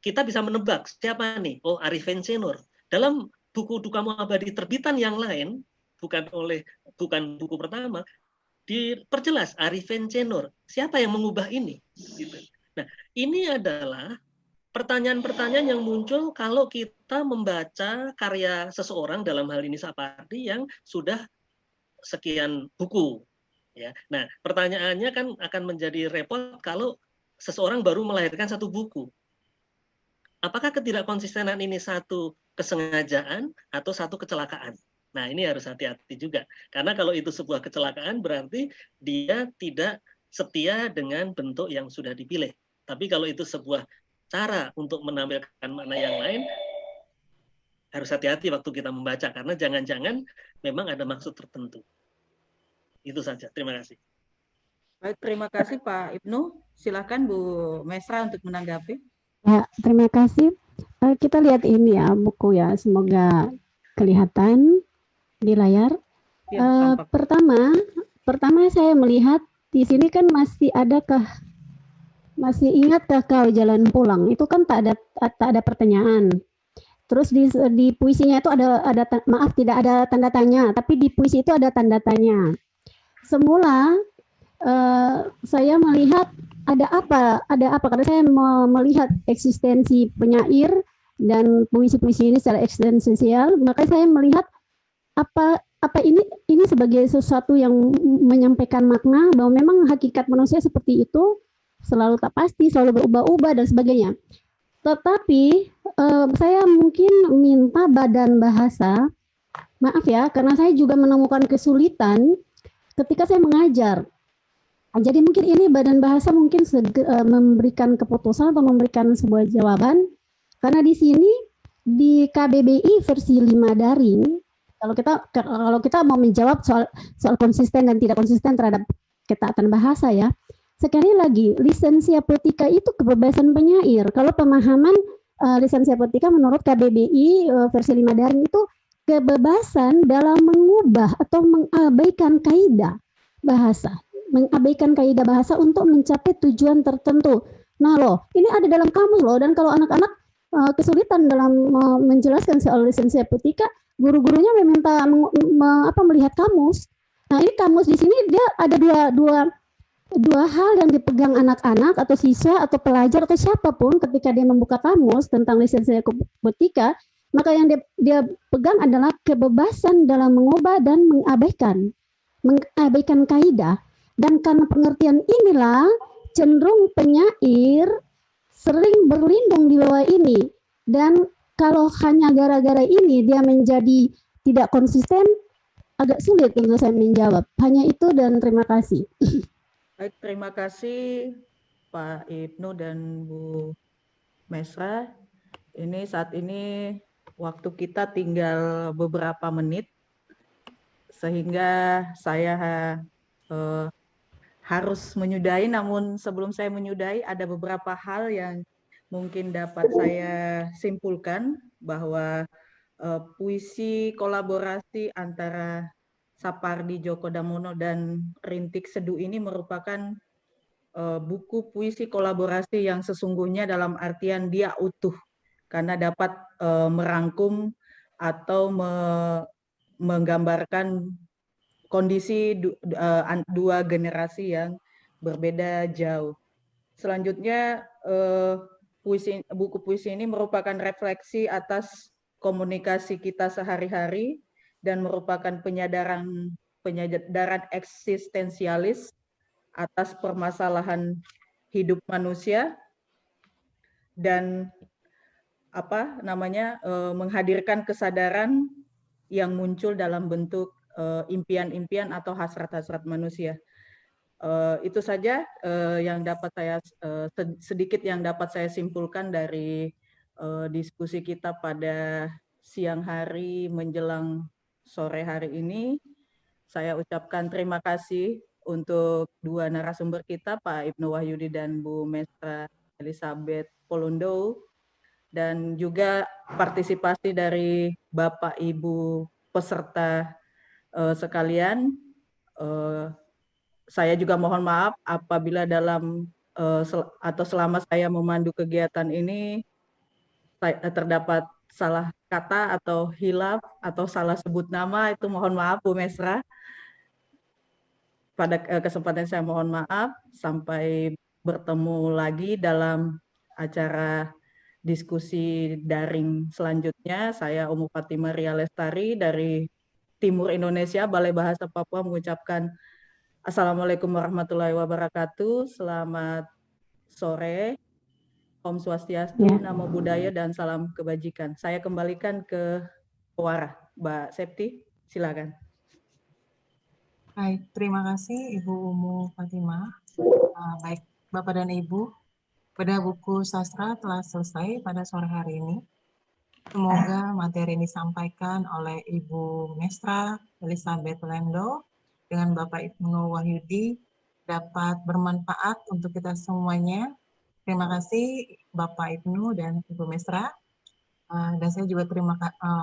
[SPEAKER 6] Kita bisa menebak siapa nih? Oh, Arifin Senur. Dalam buku Dukamu Abadi terbitan yang lain, bukan buku pertama, diperjelas Arifin Senur. Siapa yang mengubah ini? Gitu. Nah, ini adalah pertanyaan-pertanyaan yang muncul kalau kita membaca karya seseorang, dalam hal ini Sapardi, yang sudah sekian buku. Ya. Nah, pertanyaannya kan akan menjadi repot kalau seseorang baru melahirkan satu buku. Apakah ketidakkonsistenan ini satu kesengajaan atau satu kecelakaan? Nah, ini harus hati-hati juga. Karena kalau itu sebuah kecelakaan berarti dia tidak setia dengan bentuk yang sudah dipilih. Tapi kalau itu sebuah cara untuk menampilkan makna yang lain, harus hati-hati waktu kita membaca. Karena jangan-jangan memang ada maksud tertentu. Itu saja. Terima kasih.
[SPEAKER 5] Baik, terima kasih Pak Ibnu. Silakan Bu Mesra untuk menanggapi.
[SPEAKER 7] Ya, terima kasih. Kita lihat ini ya buku ya. Semoga kelihatan di layar.
[SPEAKER 5] Ya,
[SPEAKER 7] Pertama saya melihat di sini kan masih ingatkah kau jalan pulang? Itu kan tak ada pertanyaan. Terus di puisinya itu ada maaf tidak ada tanda tanya, tapi di puisi itu ada tanda tanya. Semula saya melihat ada apa karena saya melihat eksistensi penyair dan puisi-puisi ini secara eksistensial, maka saya melihat apa ini sebagai sesuatu yang menyampaikan makna bahwa memang hakikat manusia seperti itu, selalu tak pasti, selalu berubah-ubah dan sebagainya. Tetapi saya mungkin minta badan bahasa, maaf ya, karena saya juga menemukan kesulitan ketika saya mengajar. Jadi mungkin ini Badan Bahasa mungkin memberikan keputusan atau memberikan sebuah jawaban, karena di sini di KBBI versi 5 daring, kalau kita mau menjawab soal konsisten dan tidak konsisten terhadap ketaatan bahasa ya, sekali lagi lisensi apotika itu kebebasan penyair. Kalau pemahaman lisensi apotika menurut KBBI versi 5 daring itu kebebasan dalam mengubah atau mengabaikan kaidah bahasa. Mengabaikan kaidah bahasa untuk mencapai tujuan tertentu. Nah loh, ini ada dalam kamus loh, dan kalau anak-anak kesulitan dalam menjelaskan soal lisensi apotika, guru-gurunya meminta melihat kamus. Nah ini kamus di sini dia ada dua hal yang dipegang anak-anak atau siswa atau pelajar atau siapapun ketika dia membuka kamus tentang lisensi apotika, maka yang dia pegang adalah kebebasan dalam mengubah dan mengabaikan kaidah. Dan karena pengertian inilah cenderung penyair sering berlindung di bawah ini. Dan kalau hanya gara-gara ini dia menjadi tidak konsisten, agak sulit untuk saya menjawab. Hanya itu dan terima kasih.
[SPEAKER 5] Baik, terima kasih Pak Ibnu dan Bu Mesra. Saat ini waktu kita tinggal beberapa menit, sehingga saya harus menyudahi. Namun sebelum saya menyudahi, ada beberapa hal yang mungkin dapat saya simpulkan, bahwa puisi kolaborasi antara Sapardi Djoko Damono dan Rintik Seduh ini merupakan buku puisi kolaborasi yang sesungguhnya dalam artian dia utuh, karena dapat merangkum atau menggambarkan kondisi dua generasi yang berbeda jauh. Selanjutnya, buku puisi ini merupakan refleksi atas komunikasi kita sehari-hari dan merupakan penyadaran eksistensialis atas permasalahan hidup manusia dan menghadirkan kesadaran yang muncul dalam bentuk impian-impian atau hasrat-hasrat manusia. Itu saja yang dapat saya sedikit yang dapat saya simpulkan dari diskusi kita pada siang hari menjelang sore hari ini. Saya ucapkan terima kasih untuk dua narasumber kita, Pak Ibnu Wahyudi dan Bu Mesra Elizabeth Polondo, dan juga partisipasi dari Bapak Ibu peserta sekalian. Saya juga mohon maaf apabila atau selama saya memandu kegiatan ini terdapat salah kata atau hilaf atau salah sebut nama, itu mohon maaf Bu Mesra. Pada kesempatan saya mohon maaf. Sampai bertemu lagi dalam acara diskusi daring selanjutnya. Saya Umu Fatimah Ria Lestari dari Timur Indonesia, Balai Bahasa Papua, mengucapkan Assalamualaikum warahmatullahi wabarakatuh. Selamat sore. Om Swastiastu, Namo Buddhaya, dan salam kebajikan. Saya kembalikan ke Pewara. Mbak Septi, silakan.
[SPEAKER 3] Baik, terima kasih Ibu Umu Fatimah. Baik, Bapak dan Ibu, pada buku sastra telah selesai pada sore hari ini. Semoga materi ini disampaikan oleh Ibu Mesra Elizabeth Polondo dengan Bapak Ibnu Wahyudi dapat bermanfaat untuk kita semuanya. Terima kasih Bapak Ibnu dan Ibu Mesra. Dan saya juga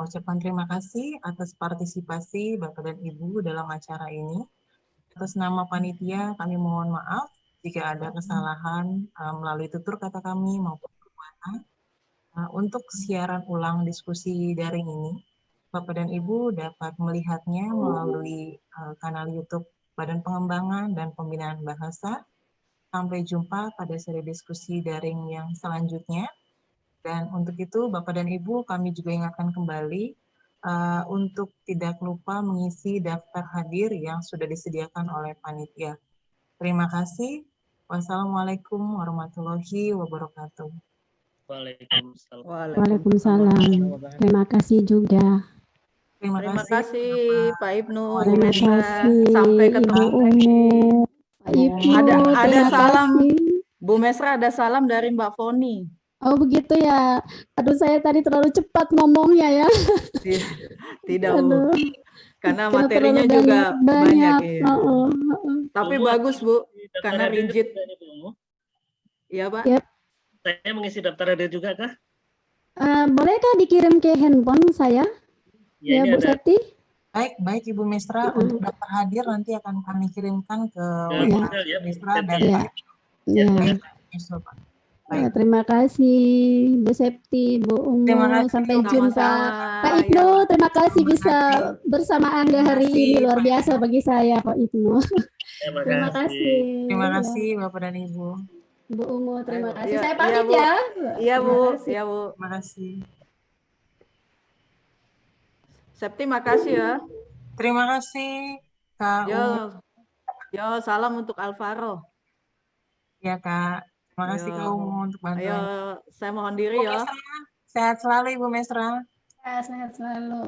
[SPEAKER 3] ucapkan terima kasih atas partisipasi Bapak dan Ibu dalam acara ini. Atas nama panitia kami mohon maaf jika ada kesalahan melalui tutur kata kami maupun perbuatan. Untuk siaran ulang diskusi daring ini, Bapak dan Ibu dapat melihatnya melalui kanal YouTube Badan Pengembangan dan Pembinaan Bahasa. Sampai jumpa pada seri diskusi daring yang selanjutnya. Dan untuk itu, Bapak dan Ibu, kami juga ingatkan kembali untuk tidak lupa mengisi daftar hadir yang sudah disediakan oleh panitia. Terima kasih. Wassalamualaikum warahmatullahi wabarakatuh.
[SPEAKER 6] Waalaikumsalam.
[SPEAKER 7] Waalaikumsalam. Terima kasih juga.
[SPEAKER 3] Terima
[SPEAKER 5] Terima
[SPEAKER 3] kasih.
[SPEAKER 5] kasih Pak Ibnu, Bu
[SPEAKER 7] Terima
[SPEAKER 5] Mesra.
[SPEAKER 7] kasih
[SPEAKER 5] Sampai
[SPEAKER 7] Ibu
[SPEAKER 5] ketemu.
[SPEAKER 7] Ungu, Pak Ibnu.
[SPEAKER 5] Ada
[SPEAKER 7] Terima
[SPEAKER 5] salam.
[SPEAKER 7] kasih.
[SPEAKER 5] Bu Mesra ada salam dari Mbak Foni.
[SPEAKER 7] Oh begitu ya. Aduh saya tadi terlalu cepat ngomongnya ya.
[SPEAKER 5] Tidak, Bu.
[SPEAKER 7] Aduh.
[SPEAKER 5] Karena
[SPEAKER 7] Karena
[SPEAKER 5] materinya
[SPEAKER 7] terlalu
[SPEAKER 5] juga banyak. Iya.
[SPEAKER 7] Heeh.
[SPEAKER 5] Tapi
[SPEAKER 6] Bu,
[SPEAKER 5] bagus, Bu.
[SPEAKER 6] Daftar
[SPEAKER 5] Karena
[SPEAKER 6] hadir
[SPEAKER 5] rigid.
[SPEAKER 6] juga nih, Bu.
[SPEAKER 5] Iya, Pak.
[SPEAKER 7] Ya.
[SPEAKER 6] Saya mengisi daftar hadir juga kah?
[SPEAKER 7] Bolehkah dikirim ke handphone saya?
[SPEAKER 6] Ya,
[SPEAKER 7] Ya,
[SPEAKER 6] ini
[SPEAKER 7] Bu
[SPEAKER 6] ada
[SPEAKER 7] Septi.
[SPEAKER 3] Baik Ibu Mesra, untuk daftar hadir nanti akan kami kirimkan ke
[SPEAKER 6] ke
[SPEAKER 7] Iya.
[SPEAKER 6] Google ya.
[SPEAKER 3] Mesra dan
[SPEAKER 7] Ya.
[SPEAKER 3] Pak
[SPEAKER 7] Ya.
[SPEAKER 3] Yusuf, Pak.
[SPEAKER 7] Ya,
[SPEAKER 3] Baik.
[SPEAKER 7] terima kasih Bu Septi, Bu Ungu.
[SPEAKER 3] Terima kasih.
[SPEAKER 7] Sampai jumpa.
[SPEAKER 5] Sama-sama.
[SPEAKER 7] Pak Ibnu,
[SPEAKER 5] Ya.
[SPEAKER 7] terima kasih
[SPEAKER 3] Terima
[SPEAKER 7] bisa
[SPEAKER 3] kasih.
[SPEAKER 7] bersama Anda hari
[SPEAKER 3] Terima
[SPEAKER 7] ini.
[SPEAKER 3] kasih,
[SPEAKER 7] Luar
[SPEAKER 3] Pak
[SPEAKER 7] biasa bagi saya, Pak Ibnu. Terima kasih.
[SPEAKER 3] Terima
[SPEAKER 7] Ya.
[SPEAKER 3] kasih Bapak dan Ibu.
[SPEAKER 7] Bu Ungu, terima
[SPEAKER 5] Ayo,
[SPEAKER 7] kasih.
[SPEAKER 5] iya,
[SPEAKER 7] Saya
[SPEAKER 5] iya,
[SPEAKER 7] pamit
[SPEAKER 5] Bu.
[SPEAKER 7] ya.
[SPEAKER 5] Iya, Bu.
[SPEAKER 7] Terima kasih.
[SPEAKER 5] Iya, Bu.
[SPEAKER 3] Terima kasih.
[SPEAKER 5] Septi, makasih ya.
[SPEAKER 3] Terima kasih Kak
[SPEAKER 5] Yo,
[SPEAKER 3] Ungu.
[SPEAKER 5] yo, salam untuk Alvaro.
[SPEAKER 3] Ya Kak. Terima kasih
[SPEAKER 5] Yo.
[SPEAKER 3] Kak Ungu untuk
[SPEAKER 5] Ayo,
[SPEAKER 3] bantuan.
[SPEAKER 5] saya mohon diri
[SPEAKER 3] Ibu
[SPEAKER 5] ya.
[SPEAKER 3] Mesra, sehat selalu Ibu Mesra.
[SPEAKER 7] Ya, sehat selalu.